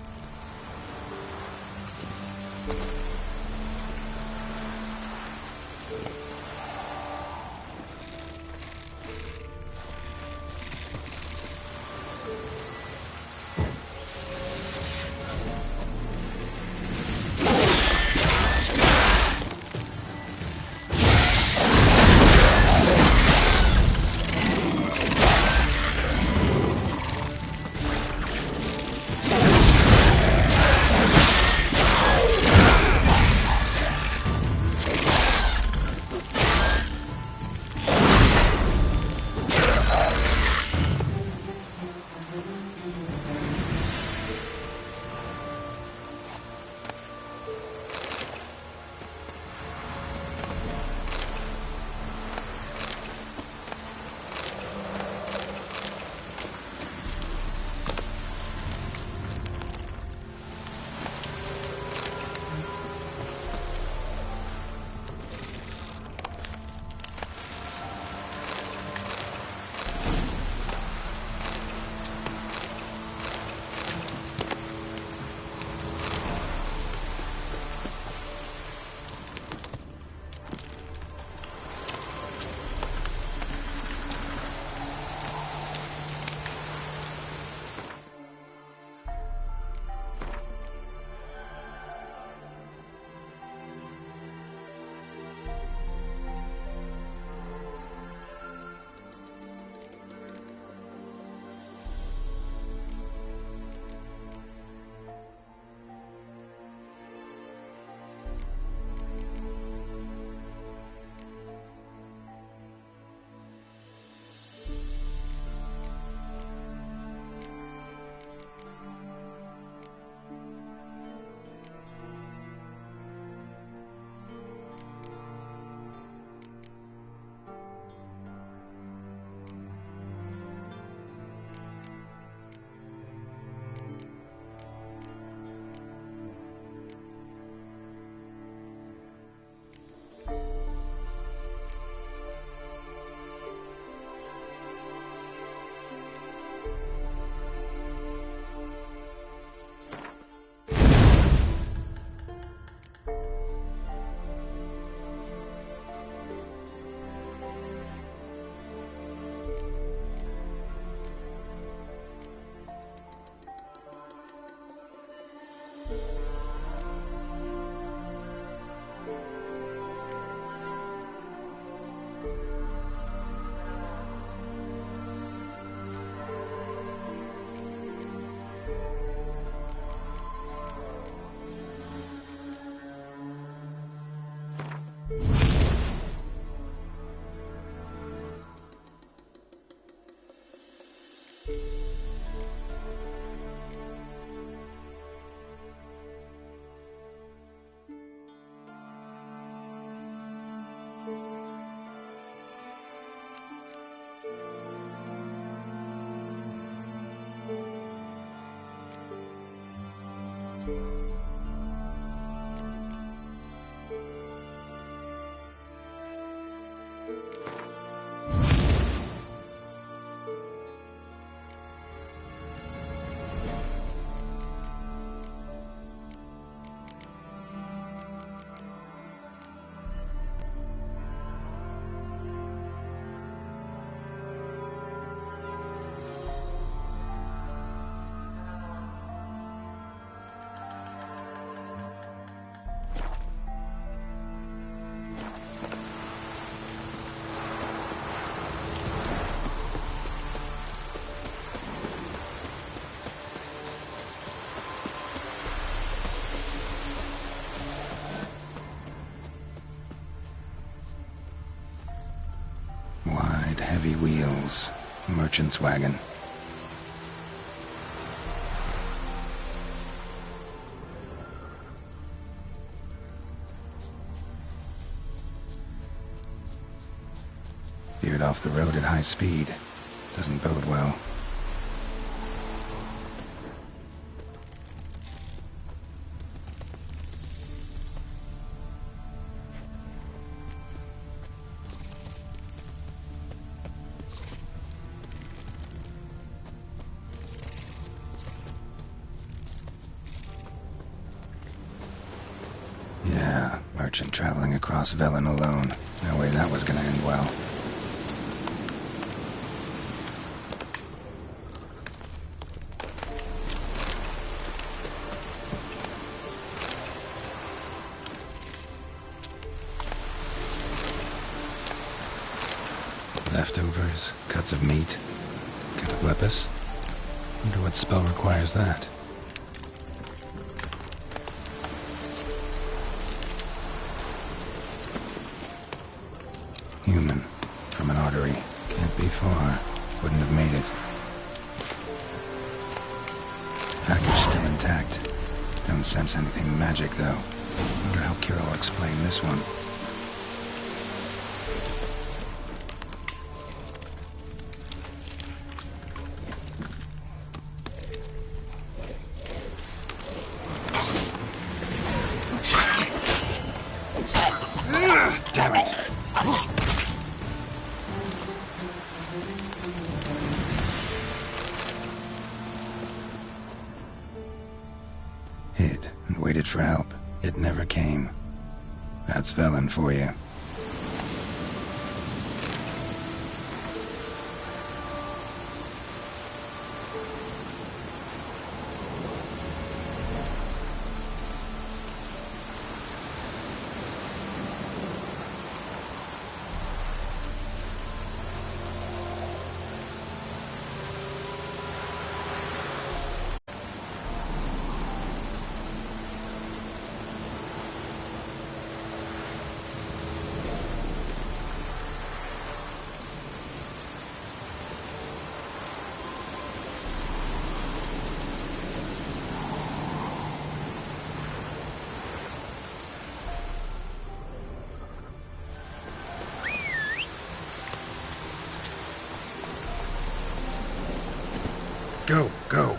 Heavy wheels. Merchant's wagon. Veered off the road at high speed. Doesn't bode well. Yeah, merchant traveling across Velen alone. No way that was gonna end well. Leftovers, cuts of meat. Cataplepis? Wonder what spell requires that. Human. From an artery. Can't be far. Wouldn't have made it. Package still intact. Don't sense anything magic, though. Wonder how Kira will explain this one. Damn it. Hid and waited for help. It never came. That's Velen for you. Go, go.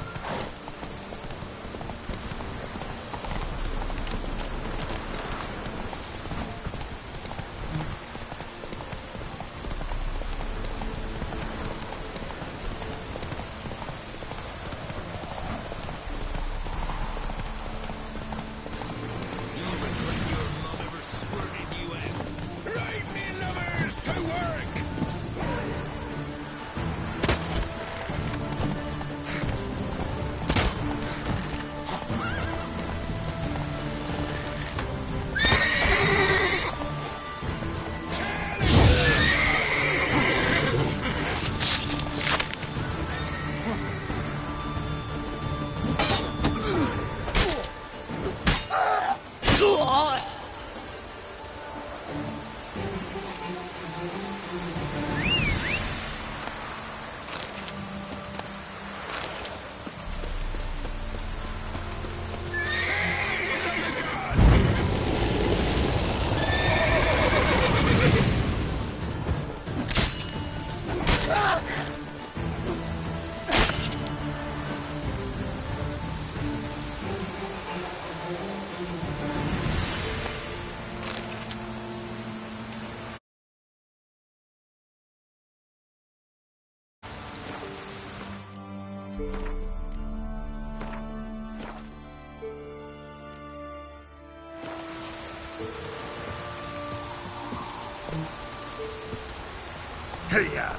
Hey-ya!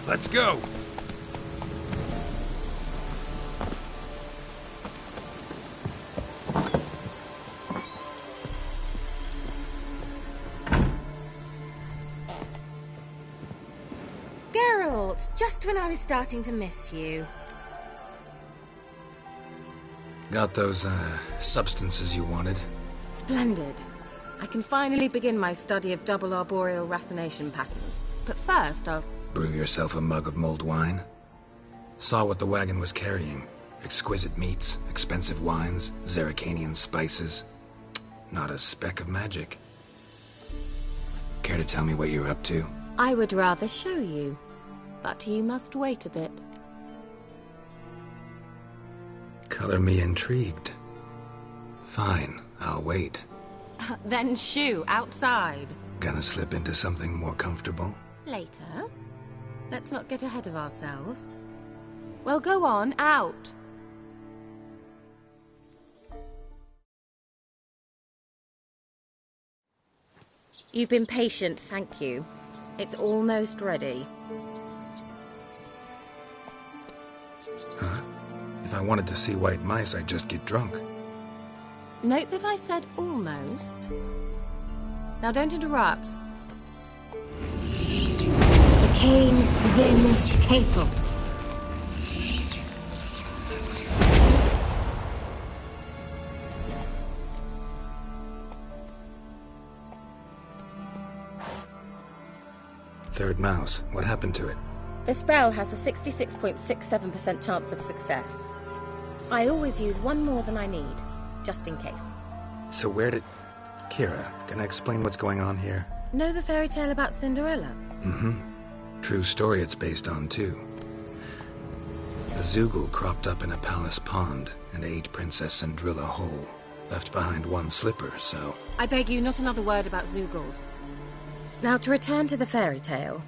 Let's go! Geralt, just when I was starting to miss you. Got those, substances you wanted? Splendid. I can finally begin my study of double arboreal racination patterns. But first, I'll... Brew yourself a mug of mulled wine? Saw what the wagon was carrying. Exquisite meats, expensive wines, Zerrikanian spices. Not a speck of magic. Care to tell me what you're up to? I would rather show you. But you must wait a bit. Color me intrigued. Fine, I'll wait. Then shoo, outside. Gonna slip into something more comfortable? Later. Let's not get ahead of ourselves. Well, go on, out. You've been patient, thank you. It's almost ready. Huh? If I wanted to see white mice, I'd just get drunk. Note that I said almost. Now don't interrupt. Cain Vin Castle. Third mouse. What happened to it? The spell has a 66.67% chance of success. I always use one more than I need, just in case. So where did... Kira, can I explain what's going on here? Know the fairy tale about Cinderella? Mm-hmm. True story it's based on, too. A Zoogle cropped up in a palace pond and ate Princess Cinderella whole. Left behind one slipper, so... I beg you, not another word about Zoogles. Now, to return to the fairy tale.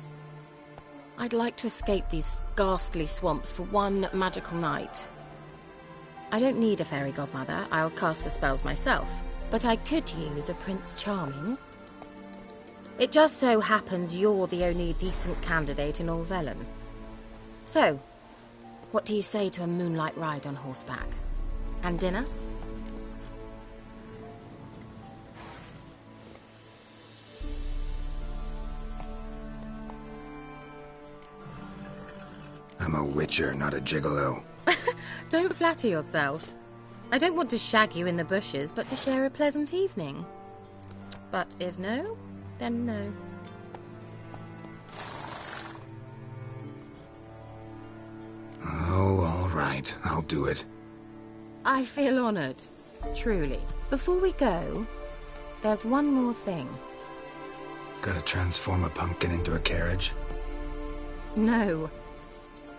I'd like to escape these ghastly swamps for one magical night. I don't need a fairy godmother, I'll cast the spells myself. But I could use a Prince Charming. It just so happens you're the only decent candidate in all Velen. So, what do you say to a moonlight ride on horseback? And dinner? I'm a witcher, not a gigolo. Don't flatter yourself. I don't want to shag you in the bushes, but to share a pleasant evening. But if no, then no. Oh, all right. I'll do it. I feel honored. Truly. Before we go, there's one more thing. Gotta transform a pumpkin into a carriage? No.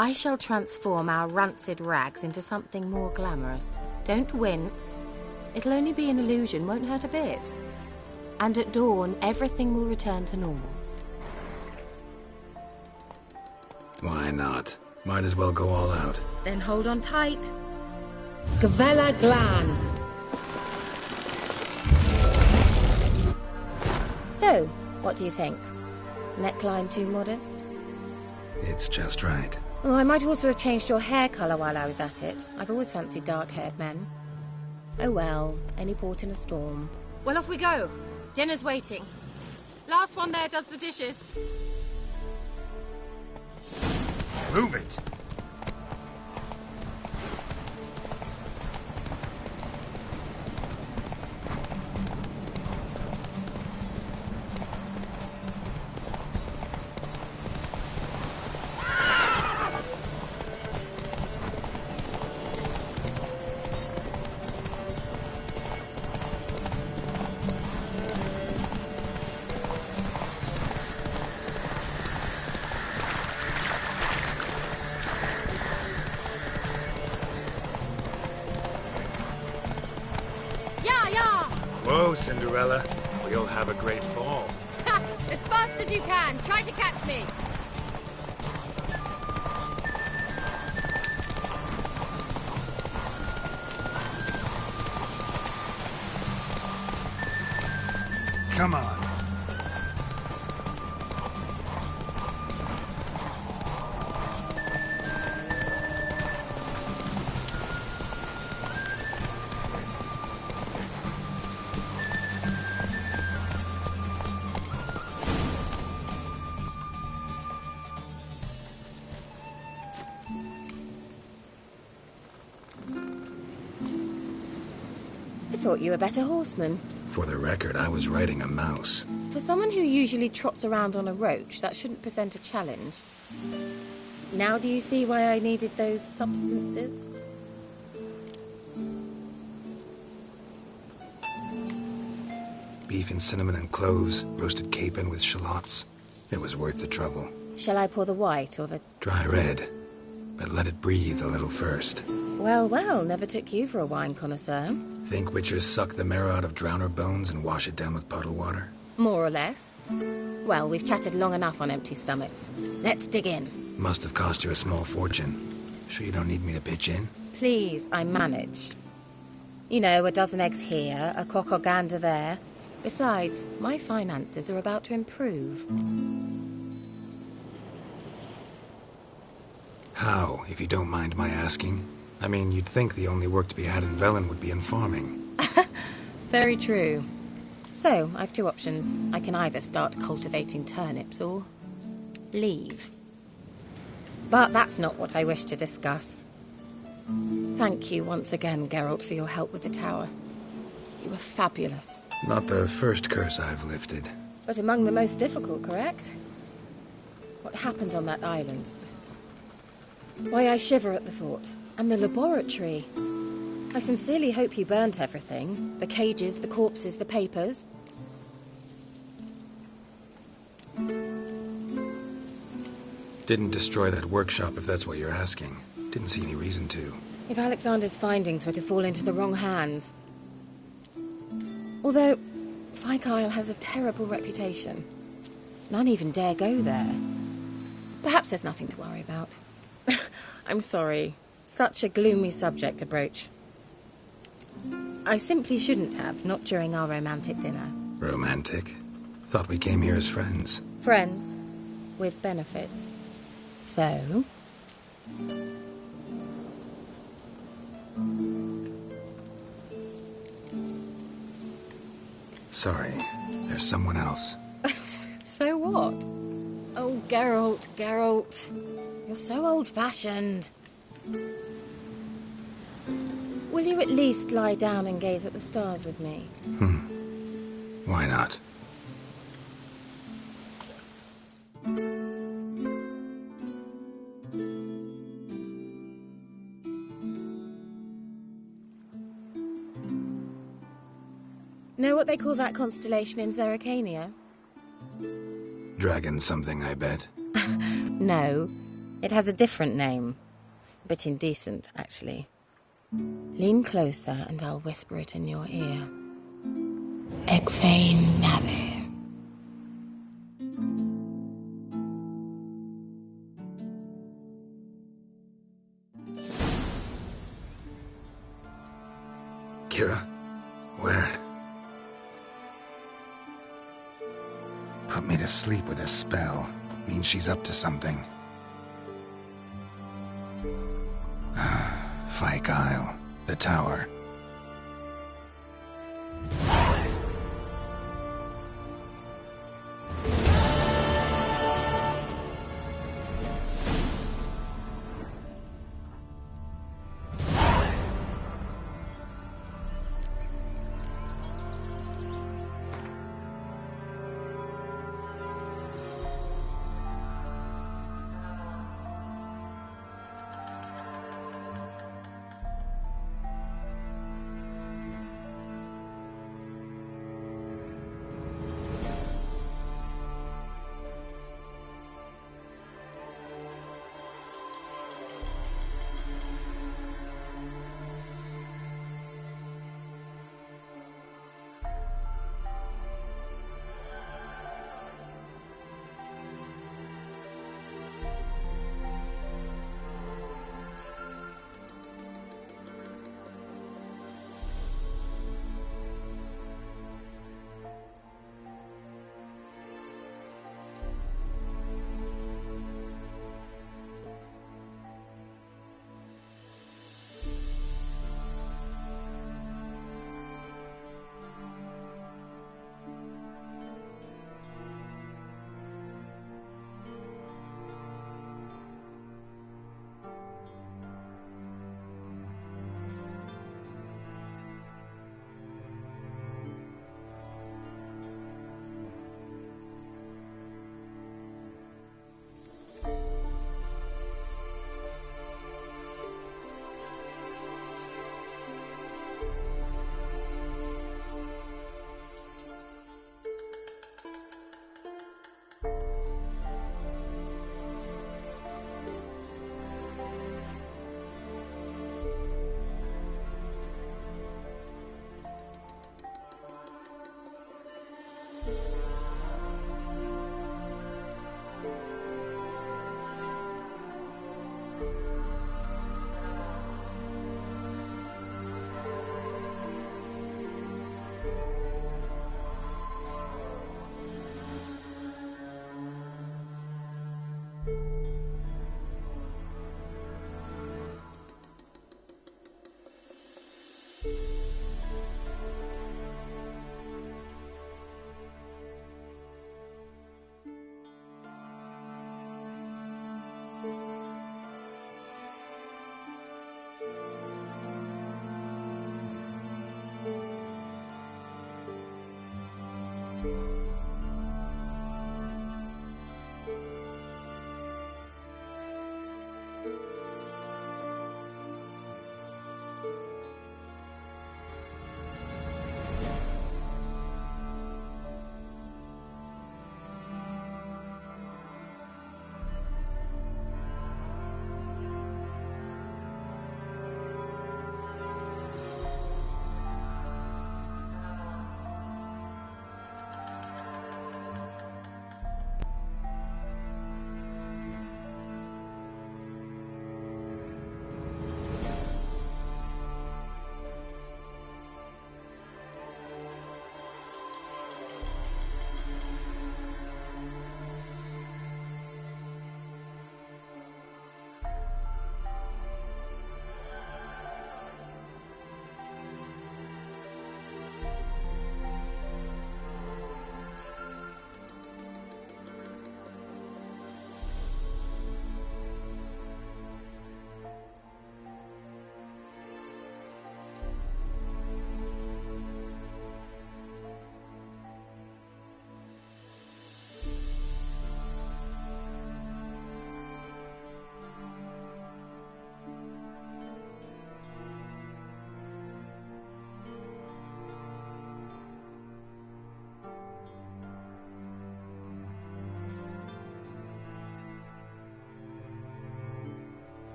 I shall transform our rancid rags into something more glamorous. Don't wince. It'll only be an illusion, won't hurt a bit. And at dawn, everything will return to normal. Why not? Might as well go all out. Then hold on tight. Gavella Glan. So, what do you think? Neckline too modest? It's just right. Oh, I might also have changed your hair colour while I was at it. I've always fancied dark-haired men. Oh well, any port in a storm. Well, off we go. Dinner's waiting. Last one there does the dishes. Move it! Whoa, Cinderella. We'll have a great fall. Ha! As fast as you can. Try to catch me. Come on. thought you were a better horseman. For the record, I was riding a mouse. For someone who usually trots around on a roach, that shouldn't present a challenge. Now do you see why I needed those substances? Beef and cinnamon and cloves, roasted capon with shallots. It was worth the trouble. Shall I pour the white or the... Dry red, but let it breathe a little first. Well, well, never took you for a wine connoisseur. Think witchers suck the marrow out of drowner bones and wash it down with puddle water? More or less. Well, we've chatted long enough on empty stomachs. Let's dig in. Must have cost you a small fortune. Sure you don't need me to pitch in? Please, I manage. You know, a dozen eggs here, a cock or gander there. Besides, my finances are about to improve. How, if you don't mind my asking? I mean, you'd think the only work to be had in Velen would be in farming. Very true. So, I've two options. I can either start cultivating turnips or leave. But that's not what I wish to discuss. Thank you once again, Geralt, for your help with the tower. You were fabulous. Not the first curse I've lifted. But among the most difficult, correct? What happened on that island? Why, I shiver at the thought. And the laboratory. I sincerely hope you burnt everything. The cages, the corpses, the papers. Didn't destroy that workshop, if that's what you're asking. Didn't see any reason to. If Alexander's findings were to fall into the wrong hands... Although, Fyke Isle has a terrible reputation. None even dare go there. Perhaps there's nothing to worry about. I'm sorry. Such a gloomy subject to broach. I simply shouldn't have, not during our romantic dinner. Romantic? Thought we came here as friends. Friends. With benefits. So... Sorry, there's someone else. So what? Oh, Geralt, Geralt. You're so old-fashioned. Will you at least lie down and gaze at the stars with me? Why not? Know what they call that constellation in Zerrikania? Dragon something, I bet. No, it has a different name. A bit indecent, actually. Lean closer and I'll whisper it in your ear. Egfain Navir. Kira? Where? Put me to sleep with a spell. Means she's up to something. Fyke Isle. The tower.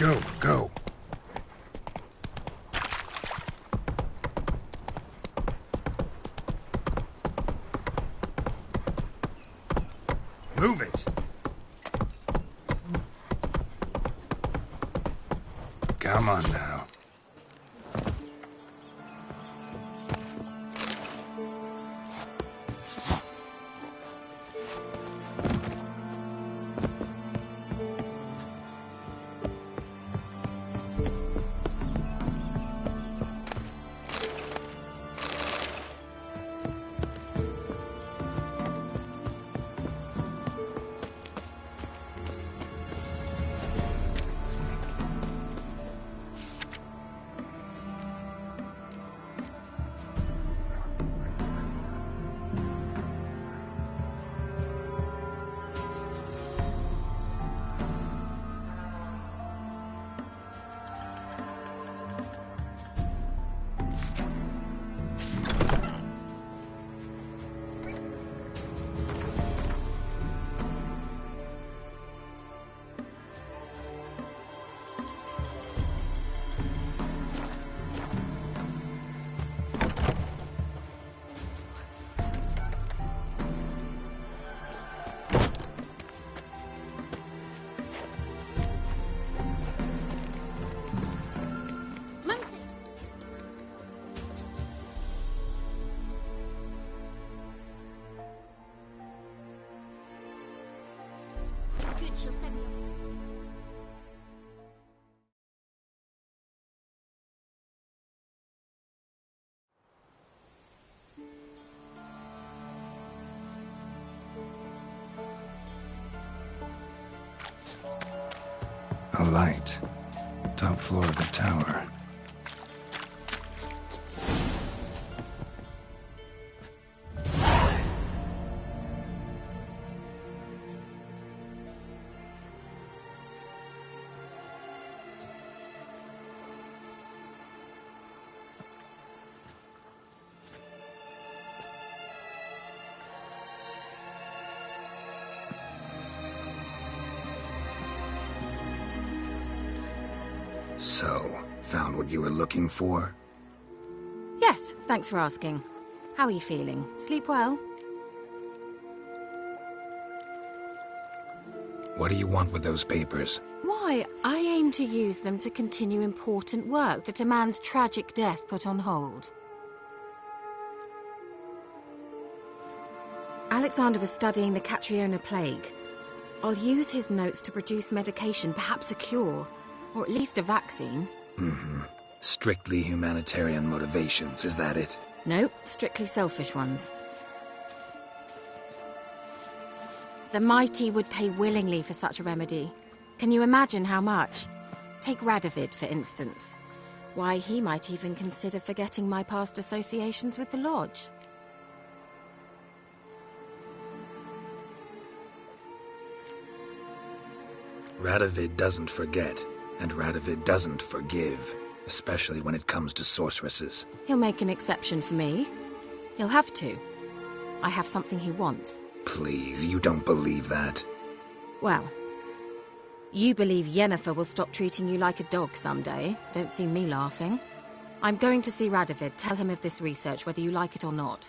Go, go. Move it. Come on now. Good, she'll send me. A light. Top floor of the tower. So, found what you were looking for? Yes, thanks for asking. How are you feeling? Sleep well? What do you want with those papers? Why, I aim to use them to continue important work that a man's tragic death put on hold. Alexander was studying the Catriona plague. I'll use his notes to produce medication, perhaps a cure. Or at least a vaccine. Mm-hmm. Strictly humanitarian motivations, is that it? Nope, strictly selfish ones. The mighty would pay willingly for such a remedy. Can you imagine how much? Take Radovid, for instance. Why, he might even consider forgetting my past associations with the Lodge. Radovid doesn't forget. And Radovid doesn't forgive, especially when it comes to sorceresses. He'll make an exception for me. He'll have to. I have something he wants. Please, you don't believe that. Well, you believe Yennefer will stop treating you like a dog someday. Don't see me laughing. I'm going to see Radovid, tell him of this research, whether you like it or not.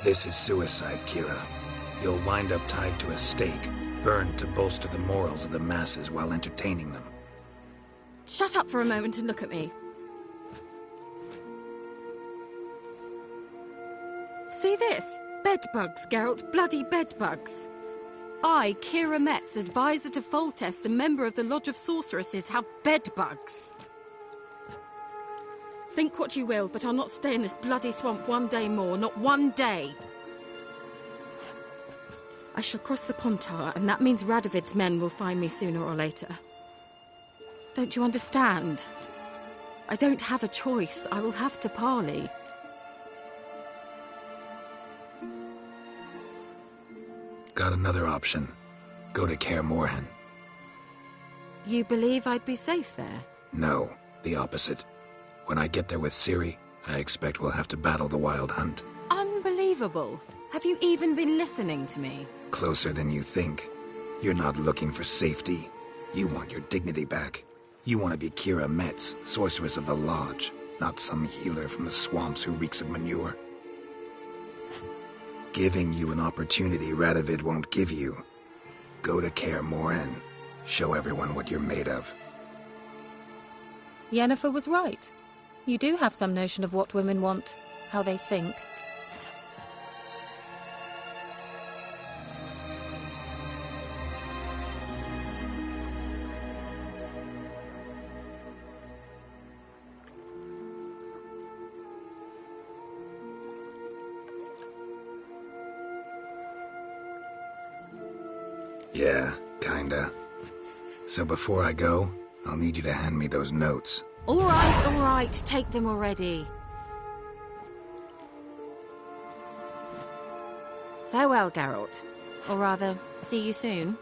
This is suicide, Kira. You'll wind up tied to a stake, burned to bolster the morals of the masses while entertaining them. Shut up for a moment and look at me. See this? Bedbugs, Geralt. Bloody bedbugs. I, Kira Metz, advisor to Foltest, a member of the Lodge of Sorceresses, have bedbugs. Think what you will, but I'll not stay in this bloody swamp one day more. Not one day. I shall cross the Pontar, and that means Radovid's men will find me sooner or later. Don't you understand? I don't have a choice. I will have to parley. Got another option. Go to Kaer Morhen. You believe I'd be safe there? No, the opposite. When I get there with Ciri, I expect we'll have to battle the Wild Hunt. Unbelievable. Have you even been listening to me? Closer than you think. You're not looking for safety. You want your dignity back. You want to be Kira Metz, sorceress of the Lodge, not some healer from the swamps who reeks of manure. Giving you an opportunity Radovid won't give you. Go to Kaer Morhen. Show everyone what you're made of. Yennefer was right. You do have some notion of what women want, how they think. Yeah, kinda. So before I go, I'll need you to hand me those notes. All right, take them already. Farewell, Geralt. Or rather, see you soon.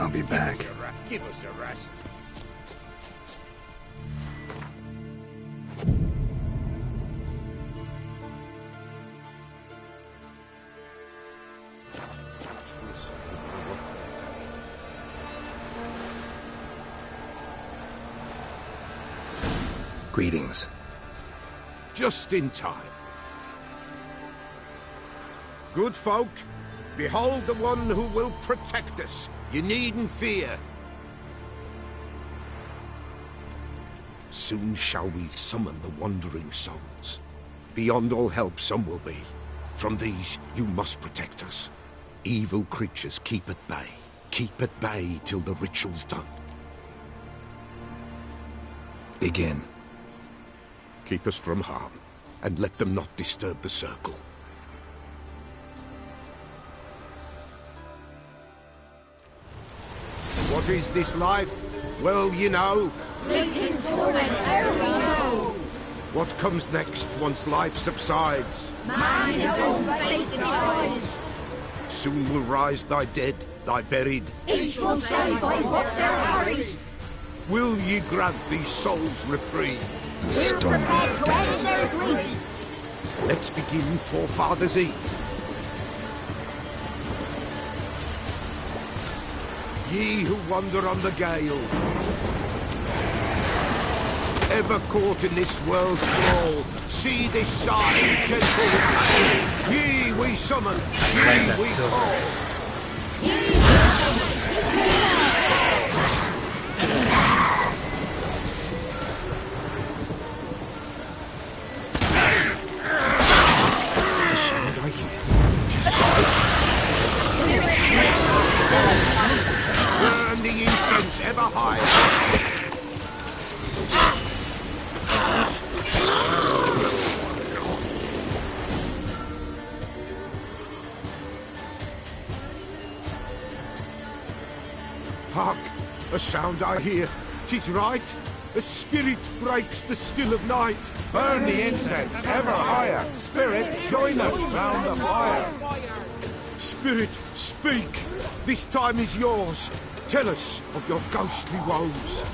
I'll be back. Give us a rest. Greetings. Just in time. Good folk, behold the one who will protect us. You needn't fear. Soon shall we summon the wandering souls. Beyond all help some will be. From these you must protect us. Evil creatures keep at bay. Keep at bay till the ritual's done. Begin. Keep us from harm, and let them not disturb the circle. What is this life? Well, you know. Fleeting torment, there we know. What comes next once life subsides? Man his own fate decides. Soon will rise thy dead, thy buried. Each will say by what they're hurried. Will ye grant these souls reprieve? We're prepared to end their grief. Let's begin Forefathers' Eve. Ye who wander on the gale, ever caught in this world's thrall, see this sign, gentle pain. Ye we summon, ye we call. The sound I hear, 'tis right. Burn the incense ever higher. Hark! A sound I hear. 'Tis right. A spirit breaks the still of night. Burn the incense ever higher. Spirit, join us round the fire. Spirit, speak. This time is yours. Tell us of your ghostly woes.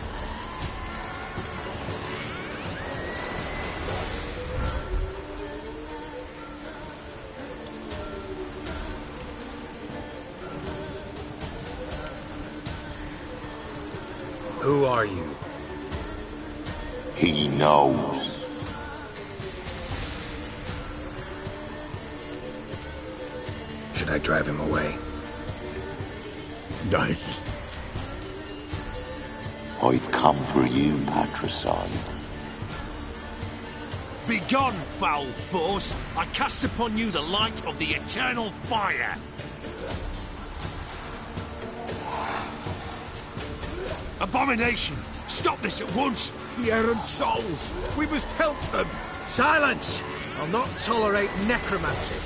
Who are you? He knows. Should I drive him away? Nay. I've come for you, patricide. Begone, foul force! I cast upon you the light of the eternal fire! Abomination! Stop this at once! The errant souls! We must help them! Silence! I'll not tolerate necromancy.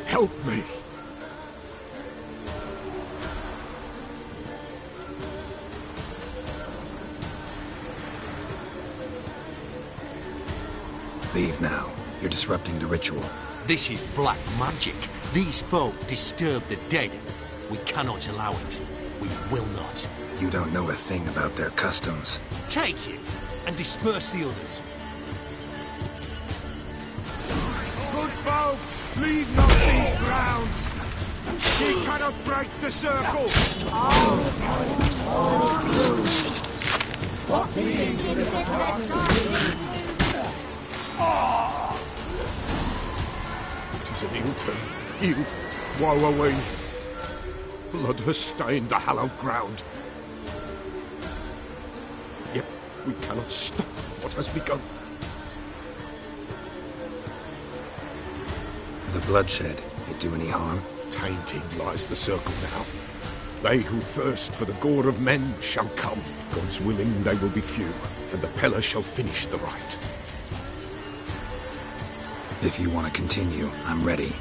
Help me! Leave now. You're disrupting the ritual. This is black magic. These folk disturb the dead. We cannot allow it. We will not. You don't know a thing about their customs. Take it, and disperse the others. Good folk, leave not these grounds. He cannot break the circle. It is an ill turn. Ill. Woe away. Blood has stained the hallowed ground. Yet we cannot stop what has begun. The bloodshed, it do any harm? Tainted lies the circle now. They who thirst for the gore of men shall come. God's willing, they will be few, and the Peller shall finish the rite. If you want to continue, I'm ready.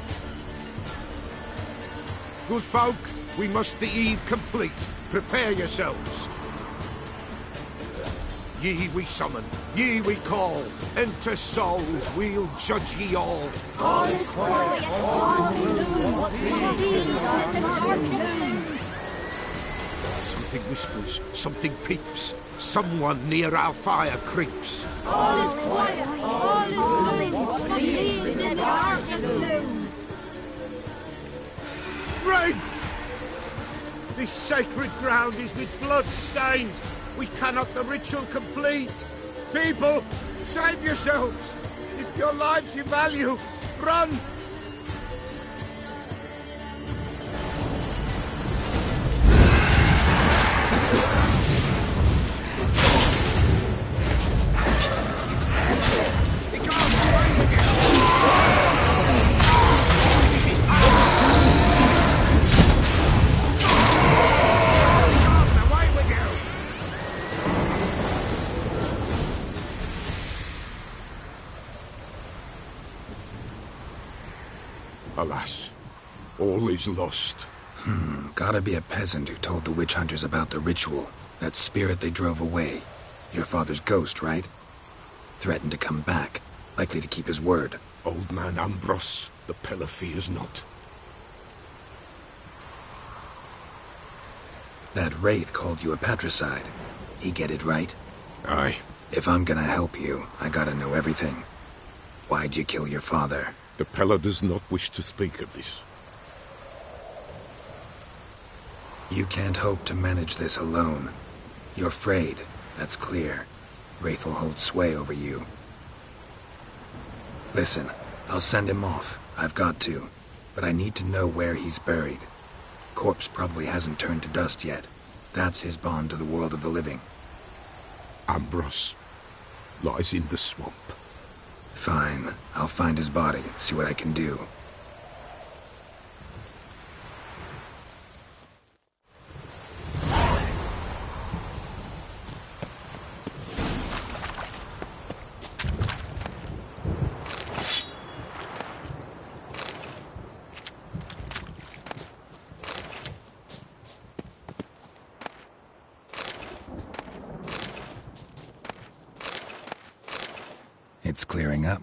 Good folk, we must the eve complete. Prepare yourselves. Ye we summon, ye we call. Enter souls, we'll judge ye all. All is quiet, all is Something whispers, something peeps. Someone near our fire creeps. all is quiet, all is gloom, in the darkest gloom. Wraiths! This sacred ground is with blood stained. We cannot the ritual complete. People, save yourselves. If your lives you value, run! Alas, all is lost. Gotta be a peasant who told the witch hunters about the ritual. That spirit they drove away. Your father's ghost, right? Threatened to come back. Likely to keep his word. Old man Ambros, the Peller fears not. That wraith called you a patricide. He get it right? Aye. If I'm gonna help you, I gotta know everything. Why'd you kill your father? The Peller does not wish to speak of this. You can't hope to manage this alone. You're afraid, that's clear. Wraith will hold sway over you. Listen, I'll send him off. I've got to. But I need to know where he's buried. Corpse probably hasn't turned to dust yet. That's his bond to the world of the living. Ambros lies in the swamp. Fine. I'll find his body, see what I can do. It's clearing up.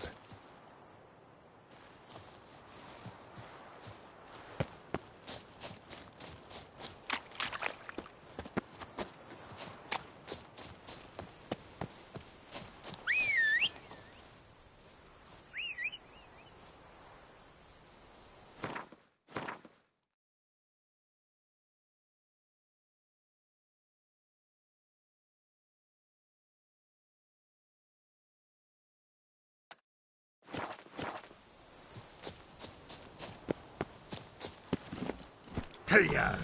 Hey-ya!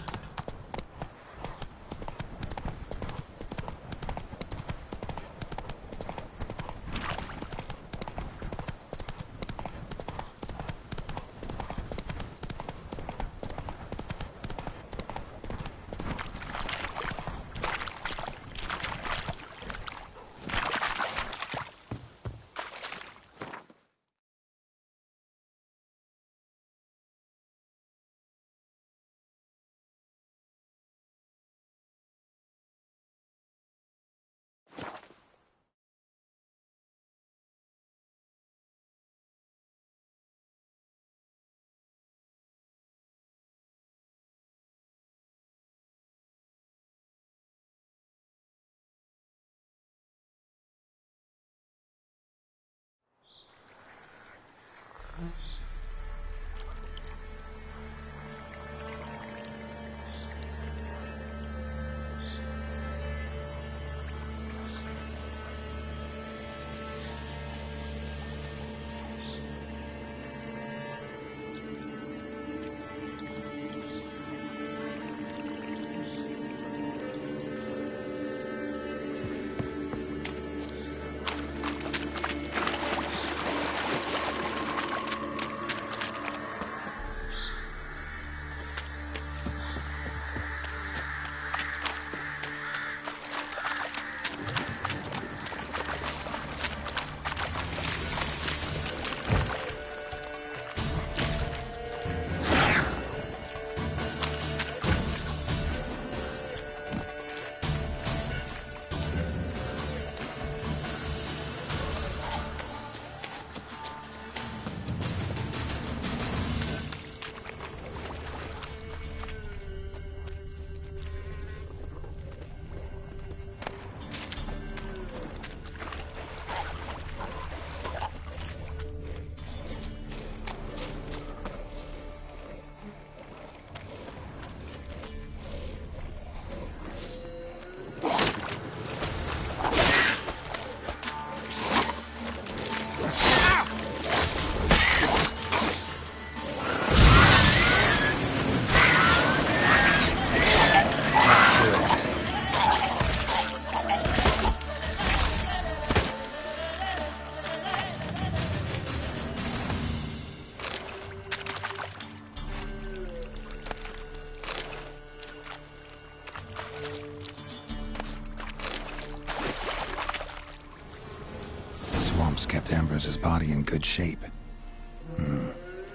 Kept Ambrose's body in good shape.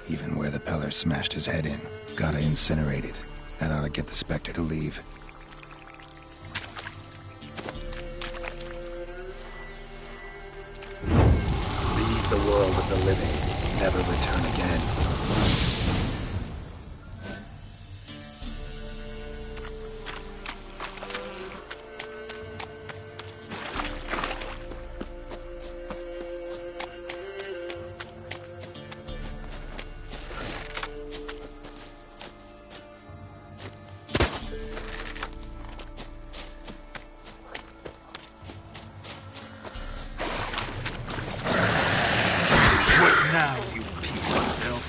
Even where the Peller smashed his head in. Gotta incinerate it. That ought to get the Spectre to leave. Leave the world of the living. Never return again. Now, you piece of filth.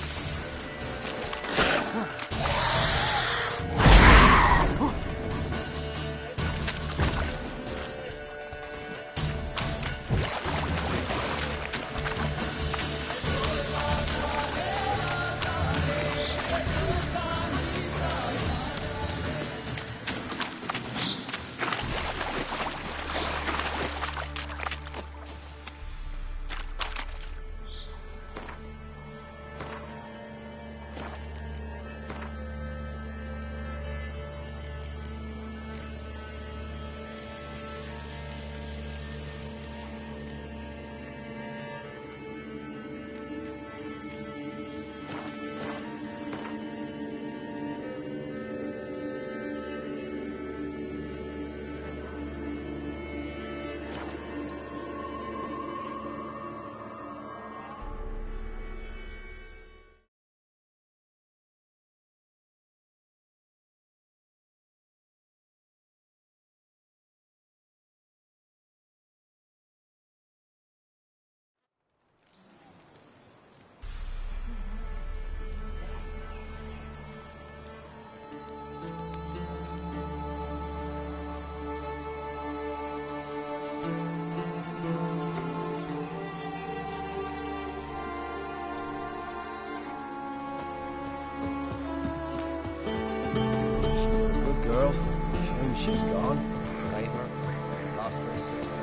she's gone. Kramer lost her sister.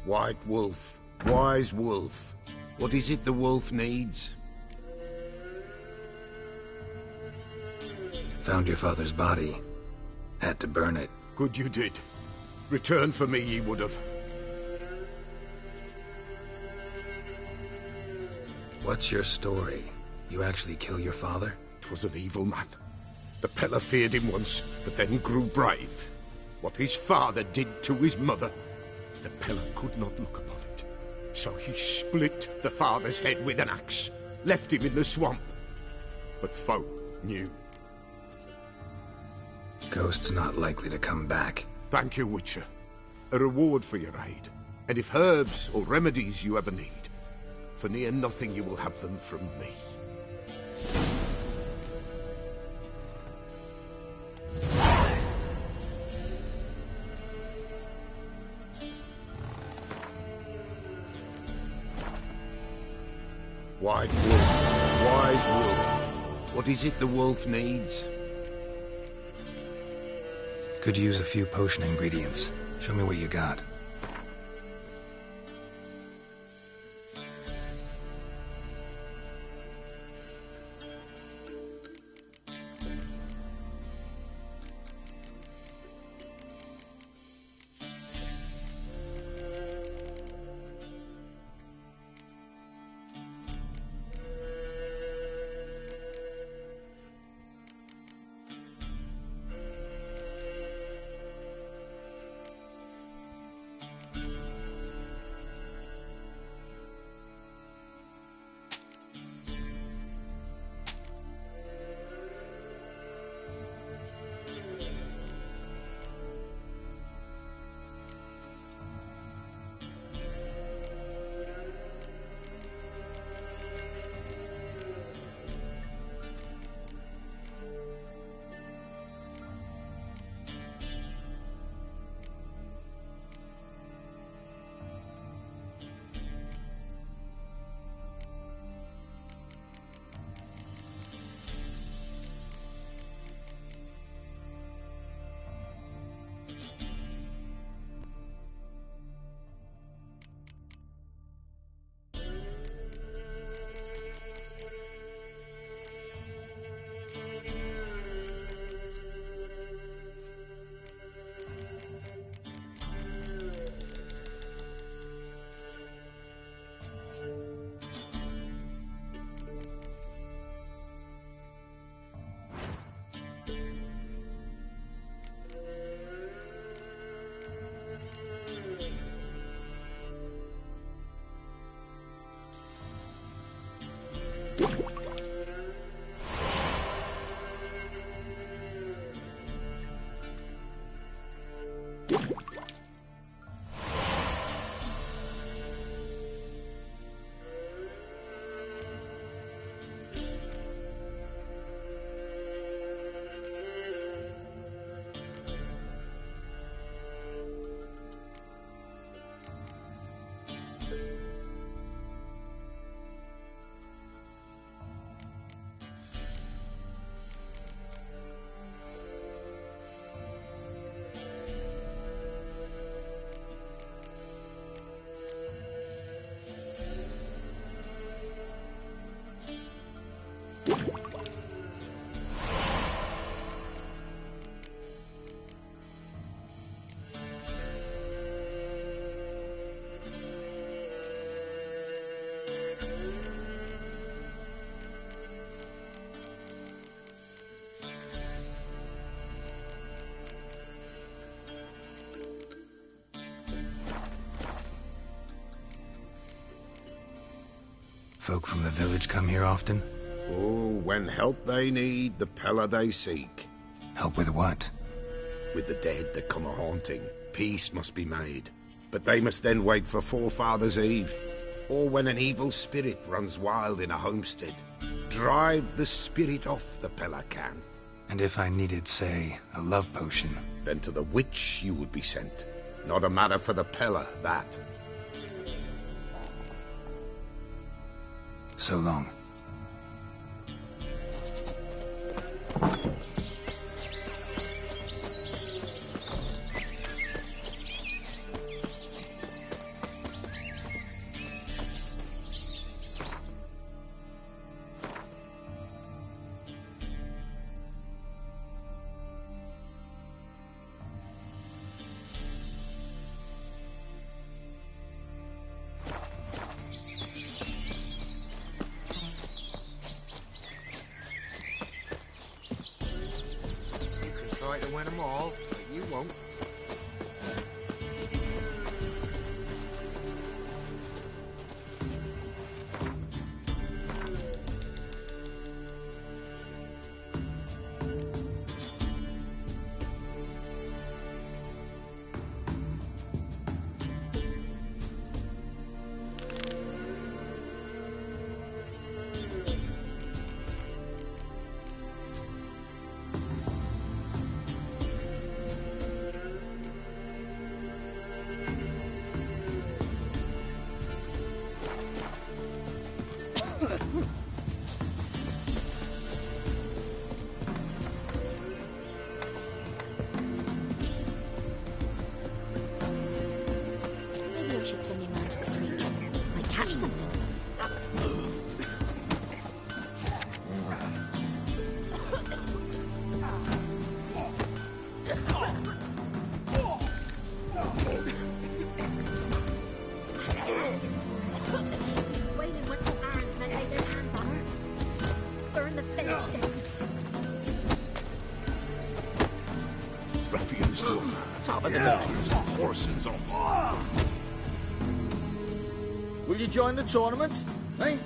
White Wolf, wise wolf. What is it the wolf needs? Found your father's body. Had to burn it. Good you did. Return for me ye would have. What's your story? You actually kill your father? 'Twas an evil man. The Peller feared him once, but then grew brave. What his father did to his mother, the Peller could not look upon it. So he split the father's head with an axe, left him in the swamp. But folk knew. Ghost's not likely to come back. Thank you, Witcher. A reward for your aid. And if herbs or remedies you ever need, for near nothing you will have them from me. White Wolf, wise wolf. What is it the wolf needs? Could use a few potion ingredients. Show me what you got. Folk from the village come here often? Oh, when help they need, the Peller they seek. Help with what? With the dead that come a-haunting, peace must be made. But they must then wait for Forefathers' Eve, or when an evil spirit runs wild in a homestead. Drive the spirit off the Pelican. And if I needed, say, a love potion? Then to the witch you would be sent. Not a matter for the Pella, that. So long. Try to win them all, but you won't. Maybe I should send him round to the creek. Might catch something. Wailing once the Baron's men lay their hands on her. Burn the village down. Ruffians to them. Top of the mountains. Horses on. Will you join the tournament? Eh?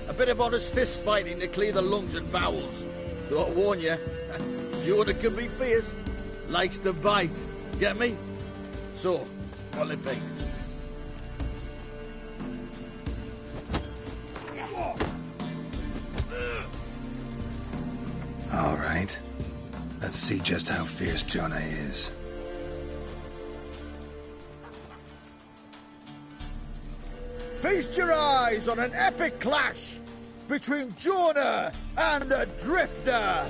A bit of honest fist fighting to clear the lungs and bowels. Though I warn you, Jordan can be fierce. Likes to bite. Get me? So, what'll it be? All right. Let's see just how fierce Jonah is. Feast your eyes on an epic clash between Jonah and the Drifter!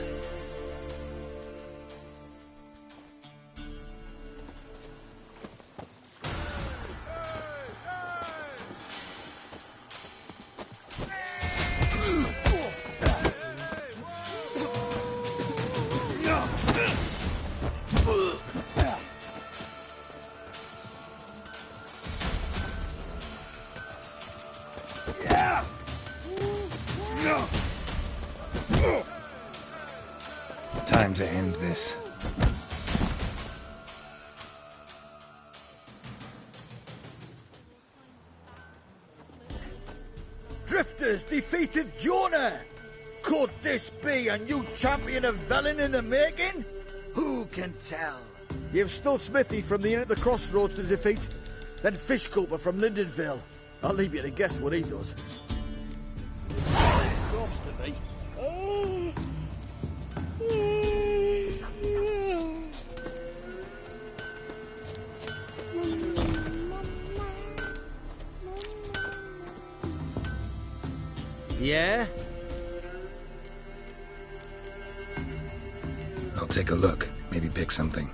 Time to end this. Drifters defeated Jonah! Could this be a new champion of Velen in the making? Who can tell? You've still Smithy from the Inn at the Crossroads to defeat, then Fishculper from Lindenville. I'll leave you to guess what he does. Corpse to me. Yeah? I'll take a look. Maybe pick something.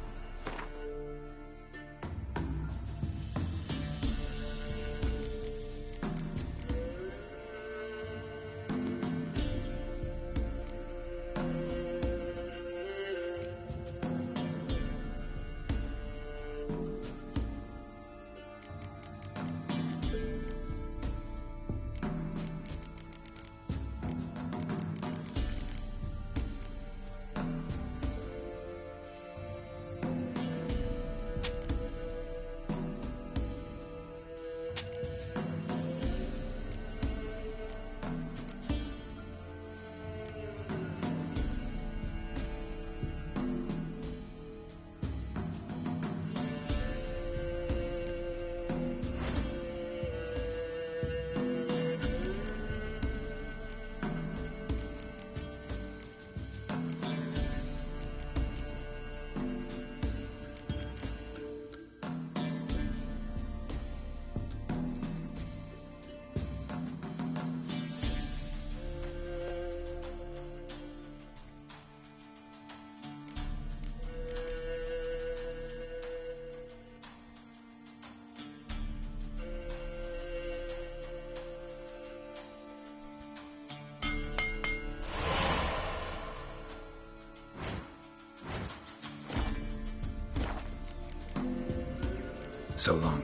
So long.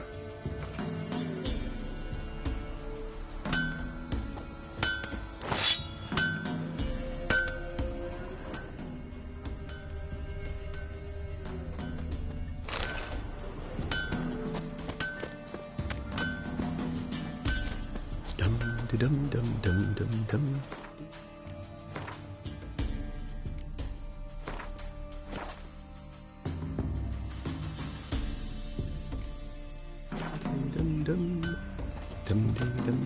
Dum dum dum dum dum. Dum dum dum dum dum.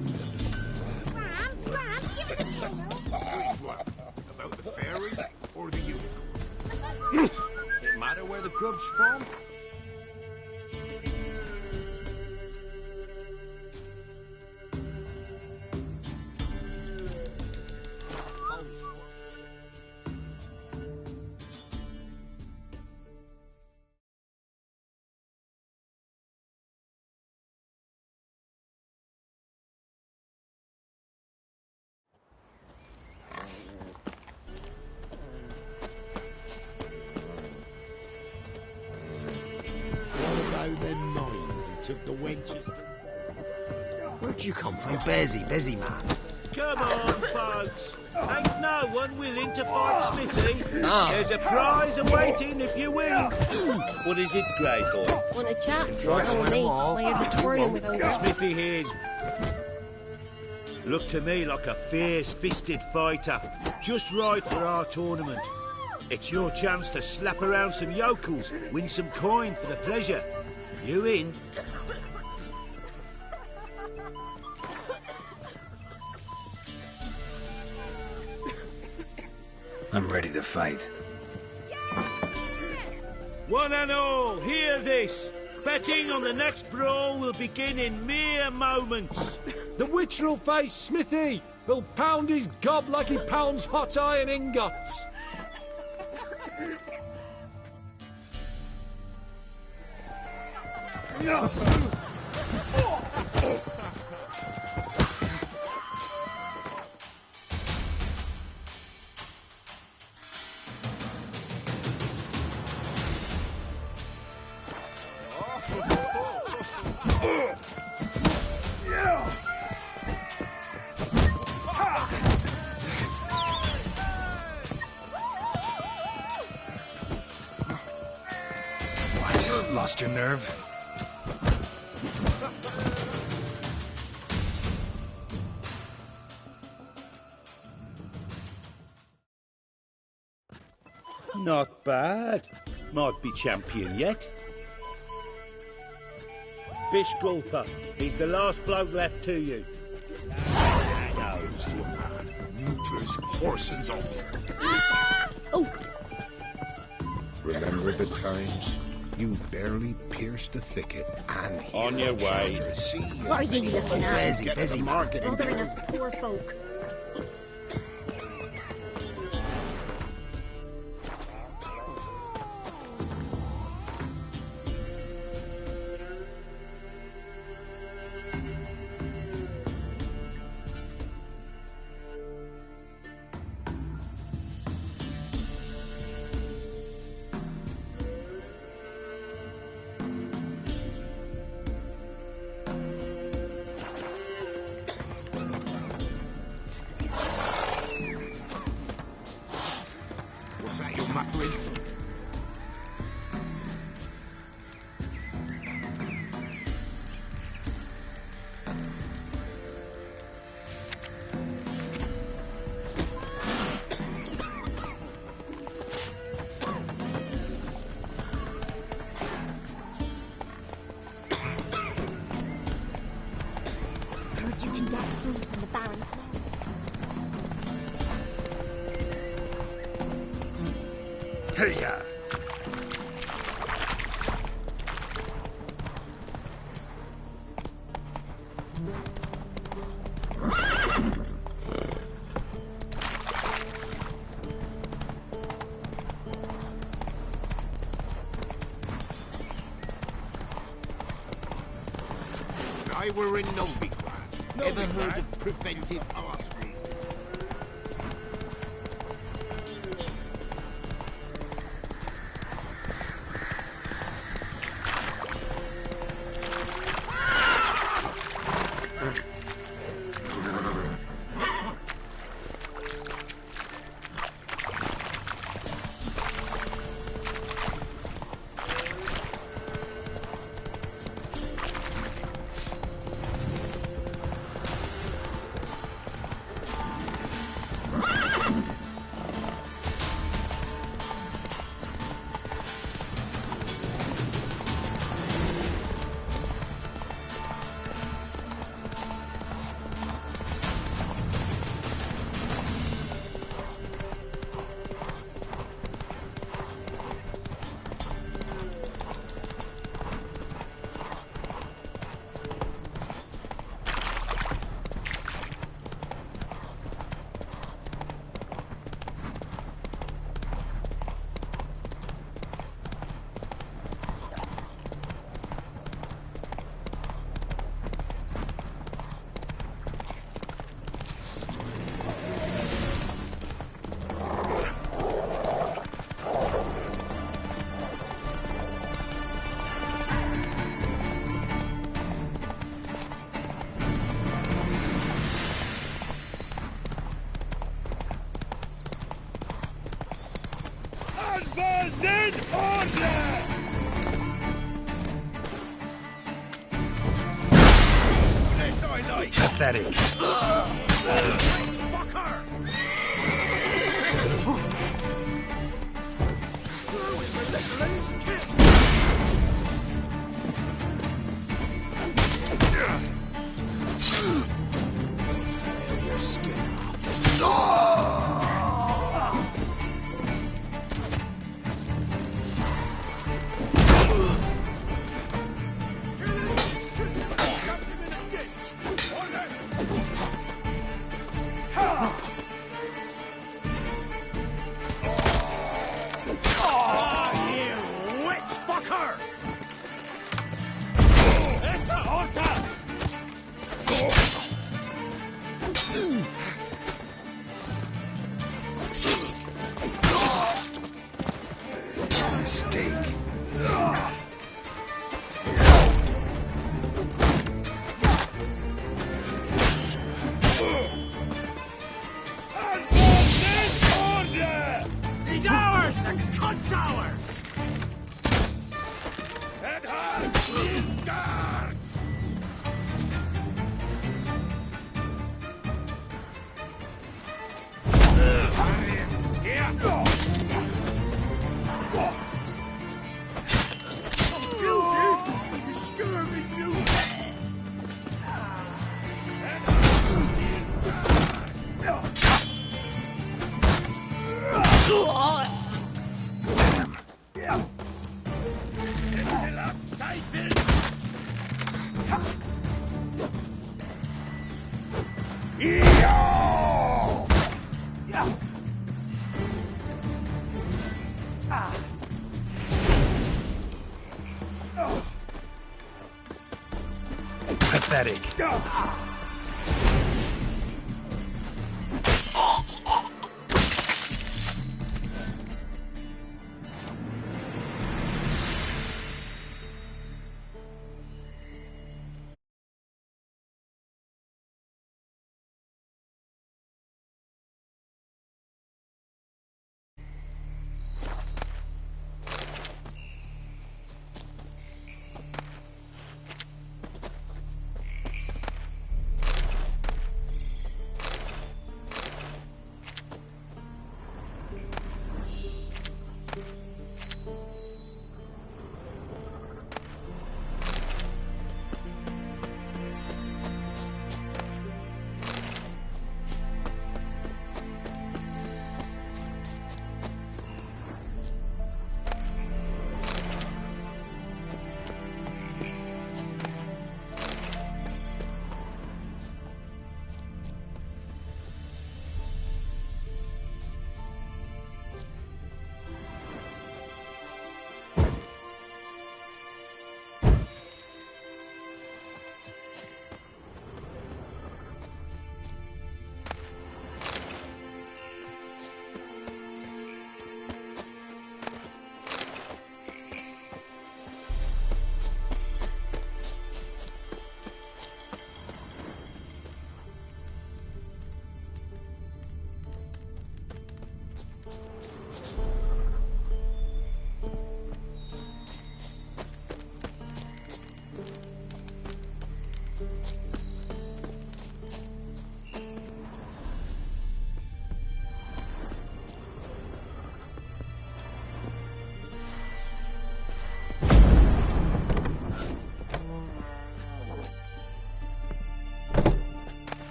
Scrams, give us a tale. Which one? About the fairy or the unicorn? It matter where the grub's from? Them mines and took the wenches. Where'd you come from, busy man? Come on, folks. Ain't no one willing to fight Smithy. Ah. There's a prize awaiting if you win. What is it, Grey Boy? Want to chat? Drugs Come with win me. 'em all. My head's a twirling with hunger. Smithy here's... Look to me like a fierce-fisted fighter. Just right for our tournament. It's your chance to slap around some yokels, win some coin for the pleasure. You in? I'm ready to fight. One and all, hear this. Betting on the next brawl will begin in mere moments. The Witcher'll face Smithy. He'll pound his gob like he pounds hot iron ingots. What? Lost your nerve? Not bad. Might be champion yet. Fish Gulper, he's the last bloke left to you. Goes to a man, useless horsens on. Oh, Remember the times? You barely pierced the thicket, and On your way. what are you looking at? Busy market. Bothering us poor folk. What's that you're muttering? Heard you can get food from the Baron. Hey-ya! I were in Novigrad. Ever heard of preventive archery? like? Pathetic. Fucker! Your skin. He's ours! The cunt's ours! Head hard! Nilfgaard! Guilty! You scurvy mule! Pathetic.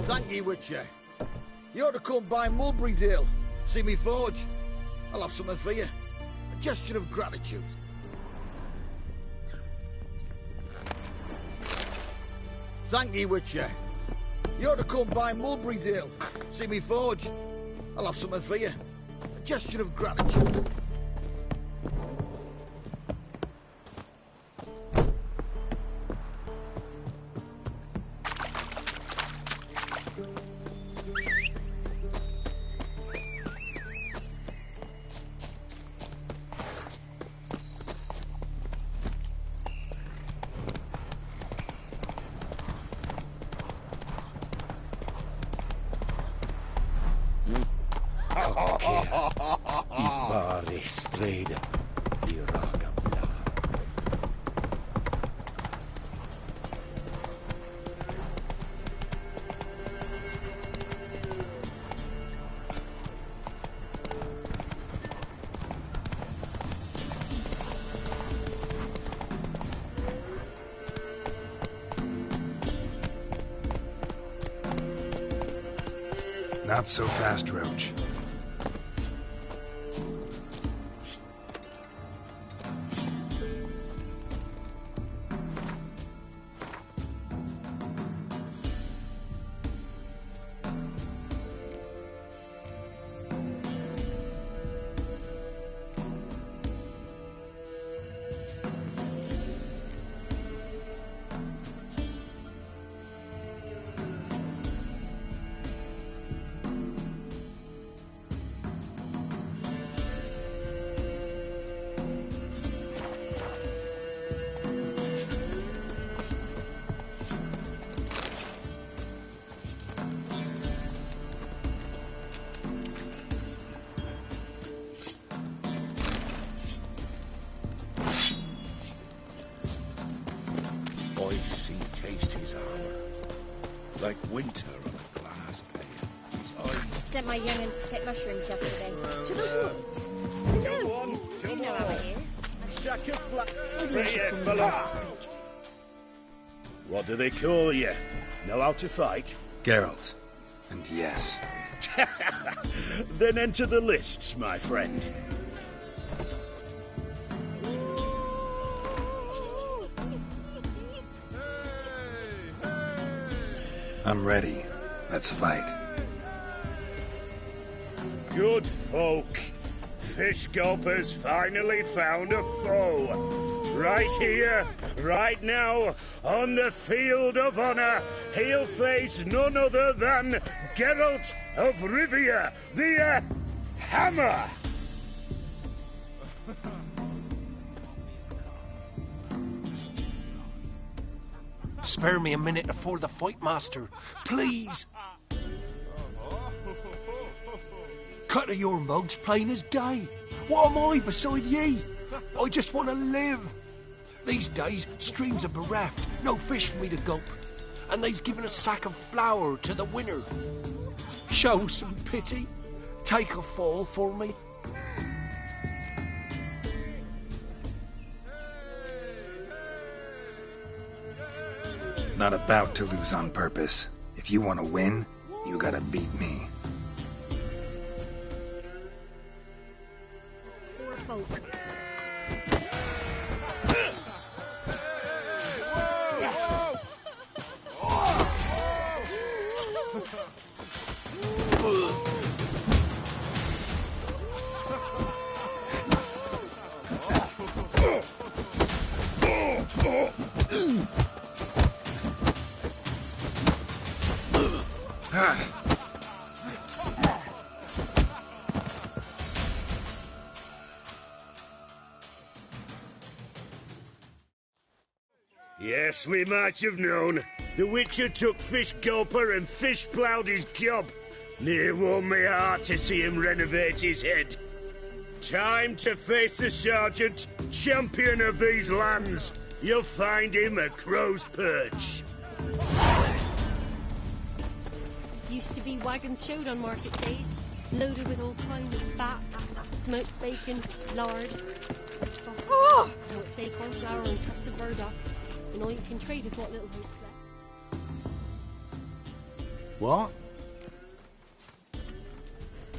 Thank you, Witcher. You ought to come by Mulberrydale. See me forge. I'll have something for you. A gesture of gratitude. Thank you, Witcher. You ought to come by Mulberrydale. See me forge. I'll have something for you. A gesture of gratitude. Ipare streda, iraga bla. Not so fast, Roach. Ice encased his armor, like winter on a glass pane. His eyes. Sent my young'uns to pick mushrooms yesterday. To the woods. Come on, You come know how on. it is. Shack a flat. Maybe I should Here, send fella. them to the creek. What do they call you? Know how to fight? Geralt. And yes. Then enter the lists, my friend. I'm ready. Let's fight. Good folk. Fish Gulper's finally found a foe. Right here, right now, on the field of honor, he'll face none other than Geralt of Rivia, the Hammer. Spare me a minute before the fight, master. Please. Cut of your mugs plain as day. What am I beside ye? I just want to live. These days, streams are bereft. No fish for me to gulp. And they's given a sack of flour to the winner. Show some pity. Take a fall for me. Not about to lose on purpose. If you want to win, you gotta beat me. Poor folk. Yes, we might have known. The Witcher took Fish Gulper and fish ploughed his gob. Near warmed me heart to see him renovate his head. Time to face the Sergeant, champion of these lands. You'll find him at Crow's Perch. Used to be wagons showed on market days, loaded with all kinds of fat, smoked bacon, lard, sausage, and with acorn flour and tufts of burdock. And all you can trade is what little hope's left. What?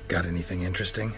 Got anything interesting?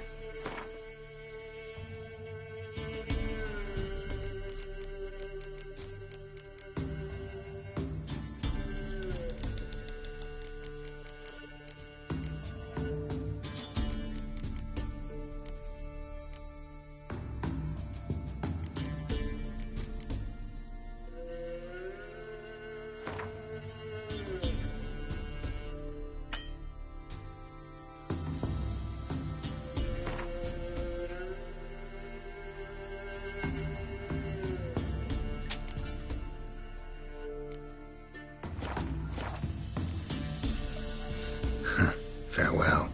Farewell.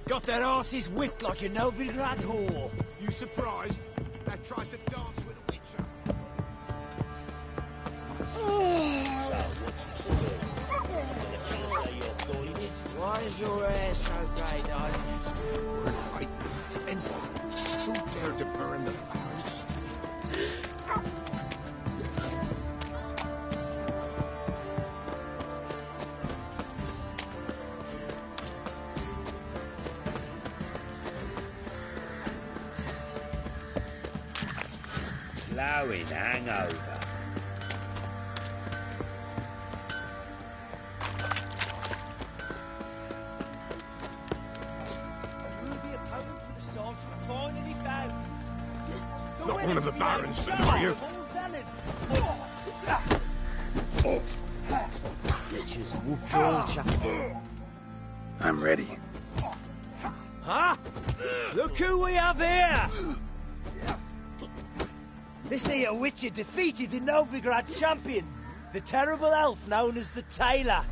Got their asses whipped like a Novigrad whore. You surprised? They tried to dance with a witcher. So, what's it to do? Gonna tell us where your coin is? Why is your hair so grey, darling? Right. And who dared to burn the Barons? Flowing hangover. Finally found. Not one of the Barons, then, are you? Bitches whooped all chapel. I'm ready. Huh? Look who we have here! This here Witcher defeated the Novigrad champion, the terrible elf known as the Tailor.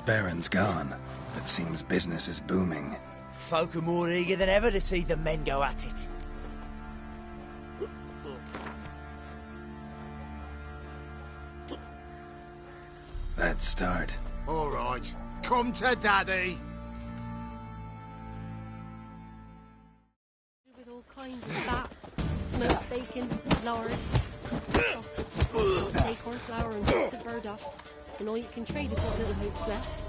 Baron's gone, but seems business is booming. Folk are more eager than ever to see the men go at it. Let's start. All right. Come to Daddy. With all kinds of fat, smoked bacon, lard, sausage, acorn flour and chips of burdock. And all you can trade is what little hope's left.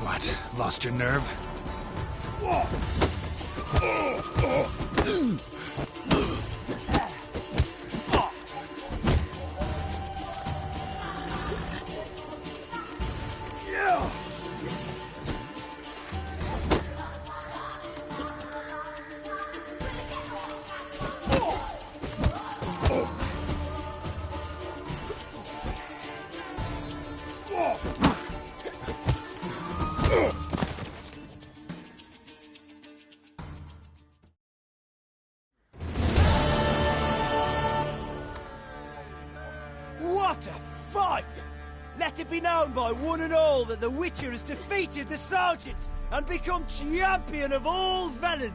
What? Lost your nerve? What a fight! Let it be known by one and all that the Witcher has defeated the Sergeant and become champion of all Velen.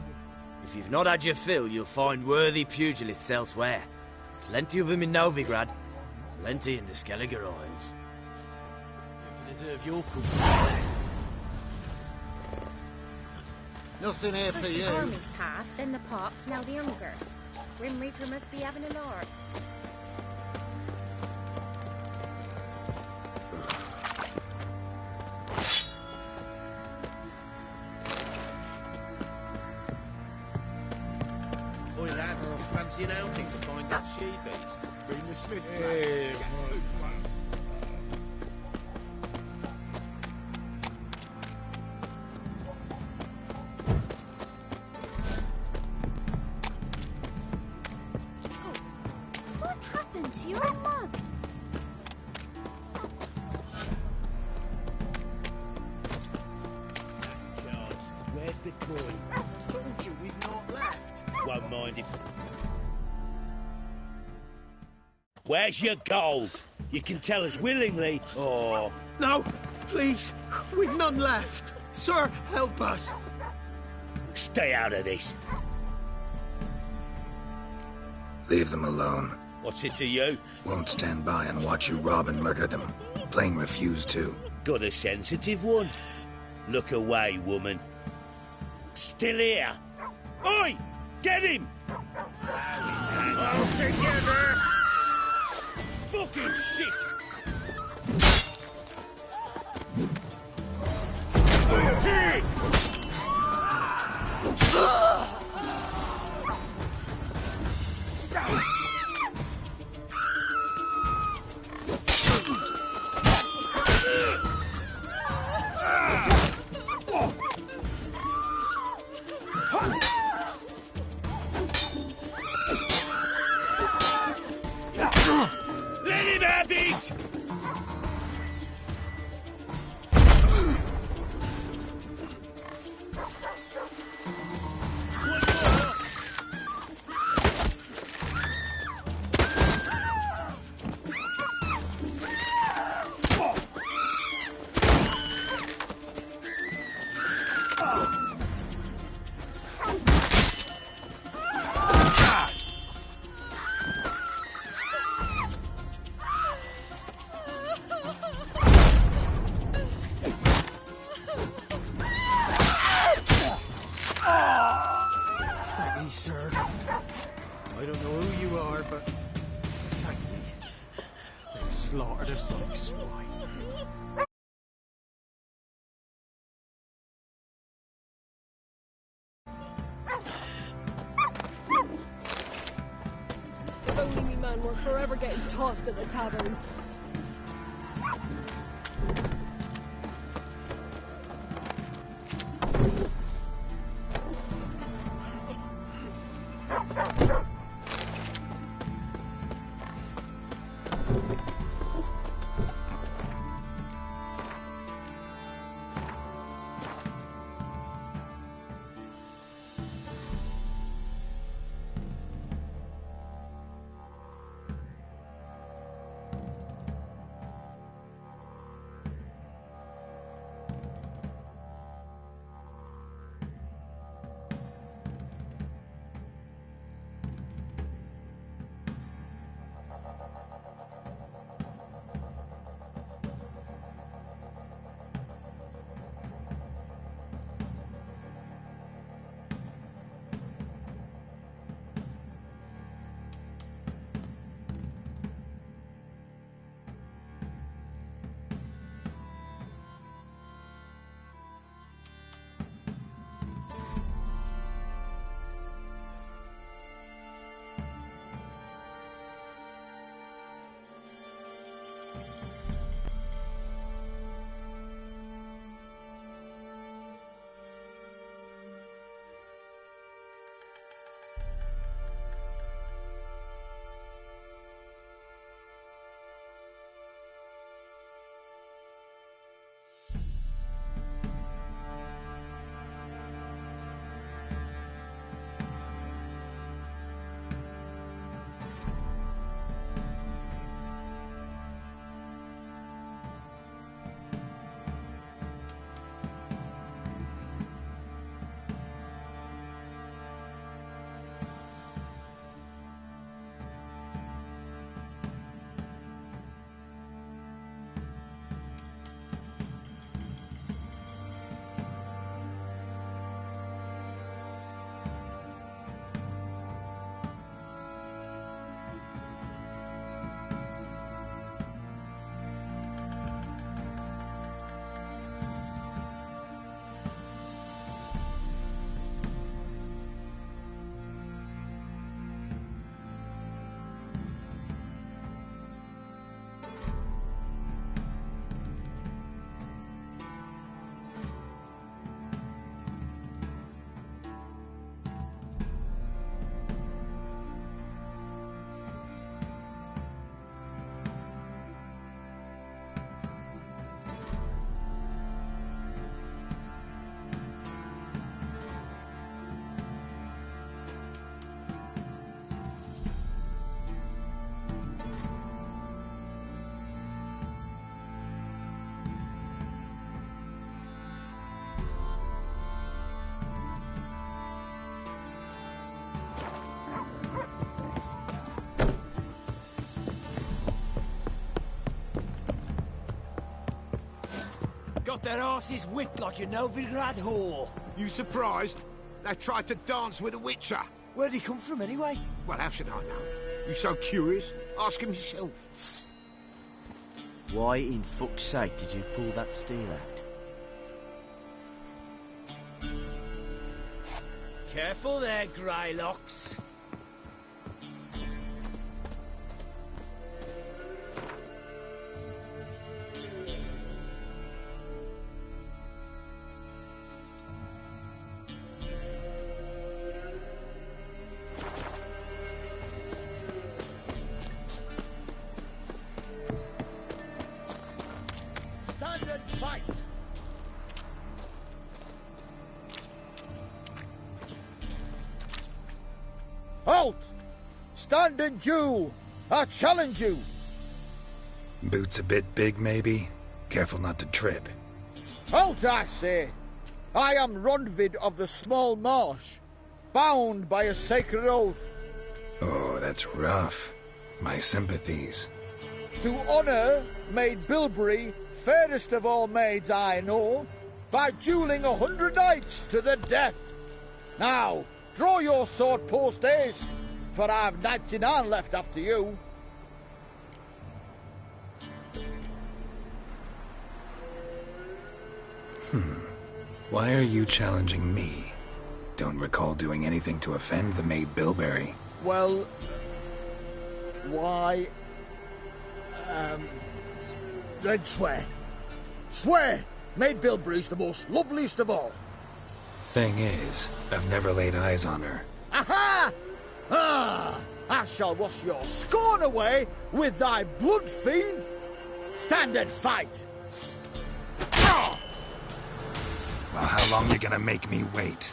If you've not had your fill, you'll find worthy pugilists elsewhere. Plenty of them in Novigrad, plenty in the Skelliger Isles. You deserve your company. Nothing here First for the you. army's passed, then the pox, now the hunger. Grim Reaper must be having a lark. Boy, lads, fancy an outing to find that she-beast? Bring the Smiths. Hey, What happened to your mug? Where's the coin? Told you we've not left. Won't mind it. Where's your gold? You can tell us willingly, or... No, please. We've none left. Sir, help us. Stay out of this. Leave them alone. What's it to you? Won't stand by and watch you rob and murder them. Plain refuse to. Got a sensitive one? Look away, woman. Still here. Oi! Get him! All together! Fucking shit! Hey! Let him have it! I don't know who you are, but thank you. They slaughtered us like swine. If only me man were forever getting tossed at the tavern. Got their asses whipped like a Novigrad whore. You surprised? They tried to dance with a Witcher. Where'd he come from, anyway? Well, how should I know? You so curious? Ask him yourself. Why in fuck's sake did you pull that steel out? Careful there, Greylocks. Fight! Halt! Stand and duel! I challenge you! Boots a bit big, maybe? Careful not to trip. Halt, I say! I am Ronvid of the Small Marsh, bound by a sacred oath. Oh, that's rough. My sympathies. To honour Maid Bilberry, fairest of all maids I know, by duelling 100 knights to the death. Now, draw your sword post haste. for I've 99 left after you. Why are you challenging me? Don't recall doing anything to offend the maid Bilberry. Well, why... then swear. Swear! Maid Bilberry's the most loveliest of all. Thing is, I've never laid eyes on her. Aha! Ah! I shall wash your scorn away with thy blood fiend. Stand and fight! Well, how long you gonna make me wait?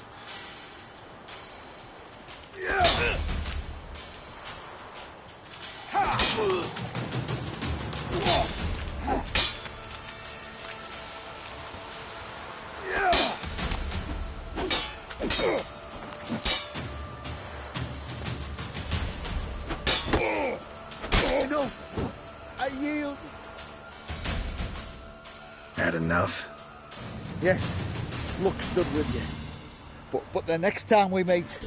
No, I yield. Had enough? Yes, luck stood with you. But the next time we meet...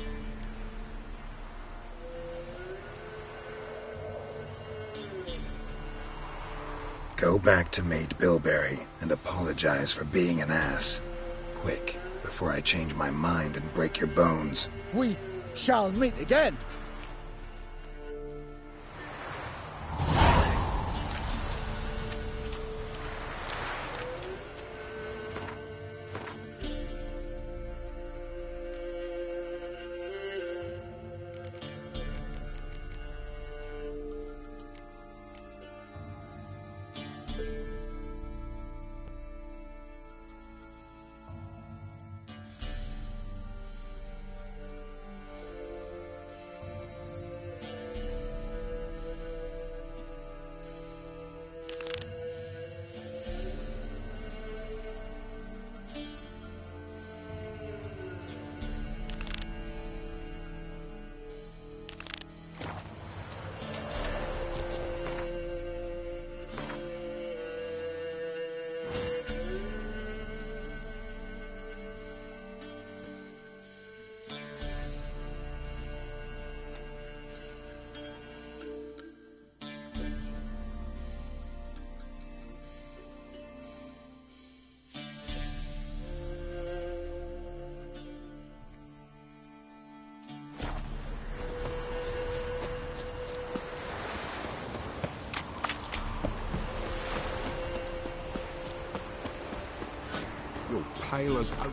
Go back to Maid Bilberry and apologize for being an ass. Quick, before I change my mind and break your bones. We shall meet again. You're pale as oak.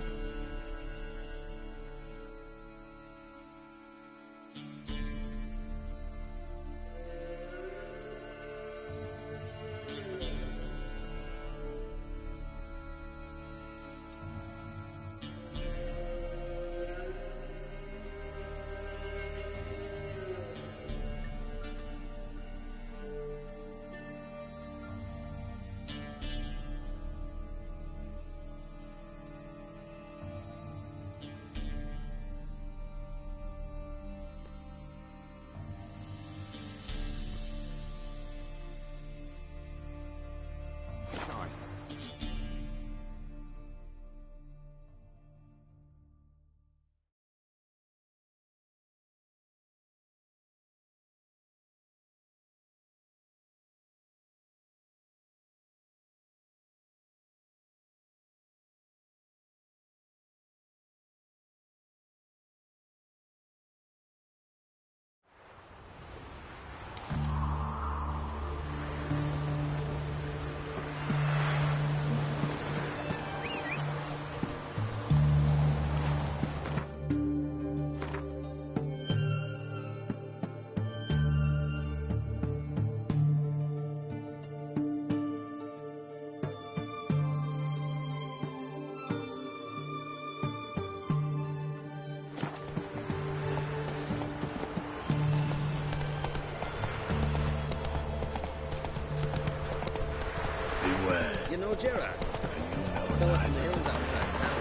You know Gerard? Fell up in the hills outside town.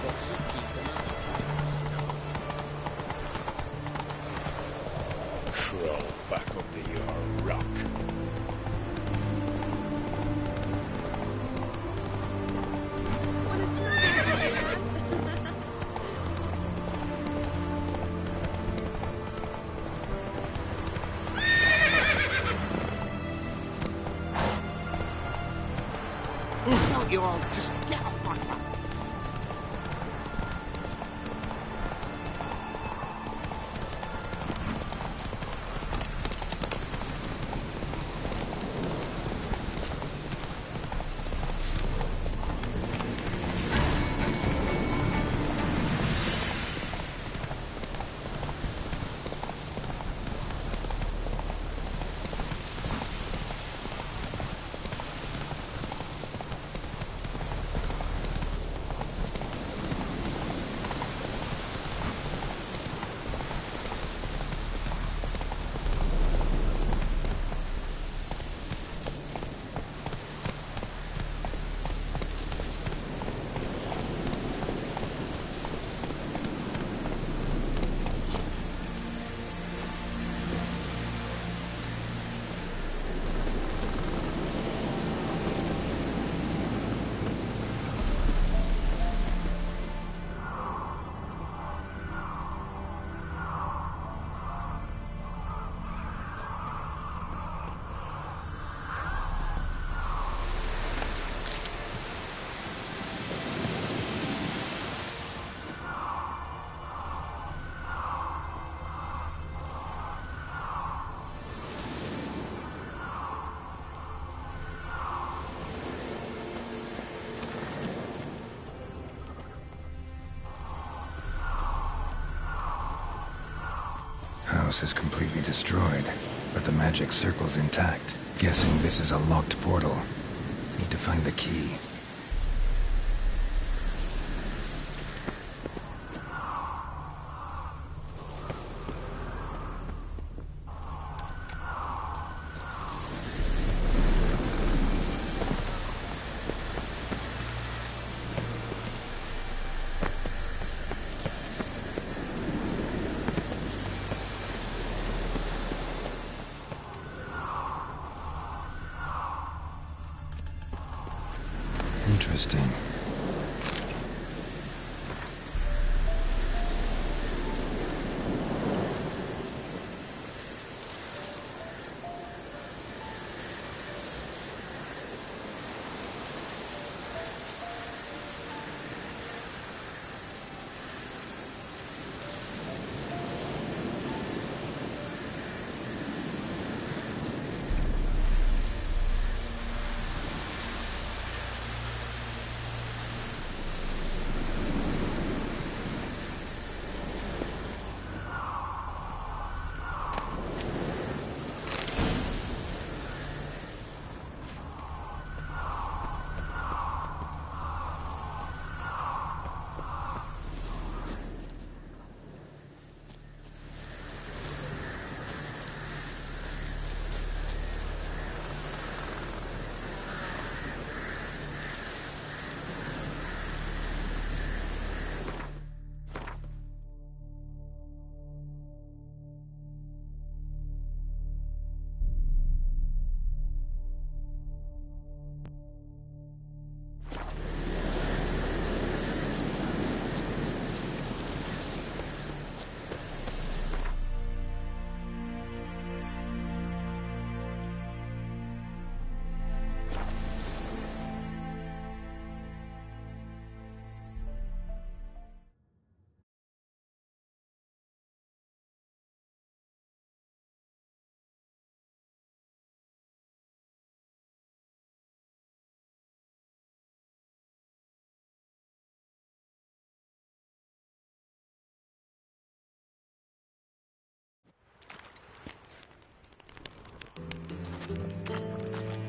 Got sheep chief tonight. Crawl back under your rock. you all. Just get off my back. House is completely destroyed, but the magic circle's intact. Guessing this is a locked portal. Need to find the key. Interesting.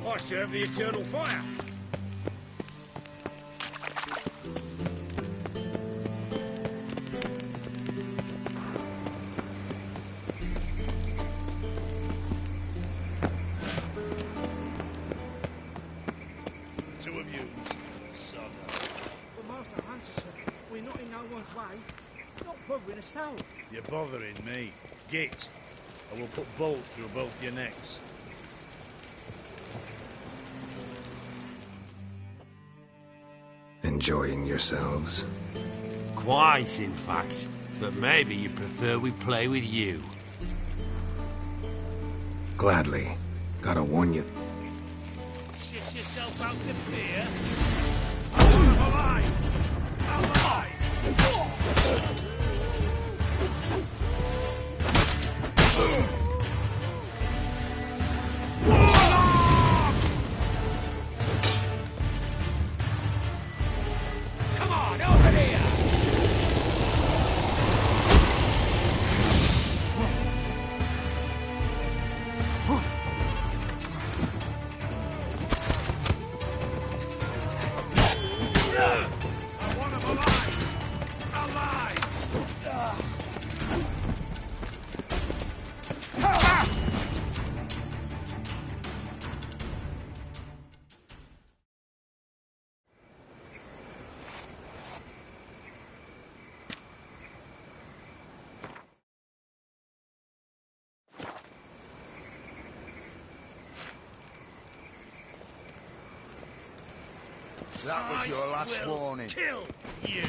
I serve the eternal fire. The two of you, son. But Master Hunter, we're not in no one's way. Not bothering us out. You're bothering me. Git. I will put bolts through both your necks. Enjoying yourselves? Quite, in fact. But maybe you prefer we play with you. Gladly. Gotta warn you. Shit yourself out to fear? alive! Alive! Come on, over here! I want him alive! Alive! That was your last warning. Kill you!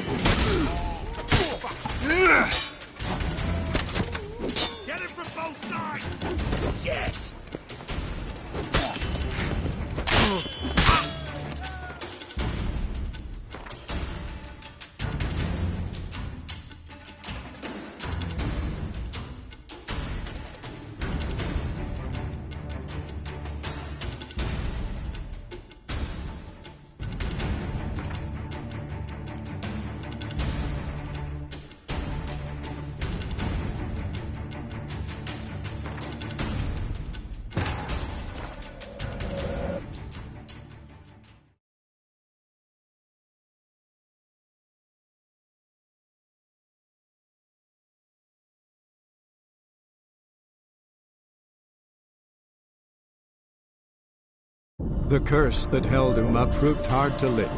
Get him from both sides! Yes! The curse that held Uma proved hard to lift,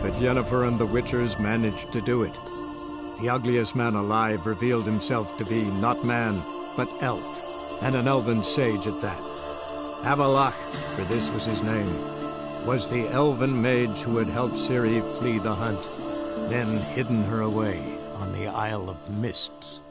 but Yennefer and the Witchers managed to do it. The ugliest man alive revealed himself to be not man, but elf, and an elven sage at that. Avalach, for this was his name, was the elven mage who had helped Ciri flee the hunt, then hidden her away on the Isle of Mists.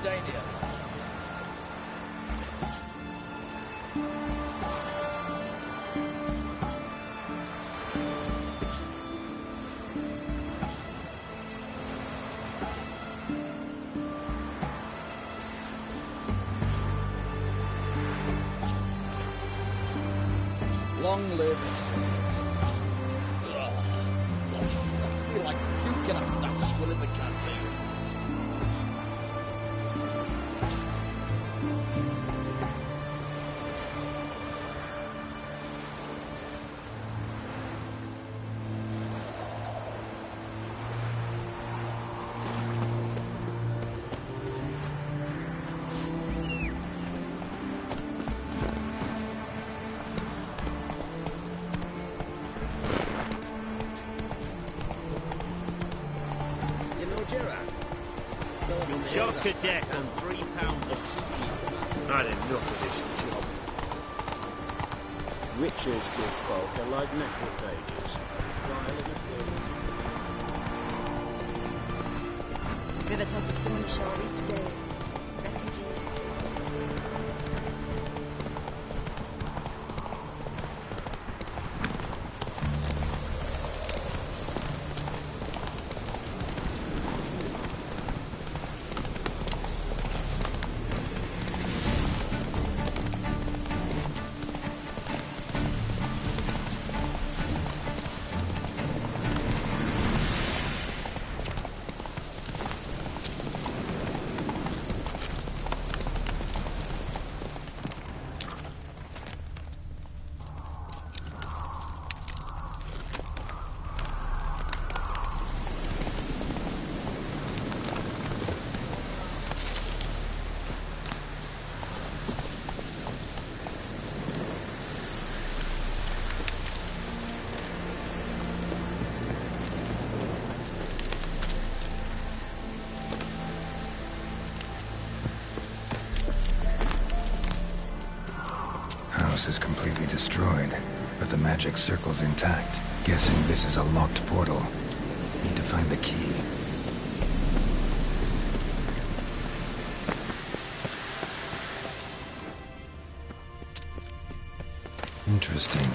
Dania. Long live Essex. I feel like puking after that swill in the canteen. Choked to death on 3 pounds of sea. Had enough of this job. Witches, good folk, are like necrophages. River tosses so many shore each day. house is completely destroyed, but the magic circle's intact. Guessing this is a locked portal. Need to find the key. Interesting.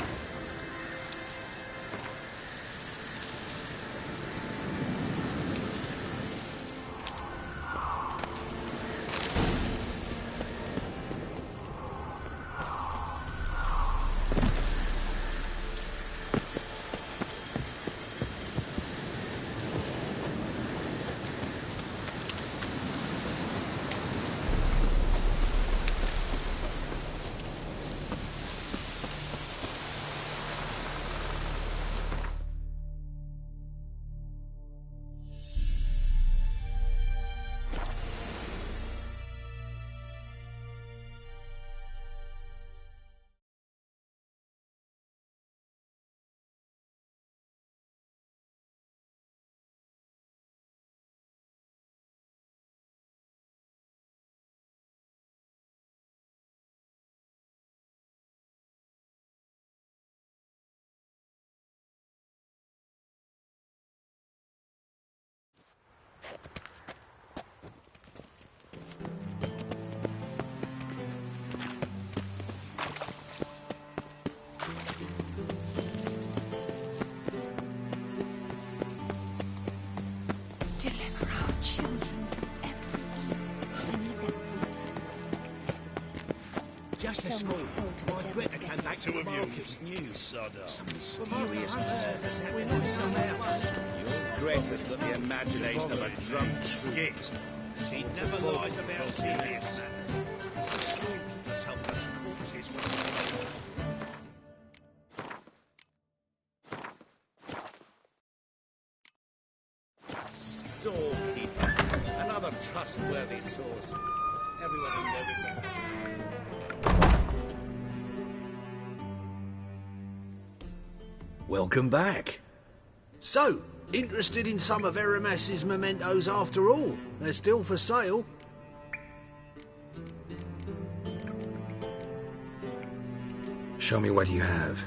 Deliver our children from every evil. We need that Just this morning, my Greta came back to the market with news. Some mysterious murders happening in some house. Your Greta's got the imagination of a drunk git. She never lies about serious matters. It's the storekeeper told her the corpses were... Storekeeper. Another trustworthy source. Everyone will know it. Welcome back. So, interested in some of Hermes's mementos after all? They're still for sale. Show me what you have.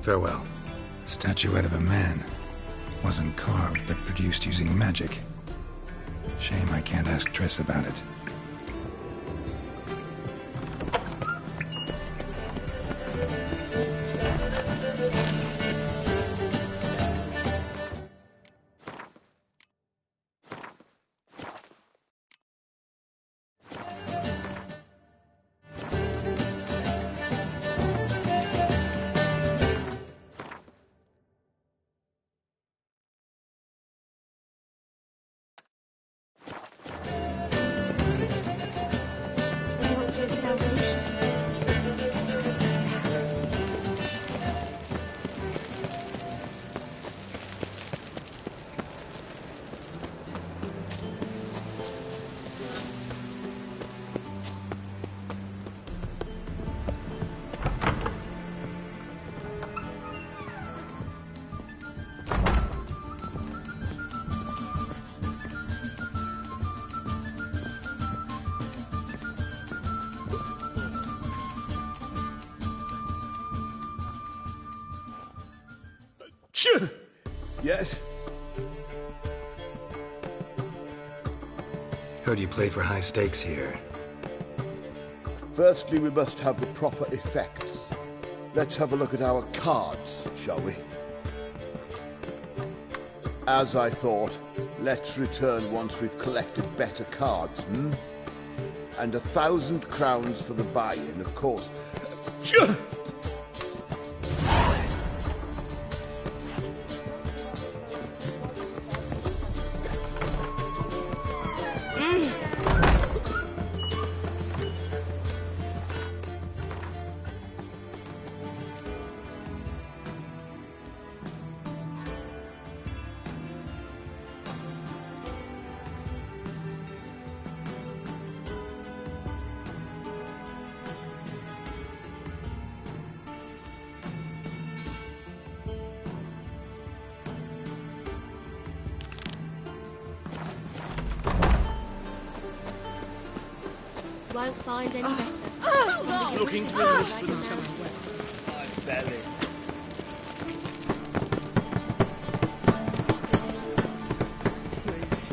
Farewell. Statuette of a man. Wasn't carved, but produced using magic. Shame I can't ask Triss about it. Yes? Heard you play for high stakes here. Firstly, we must have the proper effects. Let's have a look at our cards, shall we? As I thought, let's return once we've collected better cards, hmm? And 1,000 crowns for the buy-in, of course. Won't find any better. Looking for a whisper and tell us where. My belly. Please.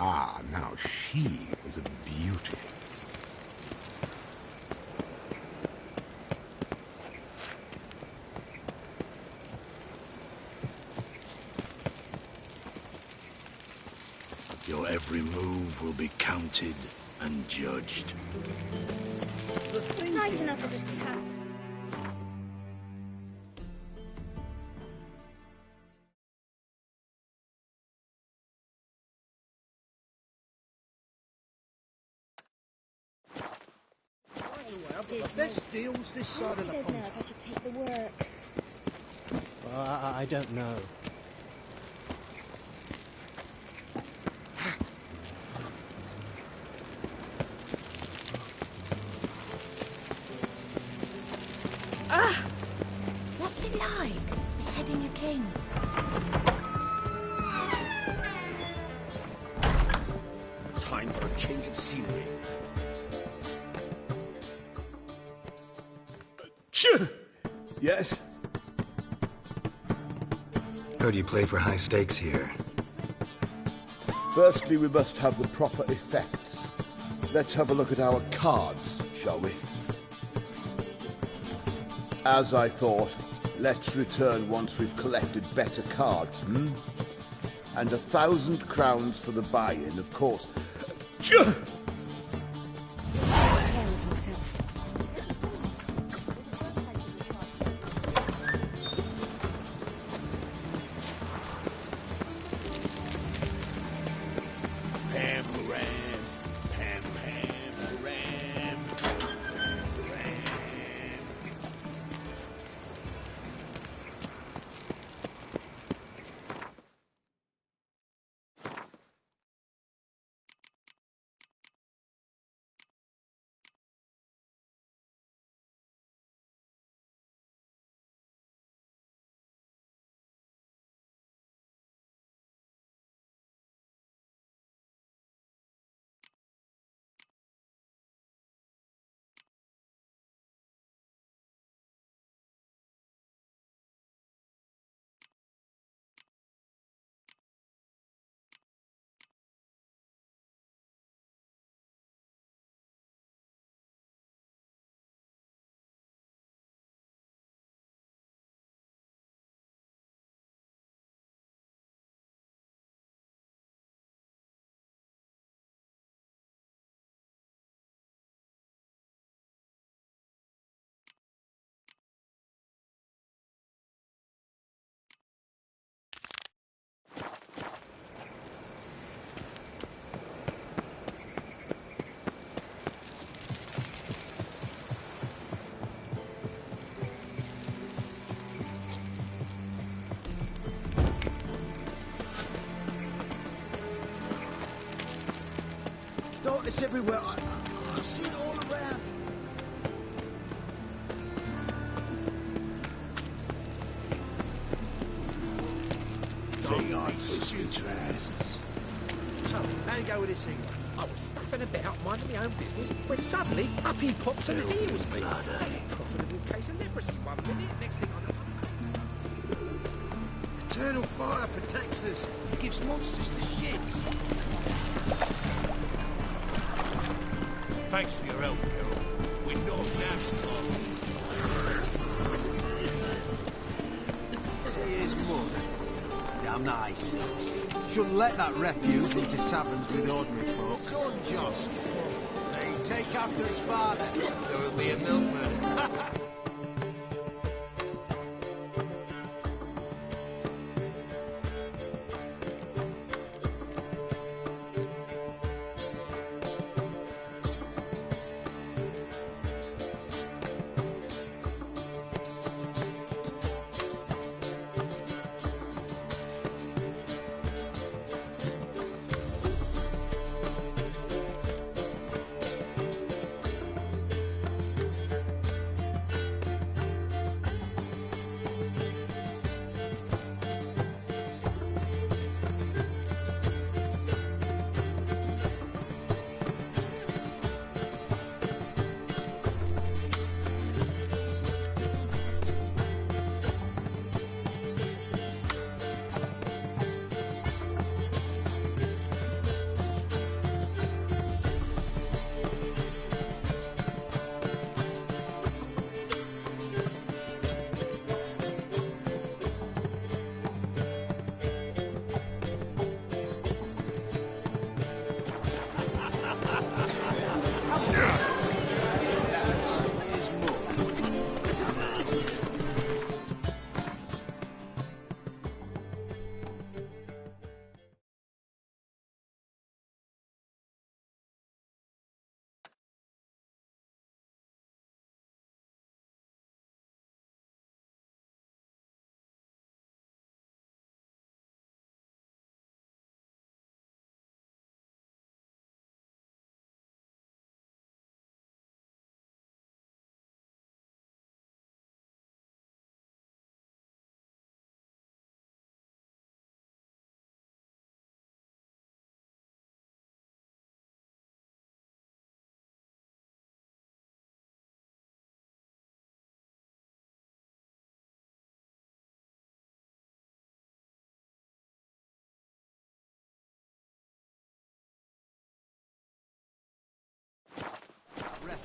Ah, now she is a beauty. Your every move will be counted and judged. It's nice enough as a town. The best deals this side of the I don't pond. know if I should take the work. I don't know. What's it like, beheading a king? Time for a change of scenery. Yes? Heard you play for high stakes here. Firstly, we must have the proper effects. Let's have a look at our cards, shall we? As I thought, let's return once we've collected better cards, And 1,000 crowns for the buy-in, of course. Take care of yourself. Pam, ram, pam, pam, ram, ram. Darkness everywhere. I see it all around. Thing on whiskey trousers. So, how you go with this thing? I was faffing about, minding my own business, when suddenly up he pops and heals me. Profitable case of leprosy 1 minute, next thing I know. Eternal fire protects us. It gives monsters the shits. Thanks for your help, Carol. We don't ask for. See his mug. Damn nice. Shouldn't let that refuse into taverns with ordinary folk. It's unjust. Hey, take after his father. So he'll be a milkman.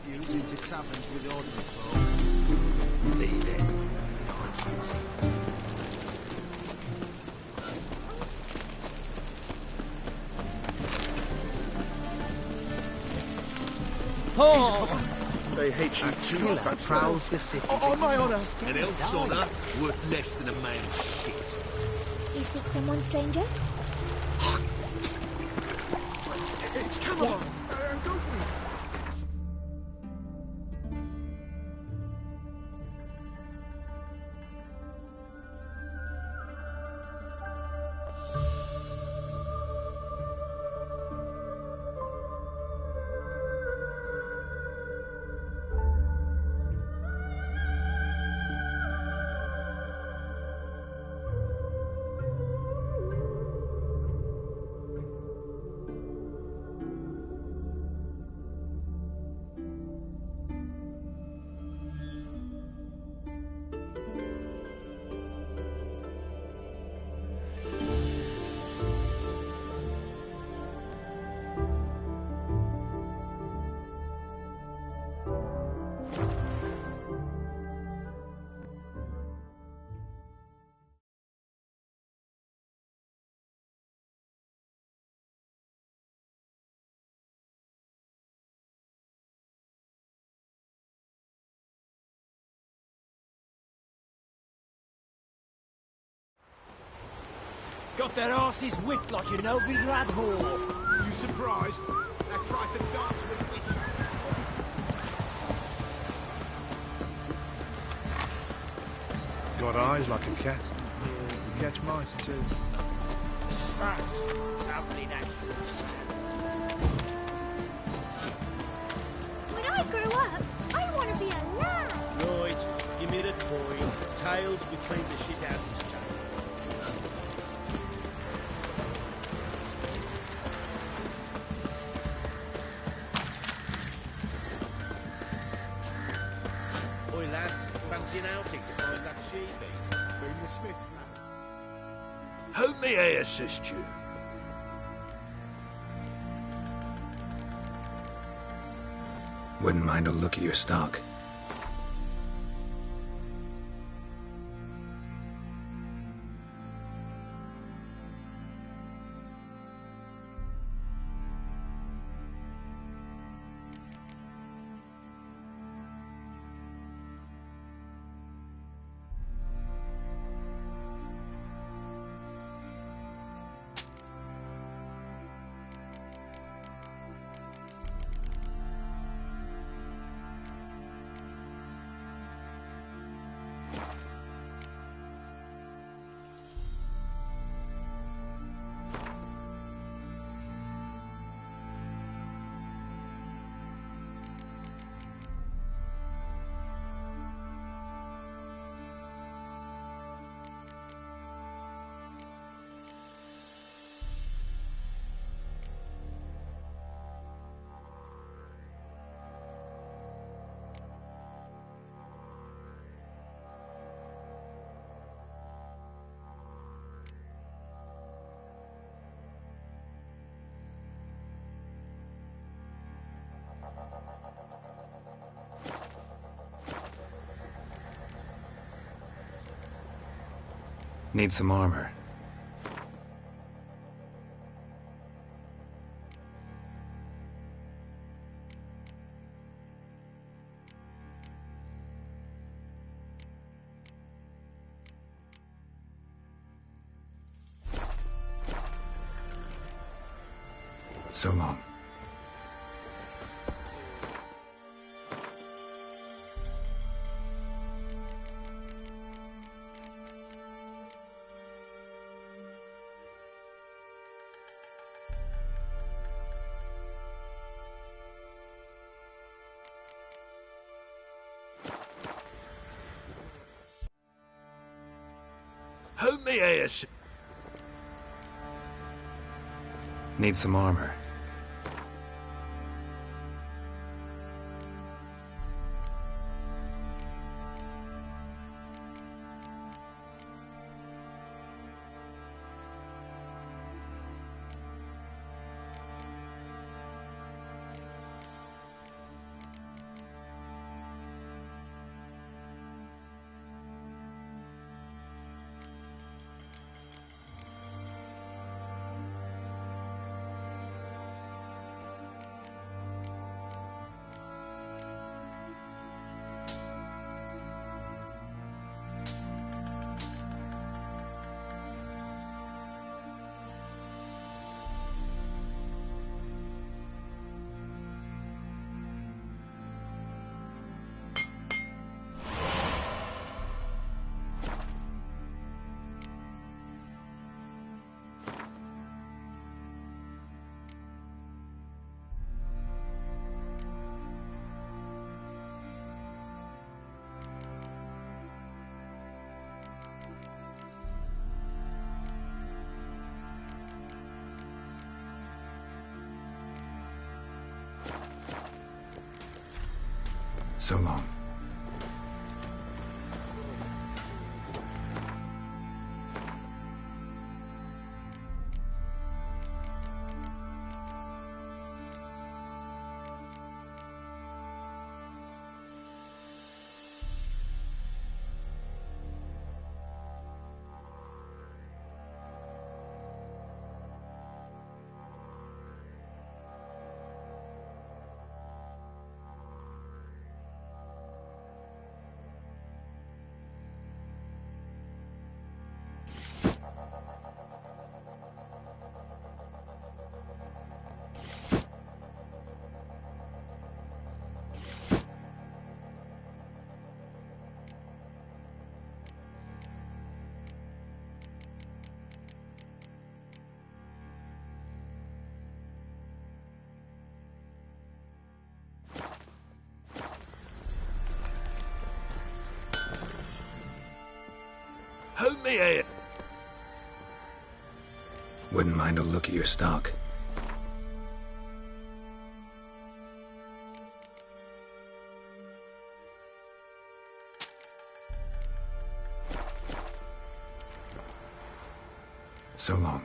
refuse into taverns with ordinary folk. Leave it. They hate you too much. That prowls the city. On my honour. An elf's honour worth less than a man's shit. You seek someone, stranger? It's Camelot. Yes. Go with me. Got their asses whipped like a Novigrad whore. You surprised? They tried to dance with Witcher. Got eyes like a cat. You catch mice too. Such lovely natural. When I grow up, I want to be a lad. Right, give me the coin. Tails between the shit out of his tail. Oi lads, fancy an outing to find that she-beast? Bring the smiths, lad. How may I assist you? Wouldn't mind a look at your stock. Need some armor. So long. How may I assist? Need some armor. So long. Help me here. Wouldn't mind a look at your stock. So long.